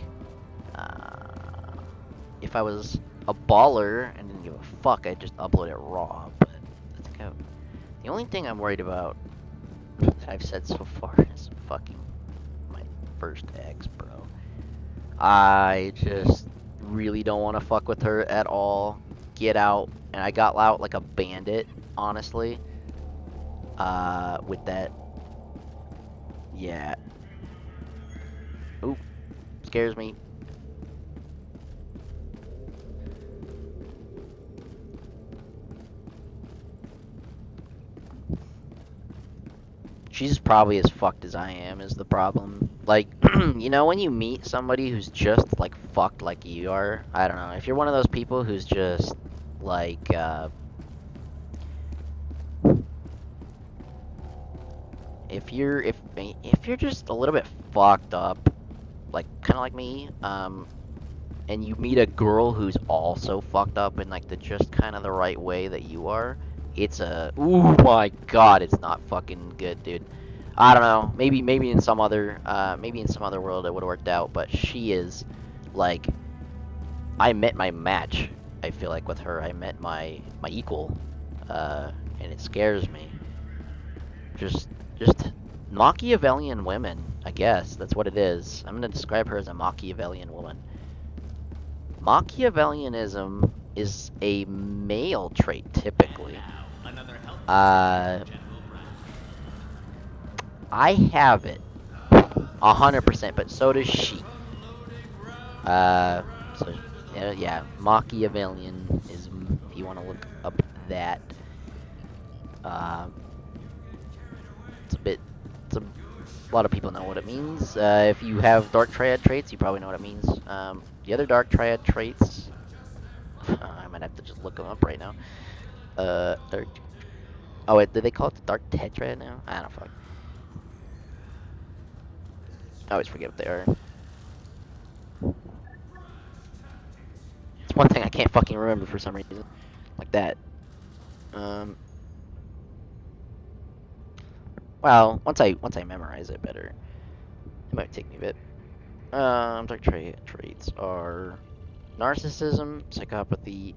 If I was a baller and didn't give a fuck, I'd just upload it raw. But I think the only thing I'm worried about that I've said so far is fucking my first ex, bro. I just really don't want to fuck with her at all. Get out. And I got out like a bandit, honestly. With that. Yeah. Oop. Scares me. She's probably as fucked as I am is the problem. Like, you know when you meet somebody who's just, like, fucked like you are? I don't know. If you're one of those people who's just, like, if you're just a little bit fucked up, like, kind of like me, and you meet a girl who's also fucked up in, like, the just kind of the right way that you are, it's ooh my god, it's not fucking good, dude. I don't know. Maybe in some other world it would have worked out, but she is like, I met my match. I feel like with her, I met my equal, and it scares me. Just Machiavellian women, I guess that's what it is. I'm gonna describe her as a Machiavellian woman. Machiavellianism is a male trait typically. I have it 100%, but so does she. So yeah, Machiavellianism, if you want to look up that. A lot of people know what it means. If you have Dark Triad traits, you probably know what it means. The other Dark Triad traits, I might have to just look them up right now. Dark. Oh wait, did they call it the Dark Tetrad now? I don't fuck. I always forget what they are. It's one thing I can't fucking remember for some reason. Like that. Well, once I memorize it better, it might take me a bit. Dark traits are narcissism, psychopathy,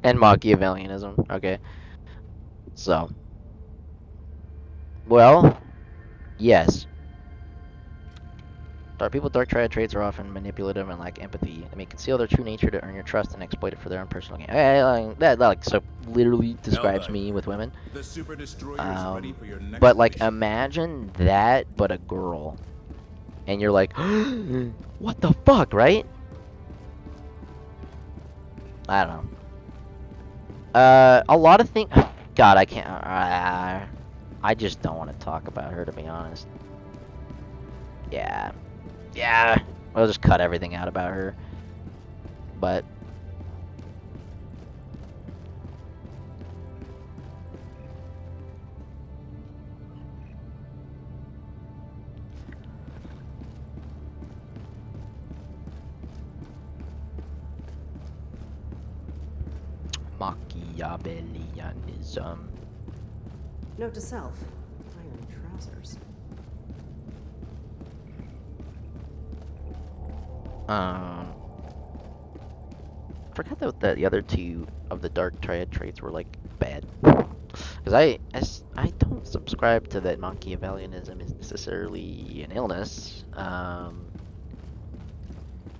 and Machiavellianism. Okay. So. Well, yes. People with dark triad traits are often manipulative and lack empathy. They may conceal their true nature to earn your trust and exploit it for their own personal gain. That like so literally describes me with women. The Super Destroyer is ready for your next But like, mission. imagine that, but a girl, and you're like, what the fuck, right? I don't know. A lot of things. God, I can't. I just don't want to talk about her, to be honest. Yeah. Yeah. I'll just cut everything out about her. But Machiavellianism. Note to self: iron trousers. Forgot that the other two of the Dark Triad traits were like bad. Because I don't subscribe to that Machiavellianism is necessarily an illness.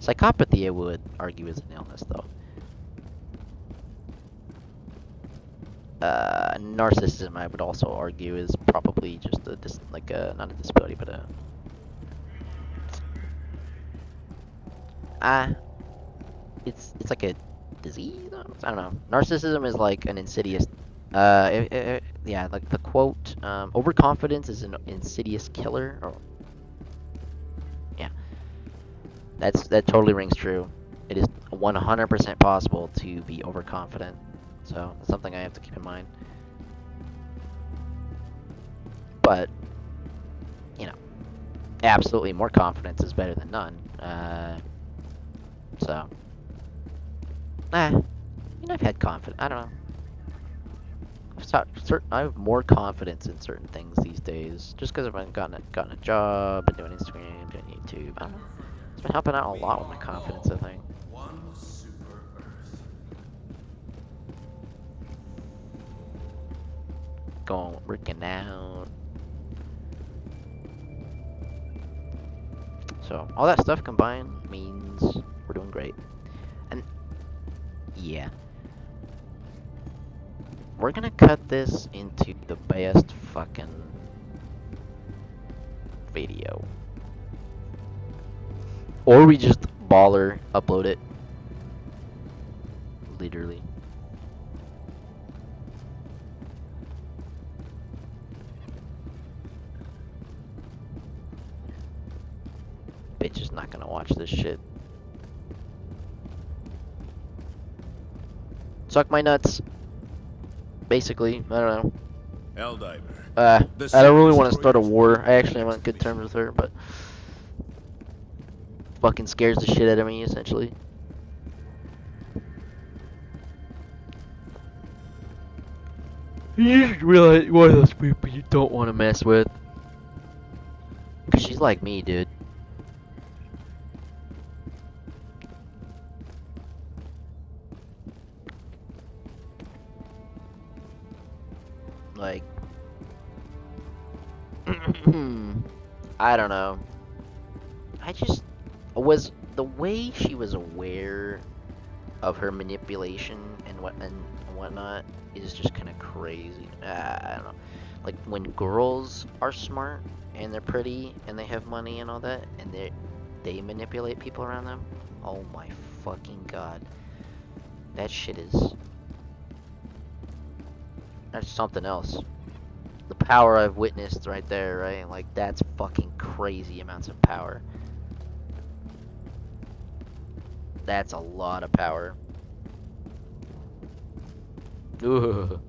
Psychopathy, I would argue, is an illness, though. Narcissism, I would also argue, is probably just not a disability, but it's like a disease. I don't know. Narcissism is like an insidious. Yeah, like the quote, overconfidence is an insidious killer. Or yeah, that totally rings true. It is 100% possible to be overconfident. So that's something I have to keep in mind. But you know, absolutely more confidence is better than none. So, I've had confidence. I don't know. I have more confidence in certain things these days, just because I've gotten a job, been doing Instagram, doing YouTube. I don't know. It's been helping out a lot with my confidence, I think. One super Earth. Working out. So all that stuff combined means we're doing great. And yeah. We're gonna cut this into the best fucking video. Or we just baller upload it. Literally. Bitch is not gonna watch this shit. Suck my nuts. Basically, I don't know. Helldiver. I don't really want to start a war. I actually am on good terms with her, but fucking scares the shit out of me, essentially. You just realize one of those people you don't want to mess with. Cause she's like me, dude. Like, I don't know. I just was the way she was aware of her manipulation and whatnot is just kind of crazy. I don't know. Like when girls are smart and they're pretty and they have money and all that, and they manipulate people around them. Oh my fucking god, that shit is. That's something else. The power I've witnessed right there, right? Like, that's fucking crazy amounts of power. That's a lot of power. Ugh.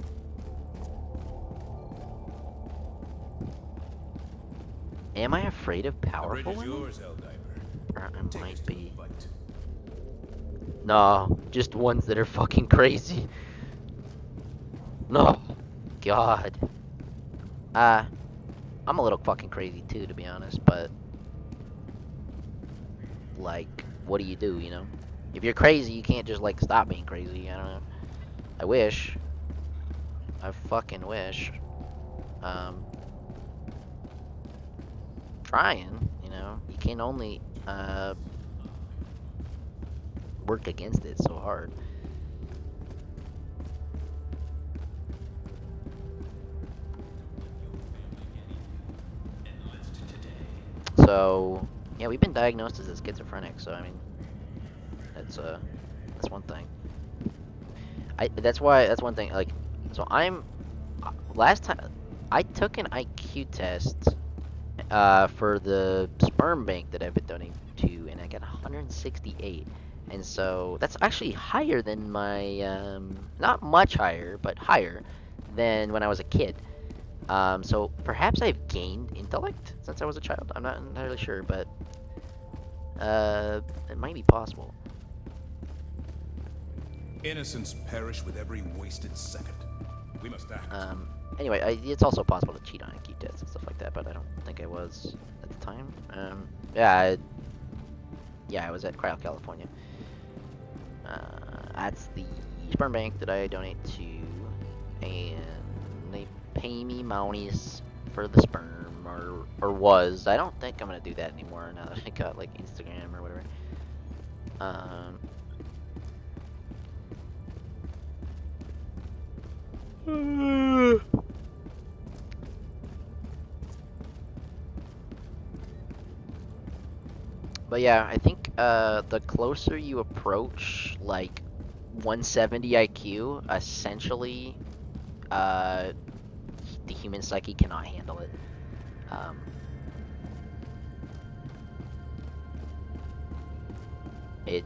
Am I afraid of powerful women? Yours, Helldiver. Or I Take might us to be. the fight. No, just ones that are fucking crazy. No. God. I'm a little fucking crazy too, to be honest, but like, what do, you know? If you're crazy, you can't just like stop being crazy, I don't know. I wish. I fucking wish. Trying, you know. You can only work against it so hard. So, yeah, we've been diagnosed as a schizophrenic, so I mean, that's one thing. That's one thing, like, so last time, I took an IQ test, for the sperm bank that I've been donating to, and I got 168. And so that's actually higher than my, not much higher, but higher than when I was a kid. So perhaps I've gained intellect since I was a child. I'm not entirely sure, but it might be possible. Innocents perish with every wasted second. We must act. Anyway, it's also possible to cheat on IQ tests and stuff like that, but I don't think I was at the time. Yeah, I was at Cryo, California. That's the sperm bank that I donate to, and they pay me mounties for the sperm, or was. I don't think I'm gonna do that anymore now that I got like Instagram or whatever. But yeah, I think the closer you approach like 170 IQ, essentially, the human psyche cannot handle it.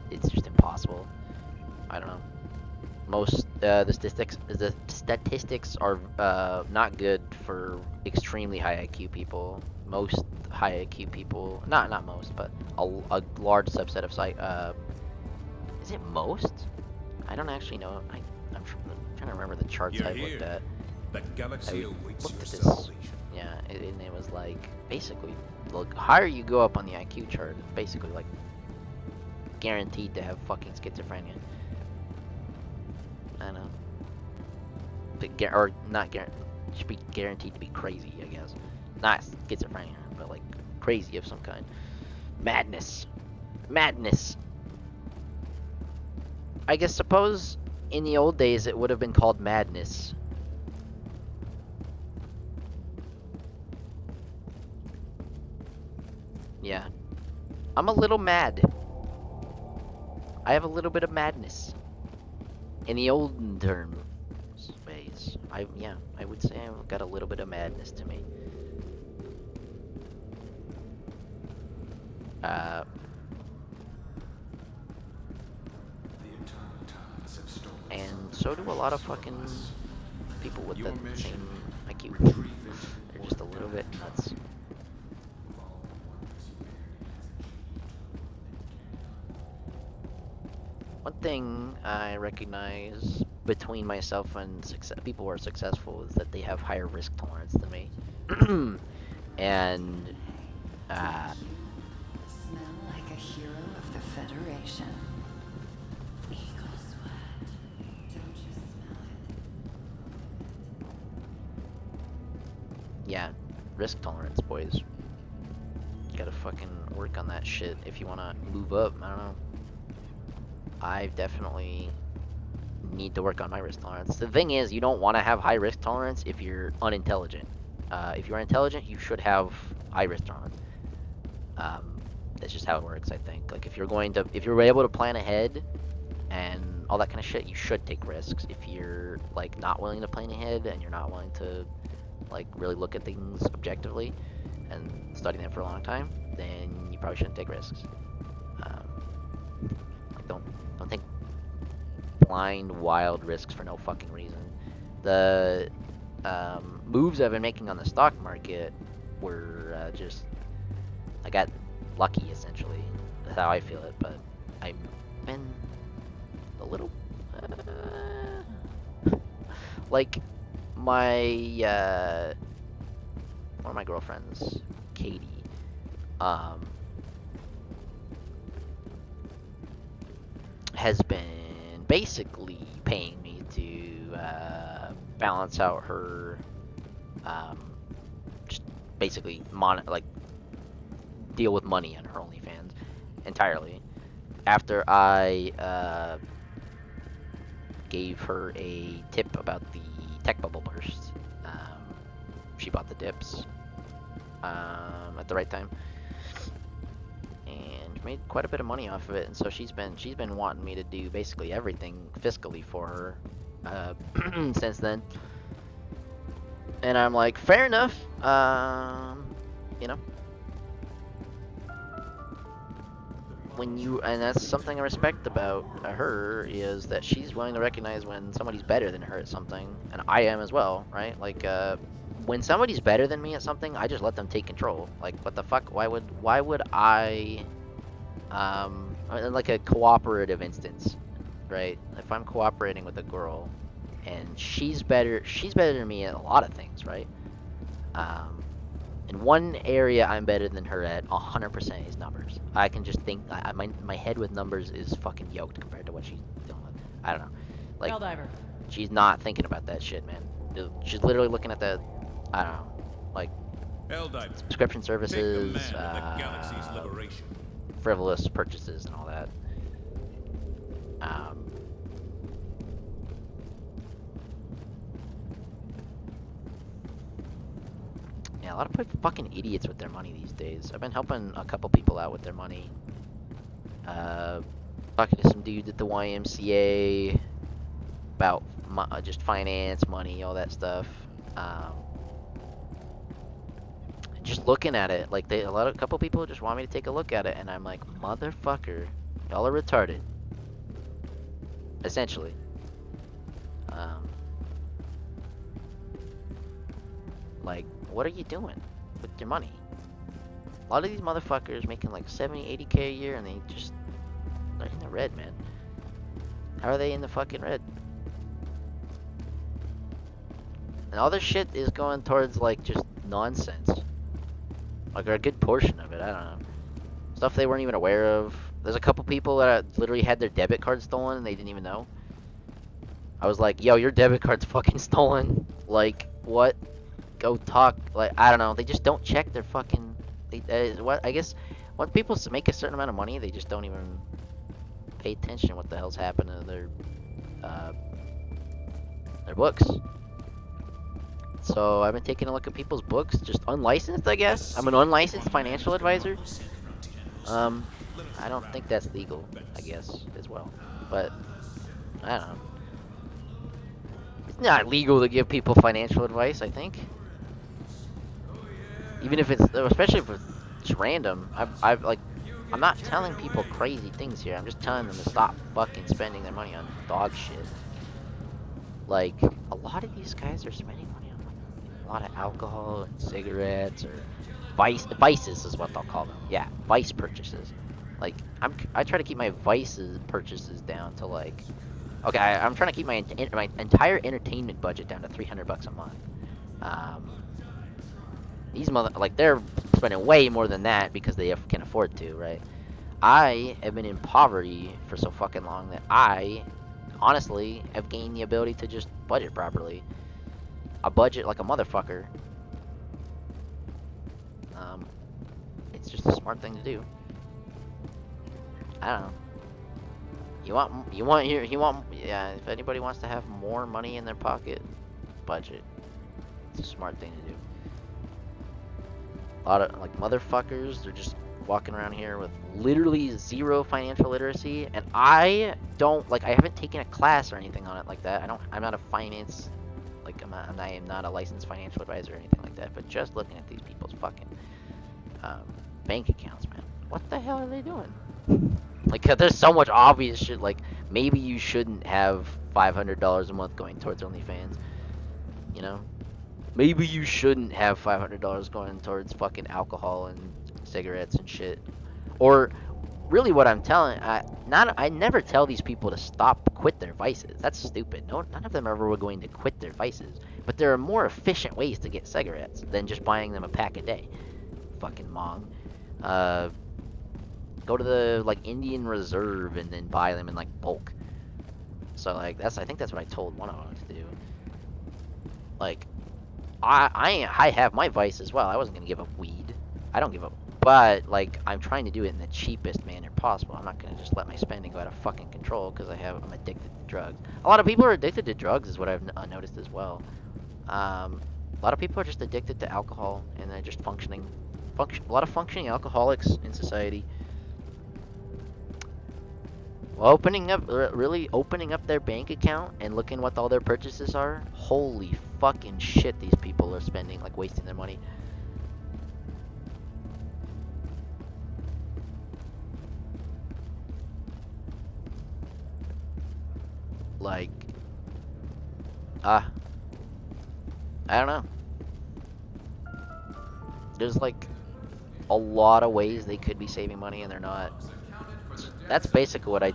It's just impossible. I don't know. Most the statistics are not good for extremely high IQ people. Most high IQ people, not most, but a large subset of is it most? I don't actually know. I'm trying to remember the charts You're I've looked here. at. The galaxy awaits Looked your at this. salvation. Yeah, and it was like basically, the higher you go up on the IQ chart, it's basically like guaranteed to have fucking schizophrenia. I know. Or not guaranteed. Should be guaranteed to be crazy, I guess. Not schizophrenia, but like crazy of some kind. Madness. Madness. I guess suppose in the old days it would have been called madness. Yeah. I'm a little mad. I have a little bit of madness. In the olden terms ways. I would say I've got a little bit of madness to me. And so do a lot of fucking people with the same IQ. They're just a little bit nuts. One thing I recognize between myself and people who are successful is that they have higher risk tolerance than me. And Smell like a hero of the Federation. Eagle sweat. Don't you smell it? yeah, risk tolerance, boys. You gotta fucking work on that shit if you wanna move up. I don't know. I definitely need to work on my risk tolerance. The thing is, you don't want to have high risk tolerance if you're unintelligent. If you're intelligent, you should have high risk tolerance. That's just how it works, I think. Like if you're able to plan ahead and all that kind of shit, you should take risks. If you're like not willing to plan ahead and you're not willing to like really look at things objectively and study them for a long time, then you probably shouldn't take risks. Like don't take blind, wild risks for no fucking reason. The moves I've been making on the stock market were just I got lucky, essentially. That's how I feel it, but I've been a little like my one of my girlfriends, Katie, has been basically paying me to balance out her just basically deal with money on her OnlyFans entirely. After I gave her a tip about the tech bubble burst, she bought the dips at the right time and made quite a bit of money off of it. And so she's been wanting me to do basically everything fiscally for her since then. And I'm like, fair enough. You know, when you, and that's something I respect about her, is that she's willing to recognize when somebody's better than her at something, and I am as well, right? Like, when somebody's better than me at something, I just let them take control. Like, what the fuck? Why would I, in like a cooperative instance, right? If I'm cooperating with a girl, and she's better than me at a lot of things, right? In one area I'm better than her at 100% is numbers. I can just think, my head with numbers is fucking yoked compared to what she's dealing with. I don't know. Like, Helldiver. she's not thinking about that shit, man. She's literally looking at the, I don't know, like, Helldiver, subscription take services, command of the galaxy's liberation. frivolous purchases and all that. Yeah, a lot of fucking idiots with their money these days. I've been helping a couple people out with their money. Talking to some dude at the YMCA about just finance, money, all that stuff. Just looking at it, like a couple people just want me to take a look at it, and I'm like, motherfucker, y'all are retarded. Essentially. Like, what are you doing with your money? A lot of these motherfuckers making like 70, 80K a year, and they're in the red, man. How are they in the fucking red? And all this shit is going towards like just nonsense. Like, or a good portion of it, I don't know. Stuff they weren't even aware of. There's a couple people that literally had their debit card stolen and they didn't even know. I was like, yo, your debit card's fucking stolen. Like, what? Go talk. Like, I don't know. They just don't check their fucking. I guess when people make a certain amount of money, they just don't even pay attention to what the hell's happening to their books. So I've been taking a look at people's books, just unlicensed, I guess. I'm an unlicensed financial advisor. I don't think that's legal, I guess, as well. But I don't know. It's not legal to give people financial advice, I think. Even if it's, especially if it's random. I'm not telling people crazy things here. I'm just telling them to stop fucking spending their money on dog shit. Like, a lot of these guys are spending money on like a lot of alcohol and cigarettes, or vices is what they'll call them. Yeah, vice purchases. Like, I try to keep my vices purchases down to like, okay, I'm trying to keep my entire entertainment budget down to $300 a month. These they're spending way more than that because they can afford to, right? I have been in poverty for so fucking long that I honestly have gained the ability to just budget properly. I budget like a motherfucker. It's just a smart thing to do. I don't know. Yeah, if anybody wants to have more money in their pocket, budget. It's a smart thing to do. A lot of like motherfuckers, they're just walking around here with literally zero financial literacy, and I haven't taken a class or anything on it like that. I'm not a finance, like I am not a licensed financial advisor or anything like that, but just looking at these people's fucking bank accounts, man, what the hell are they doing? Like, there's so much obvious shit, like maybe you shouldn't have $500 a month going towards OnlyFans, you know? Maybe you shouldn't have $500 going towards fucking alcohol and cigarettes and shit. Or really what I'm telling, I never tell these people to quit their vices. That's stupid. None of them ever were going to quit their vices. But there are more efficient ways to get cigarettes than just buying them a pack a day. Fucking mong. Go to the like Indian Reserve and then buy them in like bulk. So like I think that's what I told one of them to do. Like, I have my vice as well. I wasn't gonna give up weed. I don't give up, but like I'm trying to do it in the cheapest manner possible. I'm not gonna just let my spending go out of fucking control because I'm addicted to drugs. A lot of people are addicted to drugs, is what I've noticed as well. A lot of people are just addicted to alcohol, and they're just a lot of functioning alcoholics in society. Really opening up their bank account and looking what all their purchases are. Holy fucking shit, these people are spending, like wasting their money. Like, I don't know. There's like a lot of ways they could be saving money and they're not. That's basically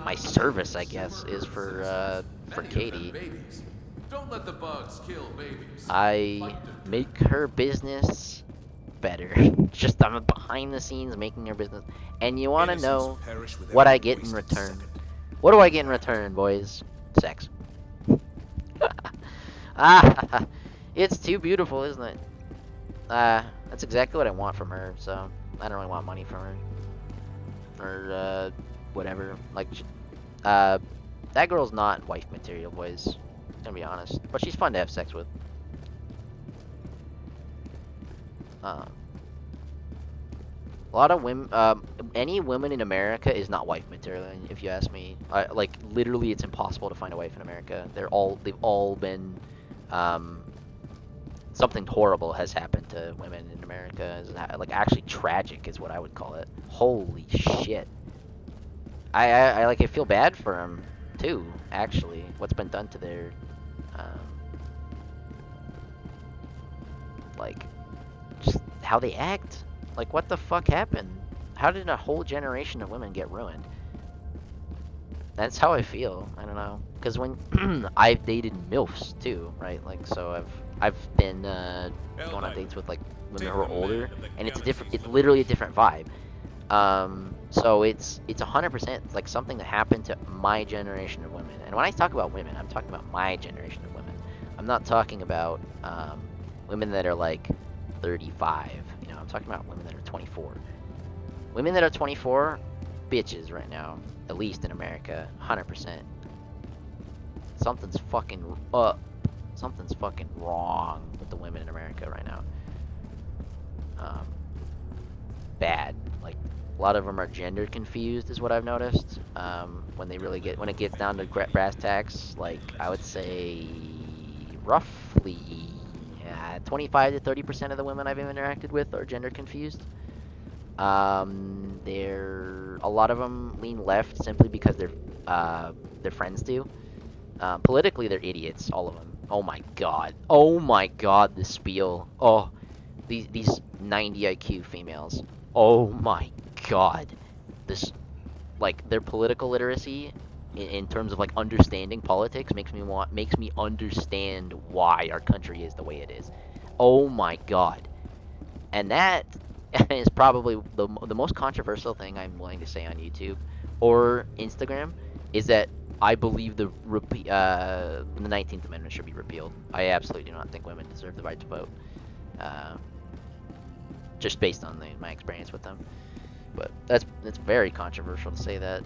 my service, I guess, is for Katie. Babies. Don't let the bugs kill babies. I Fight them. make her business better. Just I'm behind the scenes making her business. And you want to Innocents know perish with what I every get in wasted return? second. What do I get in return, boys? Sex. Ah, it's too beautiful, isn't it? That's exactly what I want from her. So I don't really want money from her or whatever. Like, that girl's not wife material, boys. Gonna be honest, but she's fun to have sex with. A lot of women, any woman in America is not wife material. If you ask me, like literally, it's impossible to find a wife in America. They've all been, something horrible has happened to women in America. Like actually tragic is what I would call it. Holy shit. I like I feel bad for them too. Actually, what's been done to their, like, just how they act. Like, what the fuck happened? How did a whole generation of women get ruined? That's how I feel. I don't know. Because when I've dated MILFs too, right? Like, so I've been going on dates with like women who are older, and it's literally a different vibe. So it's 100% like something that happened to my generation of women. And when I talk about women, I'm talking about my generation of women. I'm not talking about women that are like 35. You know, I'm talking about women that are 24. Women that are 24, bitches right now, at least in America, 100%. Something's fucking up. Something's fucking wrong with the women in America right now. Bad. Like, a lot of them are gender confused, is what I've noticed. When it gets down to brass tacks, like I would say, roughly 25 to 30% of the women I've interacted with are gender confused. A lot of them lean left simply because their friends do. Politically, they're idiots, all of them. Oh my god. Oh my god, the spiel. Oh, these 90 IQ females. Oh my god. This, like, their political literacy in terms of like understanding politics makes me understand why our country is the way it is. Oh my god. And that is probably the most controversial thing I'm willing to say on YouTube or Instagram, is that I believe the 19th Amendment should be repealed. I absolutely do not think women deserve the right to vote. Just based on my experience with them. But it's very controversial to say that.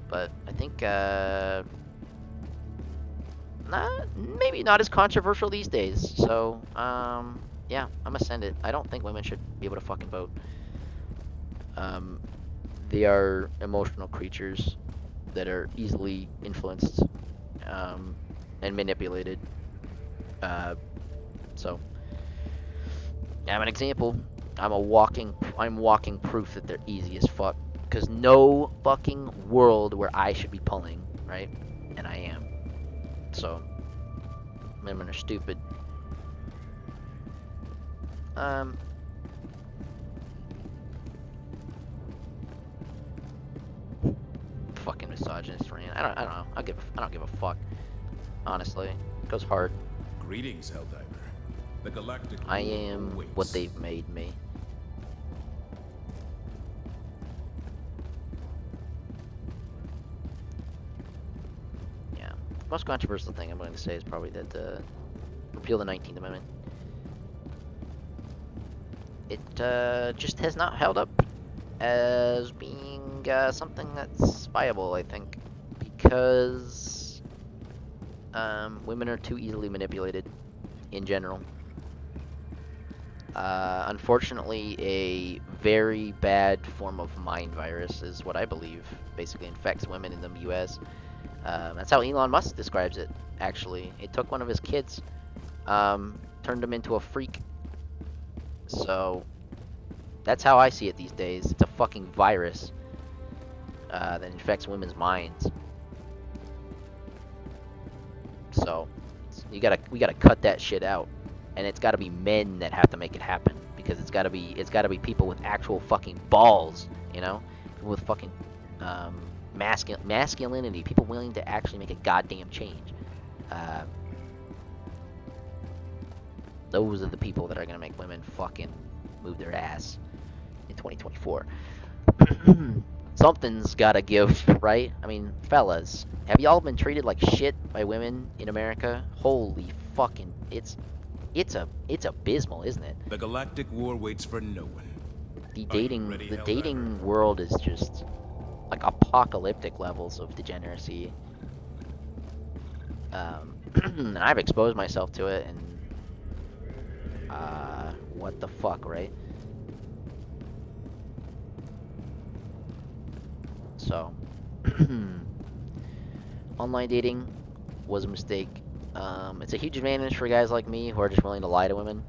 But I think maybe not as controversial these days. So yeah, I'm gonna send it. I don't think women should be able to fucking vote. They are emotional creatures that are easily influenced and manipulated. So I'm an example. I'm walking proof that they're easy as fuck. Because no fucking world where I should be pulling, right? And I am. So women are stupid. Fucking misogynist rant. I don't know. I don't give a fuck. Honestly, it goes hard. Greetings, Helldiver. The galactic I rule am awaits. what they've made me. Yeah. Most controversial thing I'm going to say is probably that repeal the 19th Amendment. It just has not held up as being something that's viable, I think, because women are too easily manipulated in general. Unfortunately, a very bad form of mind virus is what I believe basically infects women in the US. That's how Elon Musk describes it, actually. It took one of his kids, turned him into a freak. So that's how I see it these days. It's a fucking virus that infects women's minds. we gotta cut that shit out, and it's gotta be men that have to make it happen, because it's gotta be people with actual fucking balls, you know, people with fucking masculinity, people willing to actually make a goddamn change. Those are the people that are gonna make women fucking move their ass in 2024. Something's gotta give, right? I mean, fellas, have y'all been treated like shit by women in America? Holy fucking, it's abysmal, isn't it? The galactic war waits for no one. The Are you ready, the Helldiver? dating world is just like apocalyptic levels of degeneracy. And I've exposed myself to it, and what the fuck, right? So, online dating was a mistake. It's a huge advantage for guys like me who are just willing to lie to women.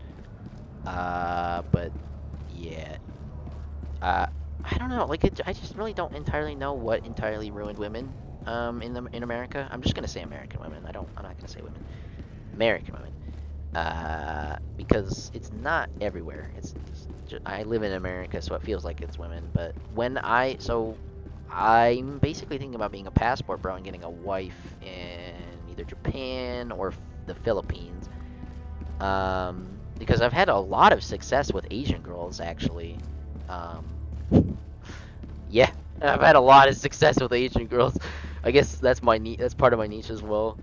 But yeah, I don't know. Like, I just really don't entirely know what entirely ruined women. In America, I'm just gonna say American women. I'm not gonna say women. American women. Because it's not everywhere. I live in America, so it feels like it's women. But I'm basically thinking about being a passport bro and getting a wife in either Japan or the Philippines. Because I've had a lot of success with Asian girls, actually. Yeah, I've had a lot of success with Asian girls. I guess that's that's part of my niche as well.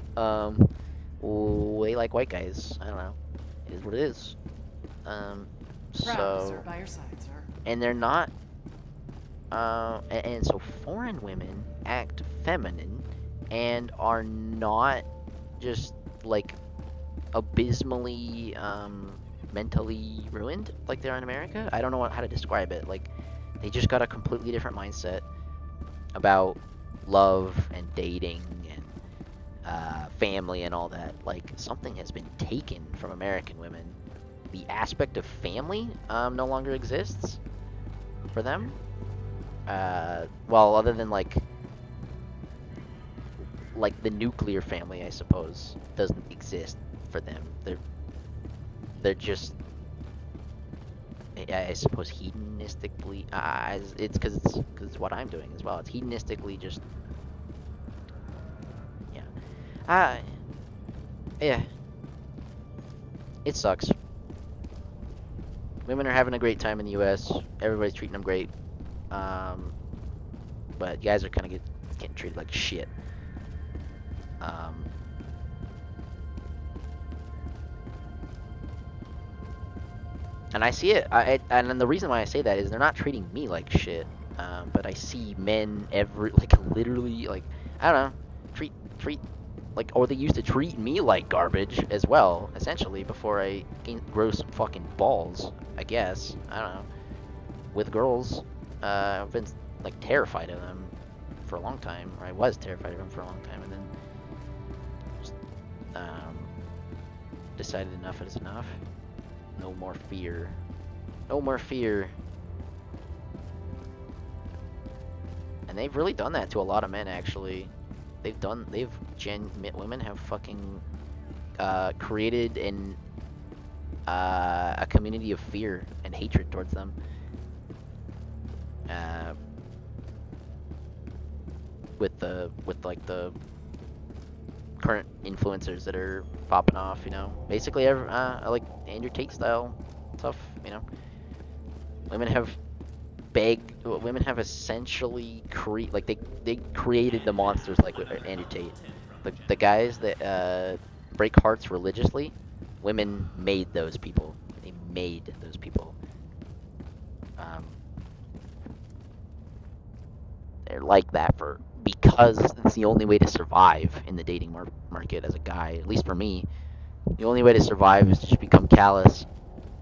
They like white guys. I don't know. It is what it is. Proud to So, serve by your side, sir. and they're not. And so foreign women act feminine and are not just like abysmally mentally ruined like they are in America. I don't know how to describe it. Like, they just got a completely different mindset about love and dating and family and all that. Like, something has been taken from American women. The aspect of family no longer exists for them. Well, other than like the nuclear family, I suppose, doesn't exist for them. They're just, I suppose, hedonistically. It's because it's what I'm doing as well. It's hedonistically just, yeah. Yeah. It sucks. Women are having a great time in the U.S. Everybody's treating them great. But guys are kind of getting treated like shit. And I see it. And then the reason why I say that is they're not treating me like shit. But I see men literally, like, I don't know, treat like, or they used to treat me like garbage as well, essentially, before I grow some fucking balls, I guess. I don't know. With girls, I've been like terrified of them for a long time, or I was terrified of them for a long time, and then just decided enough is enough. No more fear. No more fear. And they've really done that to a lot of men, actually. Women have fucking created a community of fear and hatred towards them. With the current influencers that are popping off, you know, basically like Andrew Tate style stuff, you know. Women have essentially they created the monsters like Andrew Tate. The guys that break hearts religiously, women made those people. They made those people. They're like that because it's the only way to survive in the dating market as a guy. At least for me, the only way to survive is to just become callous,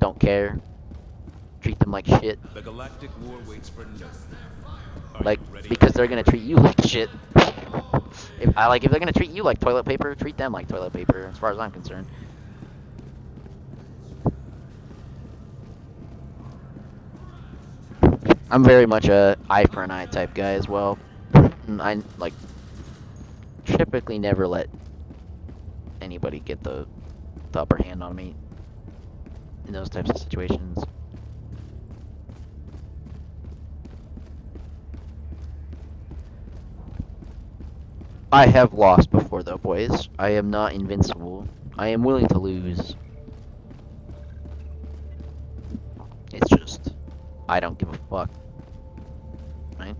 don't care, treat them like shit. The galactic war waits for no one. Like, because they're gonna treat you like shit. If they're gonna treat you like toilet paper, treat them like toilet paper, as far as I'm concerned. I'm very much a eye for an eye type guy as well. I typically never let anybody get the upper hand on me in those types of situations. I have lost before though, boys. I am not invincible. I am willing to lose. It's just, I don't give a fuck. Right?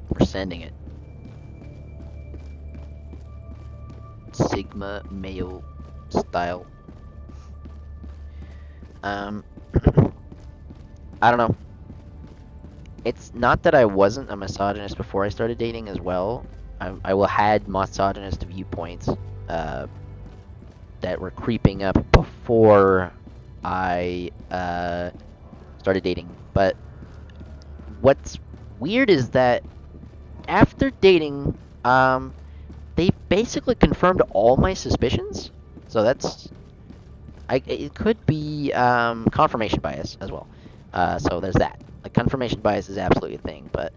We're sending it. Sigma male style. I don't know. It's not that I wasn't a misogynist before I started dating as well. I will had misogynist viewpoints that were creeping up before I started dating. But what's weird is that after dating, they basically confirmed all my suspicions. So that's, it could be confirmation bias as well. So there's that. Like, confirmation bias is absolutely a thing, but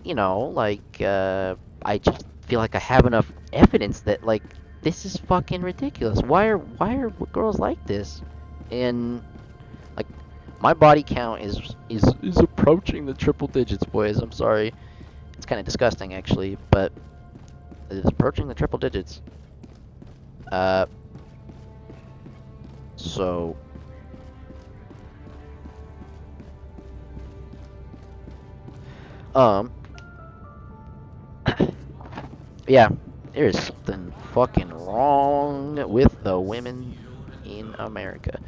you know, like, I just feel like I have enough evidence that, like, this is fucking ridiculous. Why are girls like this? And like, my body count is approaching the triple digits, boys. I'm sorry. It's kind of disgusting, actually, but it's approaching the triple digits. So yeah, there's something fucking wrong with the women in America.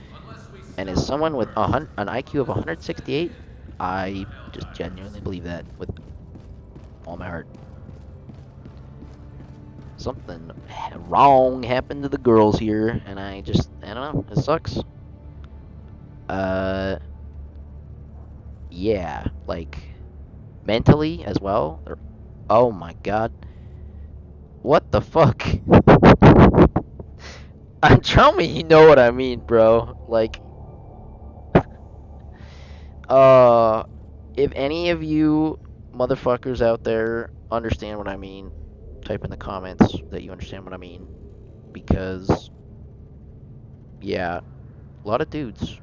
And as someone with an IQ of 168, I just genuinely believe that with all my heart. Something wrong happened to the girls here, and I don't know, it sucks. Yeah, like, mentally as well. Oh my god. What the fuck? Tell me you know what I mean, bro. Like, if any of you motherfuckers out there understand what I mean, type in the comments that you understand what I mean. Because, yeah, a lot of dudes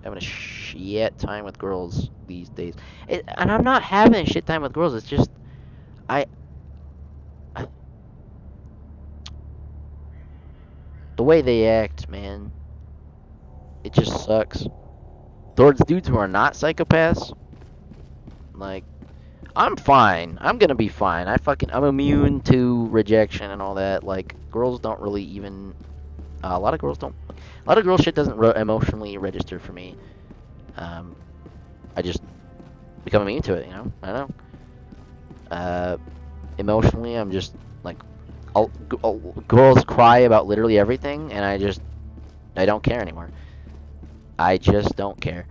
having a shit time with girls these days. And I'm not having a shit time with girls, it's just, the way they act, man, it just sucks. Towards dudes who are not psychopaths, like, I'm fine. I'm gonna be fine. I'm immune to rejection and all that. Like, girls don't really even, a lot of girls shit doesn't emotionally register for me. I just become immune to it, you know? I don't know. Emotionally, I'm just, like, girls cry about literally everything, and I don't care anymore. I just don't care.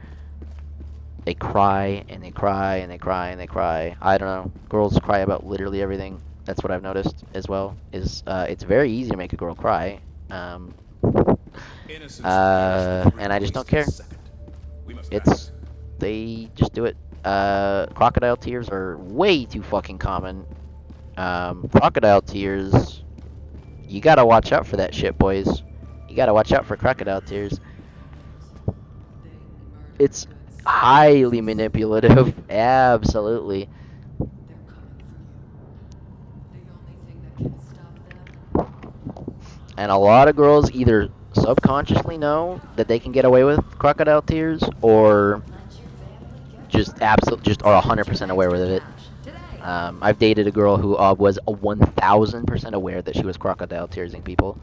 They cry, and they cry, and they cry, and they cry. I don't know. Girls cry about literally everything. That's what I've noticed as well. It's very easy to make a girl cry. And I just don't care. They just do it. Crocodile tears are way too fucking common. Crocodile tears, you gotta watch out for that shit, boys. You gotta watch out for crocodile tears. It's highly manipulative, absolutely. And a lot of girls either subconsciously know that they can get away with crocodile tears, or just are 100% aware with it. I've dated a girl who was 1,000% aware that she was crocodile tearsing people.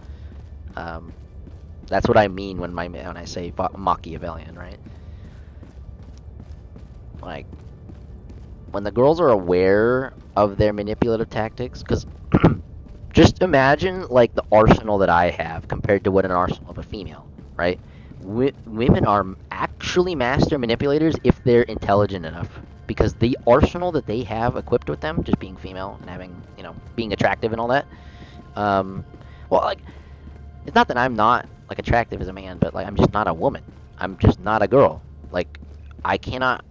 That's what I mean when I say Machiavellian, right? Like, when the girls are aware of their manipulative tactics, because just imagine, like, the arsenal that I have compared to what an arsenal of a female, right? Women are actually master manipulators if they're intelligent enough, because the arsenal that they have equipped with them, just being female and having, you know, being attractive and all that, well, like, it's not that I'm not, like, attractive as a man, but, like, I'm just not a woman. I'm just not a girl. Like, I cannot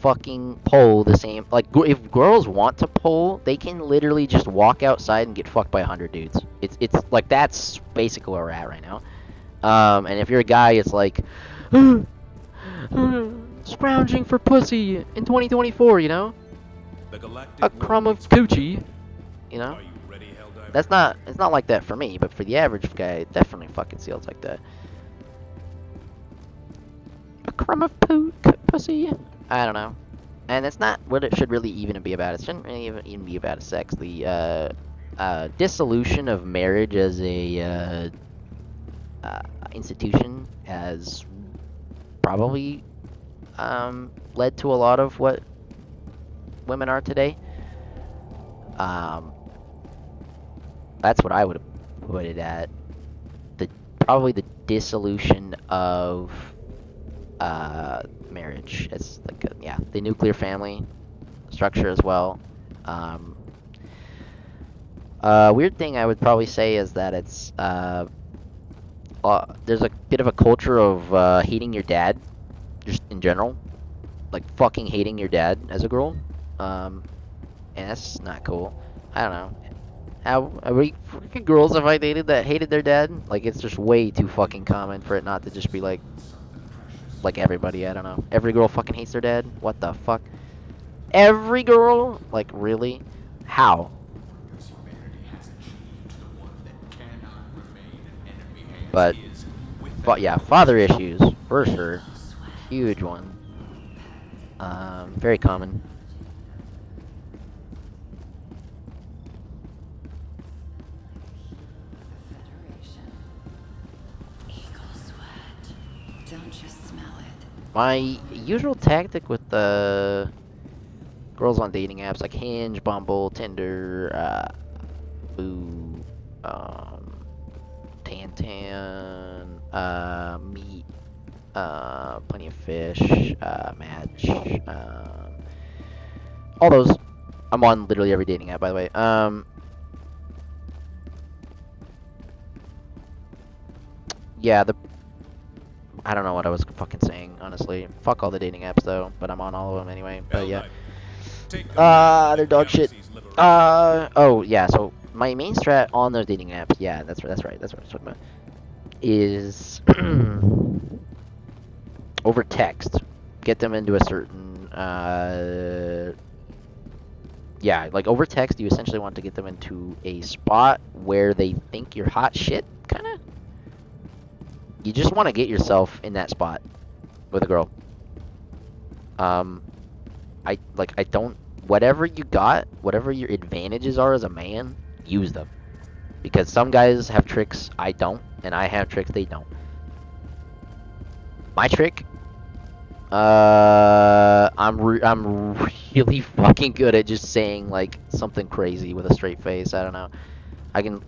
fucking pull the same. Like, if girls want to pull, they can literally just walk outside and get fucked by 100 dudes. It's like that's basically where we're at right now. And if you're a guy, it's like scrounging for pussy in 2024. You know, The galactic a crumb of coochie. You know, Are you ready, Helldiver? that's not. It's not like that for me, but for the average guy, it definitely fucking feels like that. A crumb of pussy. I don't know. And it's not what it should really even be about. It shouldn't really even be about sex. The dissolution of marriage as a institution has probably led to a lot of what women are today. That's what I would put it at. Probably the dissolution of marriage. It's like the nuclear family structure as well. Weird thing I would probably say is that it's there's a bit of a culture of hating your dad, just in general, like fucking hating your dad as a girl, and that's not cool. I don't know. How many freaking girls have I dated that hated their dad? Like, it's just way too fucking common for it not to just be like everybody. I don't know. Every girl fucking hates their dad. What the fuck? Every girl? Like, really? How? Because humanity has achieved the one that cannot remain in enemy hands But, is, with yeah, father issues for sure. Huge one. Very common. Federation. Eagle sweat. Don't you smell it? My usual tactic with the girls on dating apps like Hinge, Bumble, Tinder, Boo, Tantan, Meet, Plenty of Fish, Match, all those. I'm on literally every dating app, by the way. Yeah, I don't know what I was fucking saying, honestly. Fuck all the dating apps though, but I'm on all of them anyway. But yeah. Take command of They're the dog shit. galaxy's liberation. Oh yeah. So my main strat on those dating apps, yeah, that's right. That's what I'm talking about. Is over text, get them into a certain yeah, like over text, you essentially want to get them into a spot where they think you're hot shit, kind of. You just want to get yourself in that spot with a girl. I don't, whatever you got, whatever your advantages are as a man, use them. Because some guys have tricks I don't, and I have tricks they don't. My trick, I'm really fucking good at just saying like something crazy with a straight face. I don't know. I can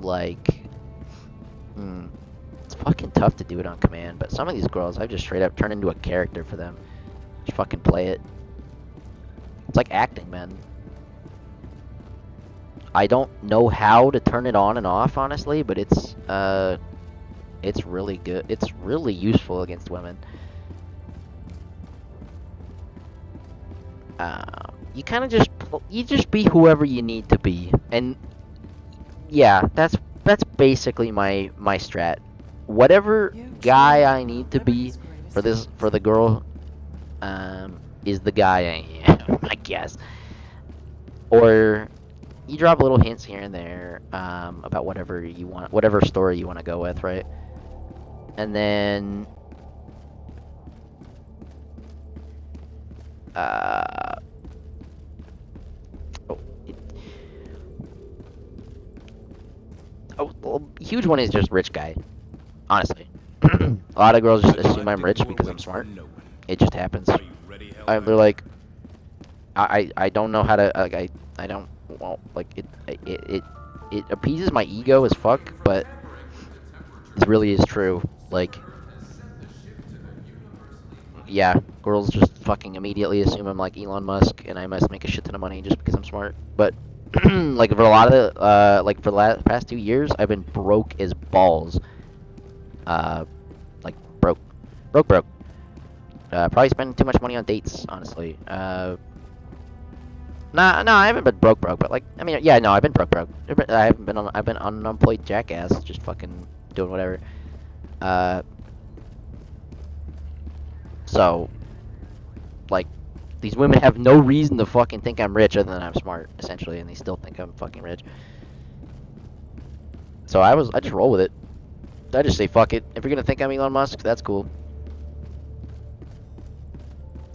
like, it's fucking tough to do it on command. But some of these girls, I've just straight up turned into a character for them. Just fucking play it. It's like acting, man. I don't know how to turn it on and off, honestly, but it's really good. It's really useful against women. You kind of just be whoever you need to be, and yeah, that's basically my strat. Whatever guy I need to be for the girl, is the guy I am, I guess. Or you drop little hints here and there about whatever you want, whatever story you want to go with, right? And then huge one is just rich guy. Honestly, a lot of girls just assume I'm rich because I'm smart. It just happens. Are you ready, They're Helldiver? like, I don't know how to, like, I don't, well, like, it appeases my ego as fuck, but it really is true. Like, yeah, girls just fucking immediately assume I'm like Elon Musk and I must make a shit ton of money just because I'm smart. But like for a lot of the like for the past 2 years, I've been broke as balls. Like broke. Probably spending too much money on dates, honestly. Nah, no, I haven't been broke, but like, I mean, yeah, no, I've been broke. I haven't been on. I've been on an unemployed jackass, just fucking doing whatever. So, like, these women have no reason to fucking think I'm rich other than I'm smart, essentially, and they still think I'm fucking rich. So I just roll with it. I just say fuck it. If you're gonna think I'm Elon Musk, that's cool.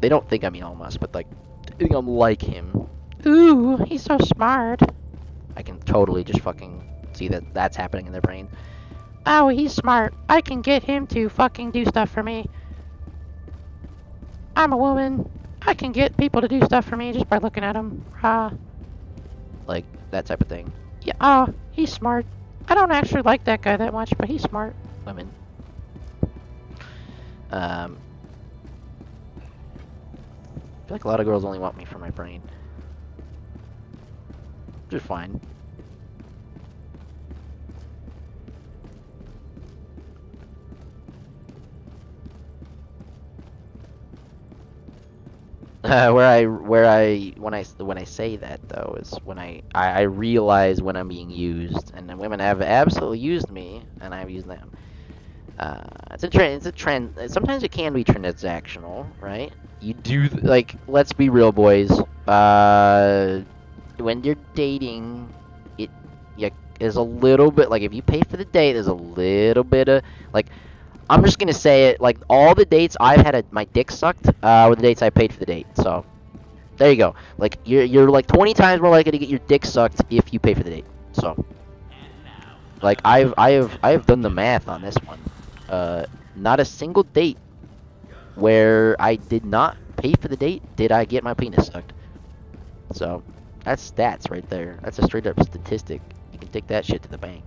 They don't think I'm Elon Musk, but like, they think I'm like him. Ooh, he's so smart. I can totally just fucking see that that's happening in their brain. Oh, he's smart. I can get him to fucking do stuff for me. I'm a woman. I can get people to do stuff for me just by looking at them. Like, that type of thing. Yeah, he's smart. I don't actually like that guy that much, but he's smart. Women. I feel like a lot of girls only want me for my brain. Which is fine. When I say that though is when I realize when I'm being used, and then women have absolutely used me, and I've used them. It's a trend. It's a trend. Sometimes it can be transactional, right? You do like, let's be real, boys. When you're dating, is a little bit like, if you pay for the date, there's a little bit of like. I'm just gonna say it, like, all the dates I've had my dick sucked were the dates I paid for the date. So there you go. Like, you're like 20 times more likely to get your dick sucked if you pay for the date. So, like, I have done the math on this one. Not a single date where I did not pay for the date did I get my penis sucked. So that's stats right there. That's a straight up statistic. You can take that shit to the bank.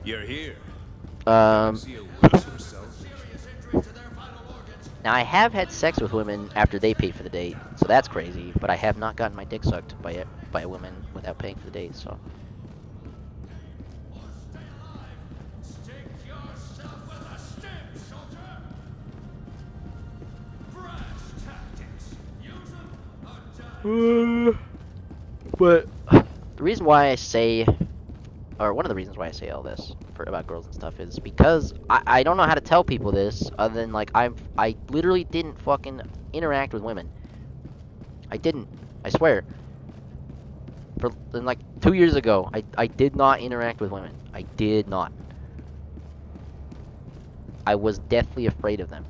You're here. See a worse yourself. Now I have had sex with women after they paid for the date, so that's crazy. But I have not gotten my dick sucked by a woman without paying for the date. So. But the reason why I say, or one of the reasons why I say all this about girls and stuff, is because I don't know how to tell people this other than like I literally didn't fucking interact with women. I didn't. I swear. Like 2 years ago, I did not interact with women. I did not. I was deathly afraid of them.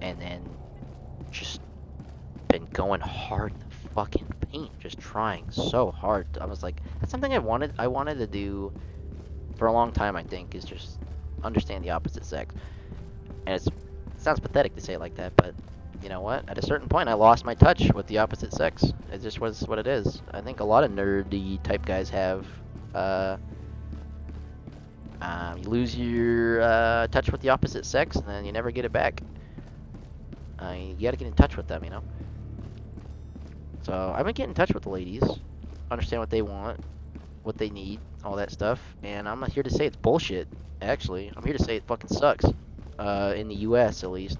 And then just been going hard in the fucking paint, just trying so hard. I was like, that's something I wanted to do for a long time, I think, is just understand the opposite sex. And it sounds pathetic to say it like that, but you know what? At a certain point, I lost my touch with the opposite sex. It just was what it is. I think a lot of nerdy type guys have. You lose your touch with the opposite sex, and then you never get it back. You gotta get in touch with them, you know? So, I've been getting in touch with the ladies, understand what they want, what they need, all that stuff, and I'm not here to say it's bullshit, actually. I'm here to say it fucking sucks, in the US, at least.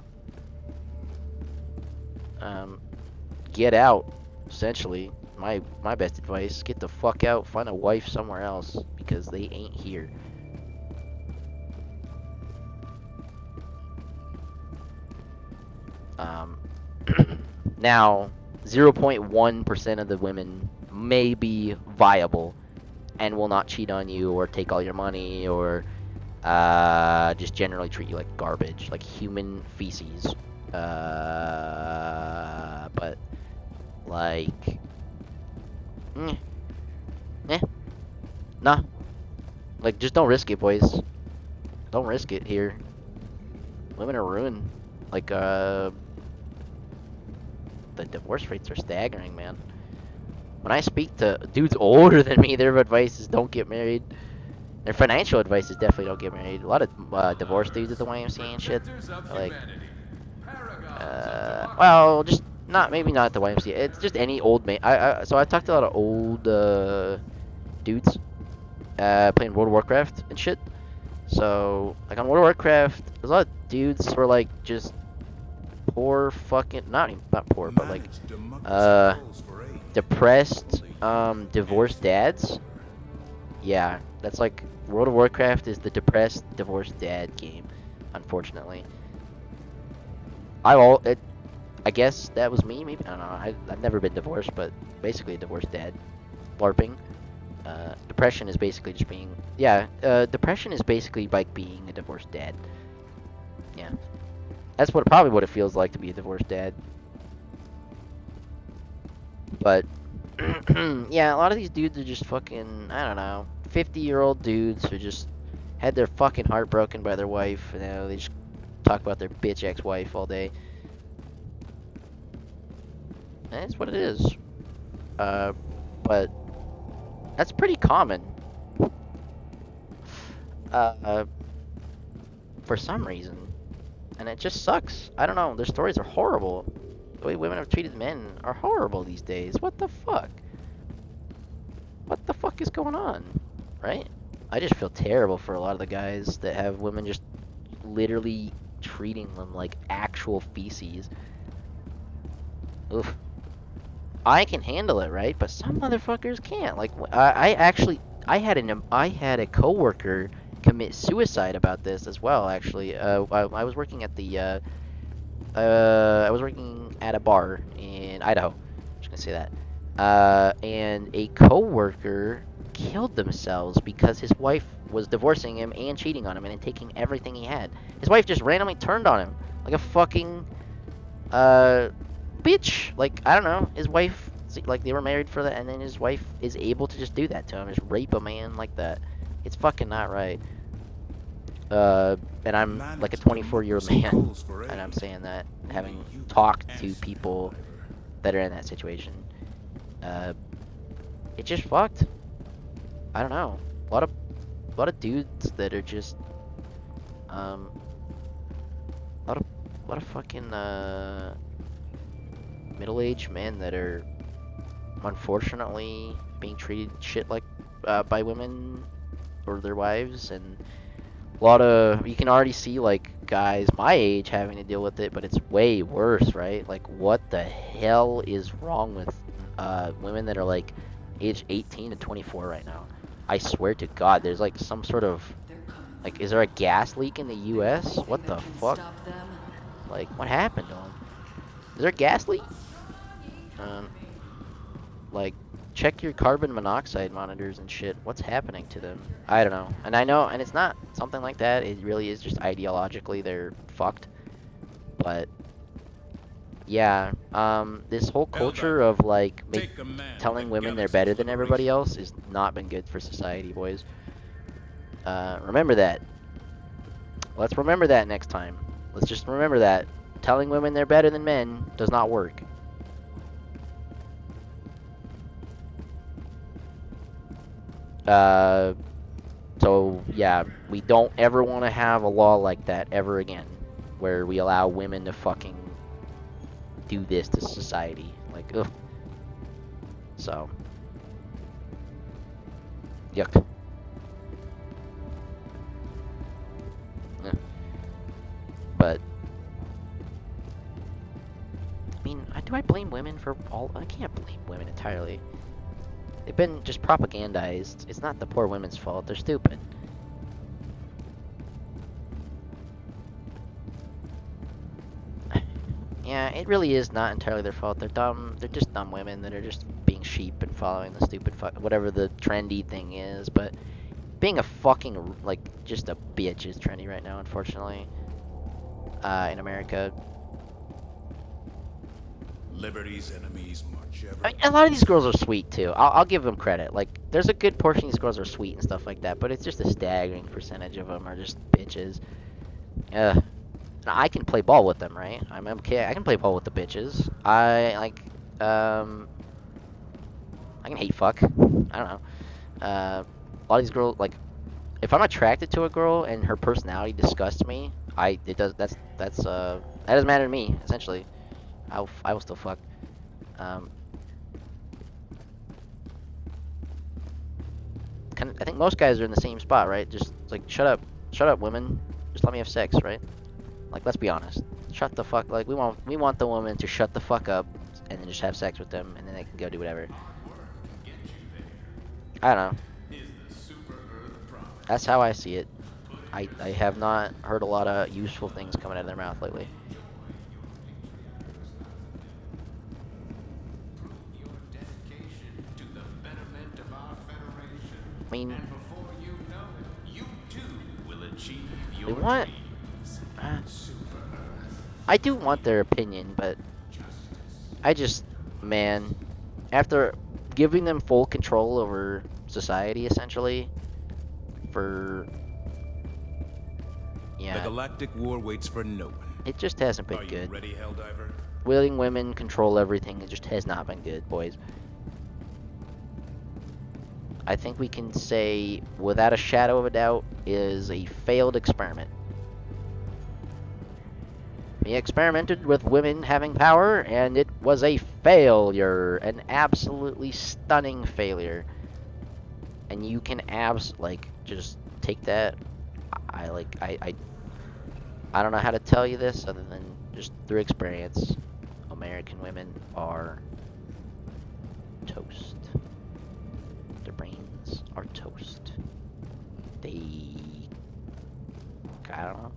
Get out, essentially. My best advice, get the fuck out, find a wife somewhere else, because they ain't here. Now, 0.1% of the women may be viable and will not cheat on you or take all your money or just generally treat you like garbage, like human feces. But like, nah. Like, just don't risk it, boys. Don't risk it here. Women are ruined. Like, the divorce rates are staggering, man. When I speak to dudes older than me, their advice is don't get married. Their financial advice is definitely don't get married. A lot of divorced dudes at the YMCA and shit are like, well, just maybe not at the YMCA. It's just any old man. So I talked to a lot of old dudes playing World of Warcraft and shit. So, like on World of Warcraft, there's a lot of dudes who are like just poor fucking, not poor, but like Managed democracy calls for aid. depressed, Only you divorced can dads. Yeah, that's like World of Warcraft is the depressed, divorced dad game, unfortunately. I guess that was me. Maybe I don't know. I've never been divorced, but basically a divorced dad, LARPing. Depression is basically just being depression is basically like being a divorced dad. Yeah, that's probably what it feels like to be a divorced dad. But yeah, a lot of these dudes are just fucking, I don't know, 50-year-old dudes who just had their fucking heart broken by their wife. You know, they just talk about their bitch ex-wife all day. And that's what it is. But that's pretty common. For some reason. And it just sucks. I don't know, their stories are horrible. The way women have treated men are horrible these days. What the fuck? What the fuck is going on? Right? I just feel terrible for a lot of the guys that have women just literally treating them like actual feces. Oof. I can handle it, right? But some motherfuckers can't. Like, I had a coworker commit suicide about this as well. Actually, I was working at I was working at a bar in Idaho. I'm just gonna say that. And a coworker killed themselves because his wife was divorcing him and cheating on him and taking everything he had. His wife just randomly turned on him like a fucking bitch. Like, I don't know, his wife, like, they were married for that, and then his wife is able to just do that to him, just rape a man like that. It's fucking not right. And I'm like a 24-year-old man, and I'm saying that, having talked to people that are in that situation. It's just fucked. I don't know. A lot of dudes that are just, a lot of fucking, middle-aged men that are unfortunately being treated shit like by women or their wives, and a lot of, you can already see like guys my age having to deal with it, but it's way worse, right? Like, what the hell is wrong with women that are like age 18 to 24 right now? I swear to God, there's like some sort of, like, is there a gas leak in the US? What the fuck? Like, what happened to them? Is there a gas leak? Like, check your carbon monoxide monitors and shit. What's happening to them? I don't know. And I know, and it's not something like that. It really is just ideologically they're fucked. But yeah, this whole culture of like telling women they're better than everybody else has not been good for society, boys. Remember that. Let's remember that next time. Let's just remember that. Telling women they're better than men does not work. So yeah, we don't ever want to have a law like that ever again, where we allow women to fucking do this to society. Like, ugh. So, yuck. Yeah. But I mean, do I blame women for all? I can't blame women entirely. They've been just propagandized. It's not the poor women's fault. They're stupid. Yeah, it really is not entirely their fault. They're dumb. They're just dumb women that are just being sheep and following the stupid whatever the trendy thing is. But being a fucking, like, just a bitch is trendy right now, unfortunately. In America. Liberty's enemies march ever. A lot of these girls are sweet too. I'll give them credit. Like, there's a good portion of these girls are sweet and stuff like that, but it's just a staggering percentage of them are just bitches. Now, I can play ball with them, right? I'm okay. I can play ball with the bitches. I can hate fuck. I don't know. A lot of these girls, like, if I'm attracted to a girl and her personality disgusts me, that doesn't matter to me. Essentially, I will still fuck. I think most guys are in the same spot, right? Just like shut up, women. Just let me have sex, right? Like, let's be honest. Shut the fuck. Like, we want the woman to shut the fuck up, and then just have sex with them, and then they can go do whatever. I don't know. That's how I see it. I have not heard a lot of useful things coming out of their mouth lately. I mean, they want. I do want their opinion, but I just, man, after giving them full control over society, essentially, for The yeah, galactic war waits for no one. it just hasn't Are been you good. ready, Helldiver? Letting women control everything, it just has not been good, boys. I think we can say, without a shadow of a doubt, is a failed experiment. We experimented with women having power, and it was a failure, an absolutely stunning failure. And you can just take that. I don't know how to tell you this other than just through experience. American women are toast. Their brains are toast. I don't know.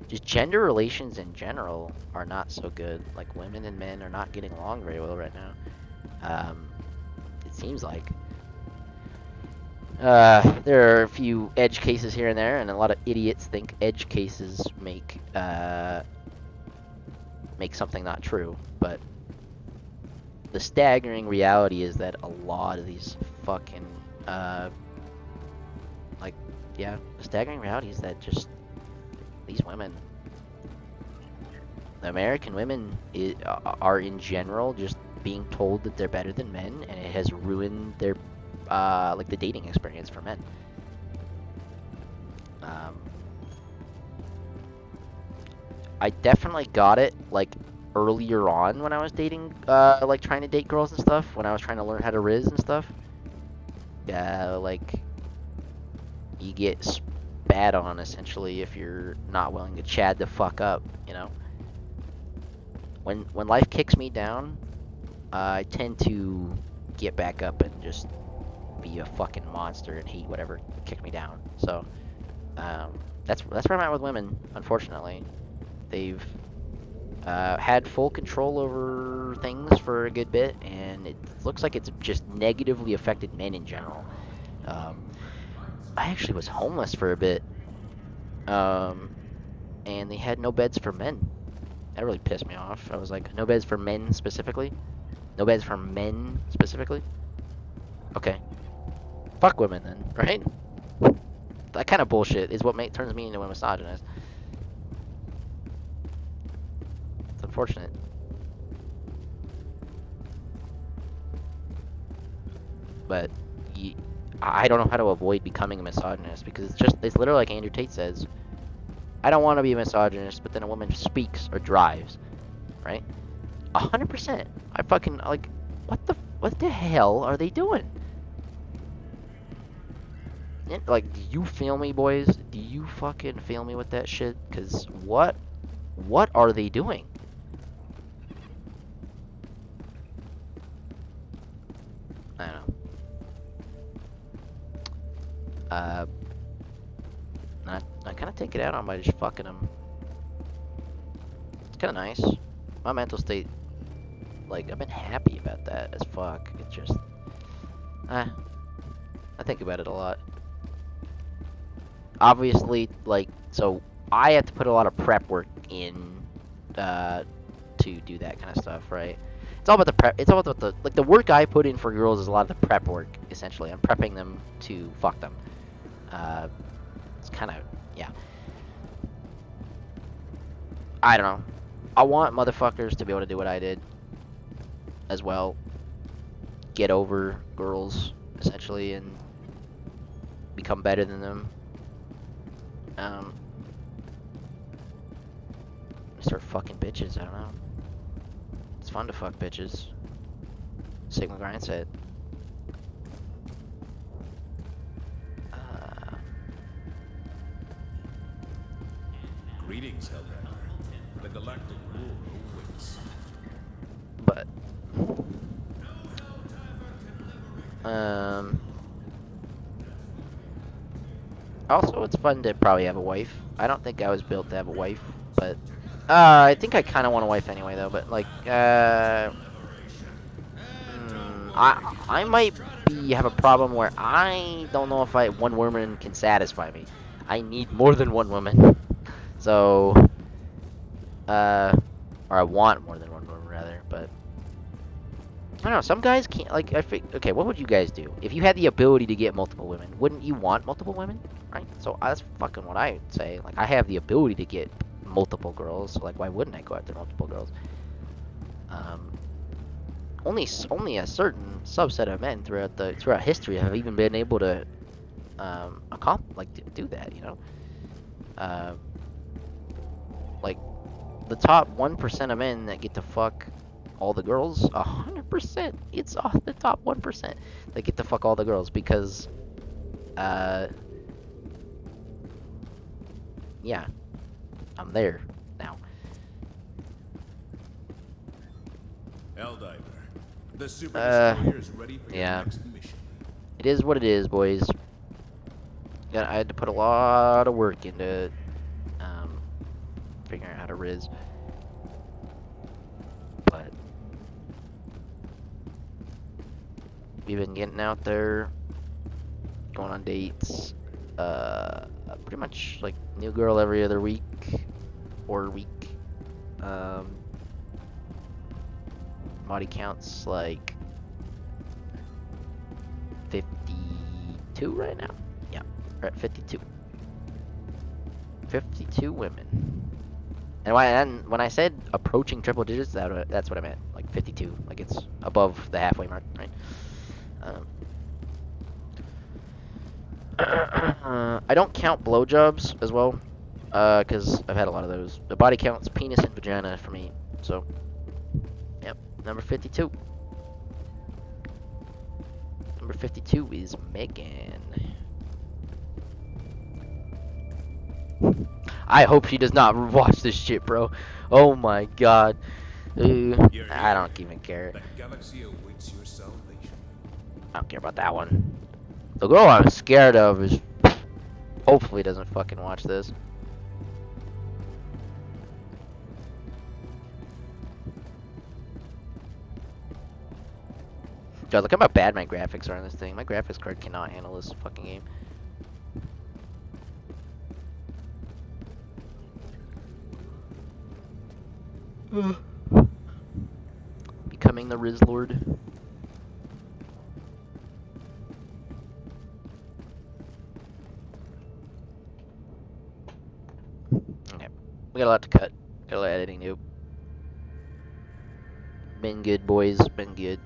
Just gender relations in general are not so good. Like, women and men are not getting along very well right now. It seems like. There are a few edge cases here and there, and a lot of idiots think edge cases make something not true. But the staggering reality is that a lot of these fucking the staggering reality is that just these women, the American women, are in general just being told that they're better than men, and it has ruined their the dating experience for men. I definitely got it earlier on when I was dating, trying to date girls and stuff, when I was trying to learn how to riz and stuff. Yeah, you get spat on essentially if you're not willing to chad the fuck up, you know. When life kicks me down, I tend to get back up and just be a fucking monster and hate whatever kicked me down. So that's where I'm at with women. Unfortunately, they've had full control over things for a good bit, and it looks like it's just negatively affected men in general. I actually was homeless for a bit, and they had no beds for men. That really pissed me off. I was like, no beds for men specifically? No beds for men specifically? Okay. Fuck women then, right? That kind of bullshit is what turns me into a misogynist. It's unfortunate. But I don't know how to avoid becoming a misogynist, because it's literally like Andrew Tate says. I don't want to be a misogynist, but then a woman speaks or drives, right? 100%. I fucking, what the hell are they doing? Do you feel me, boys? Do you fucking feel me with that shit? Because what are they doing? I don't know. I kind of take it out on by just fucking them. It's kind of nice. My mental state, I've been happy about that as fuck. It's just, I think about it a lot. Obviously, so I have to put a lot of prep work in to do that kind of stuff, right? It's all about the prep. It's all about the work I put in for girls is a lot of the prep work, essentially. I'm prepping them to fuck them. It's kind of, yeah. I don't know. I want motherfuckers to be able to do what I did as well. Get over girls, essentially, and become better than them. Start fucking bitches, I don't know. It's fun to fuck bitches. Sigma Grind said. Greetings, Helldiver. The Galactic War awaits. But um, also it's fun to probably have a wife. I don't think I was built to have a wife, but I think I kind of want a wife anyway, though. But like, I might have a problem where I don't know if one woman can satisfy me. I need more than one woman. So, or I want more than one woman rather. But I don't know. Some guys can't. Like, okay, what would you guys do if you had the ability to get multiple women? Wouldn't you want multiple women? Right. So that's fucking what I would say. Like, I have the ability to get multiple girls. So like, why wouldn't I go after multiple girls? Only a certain subset of men throughout history have even been able to do that, you know. Like the top 1% of men that get to fuck all the girls, 100%, it's off the top 1% that get to fuck all the girls because yeah, I'm there now. Helldiver, the Super Destroyer is ready for yeah. your next mission. It is what it is, boys. I had to put a lot of work into figuring out how to Riz. But we've been getting out there, going on dates. Pretty much like new girl every other week or week. Body counts like 52 right now. Yeah, we're at 52. 52 women. And when I said approaching triple digits, that's what I meant. Like 52. Like it's above the halfway mark, right? I don't count blowjobs as well, because I've had a lot of those. The body count's penis and vagina for me. So, yep, number 52. Number 52 is Megan. I hope she does not watch this shit, bro. Oh my god. I don't even care. The galaxy awaits your salvation. I don't care about that one. The girl I'm scared of is hopefully doesn't fucking watch this. God, look how bad my graphics are on this thing. My graphics card cannot handle this fucking game. Becoming the Riz Lord. Okay, we got a lot to cut. Got a lot of editing to do. Been good, boys. Been good.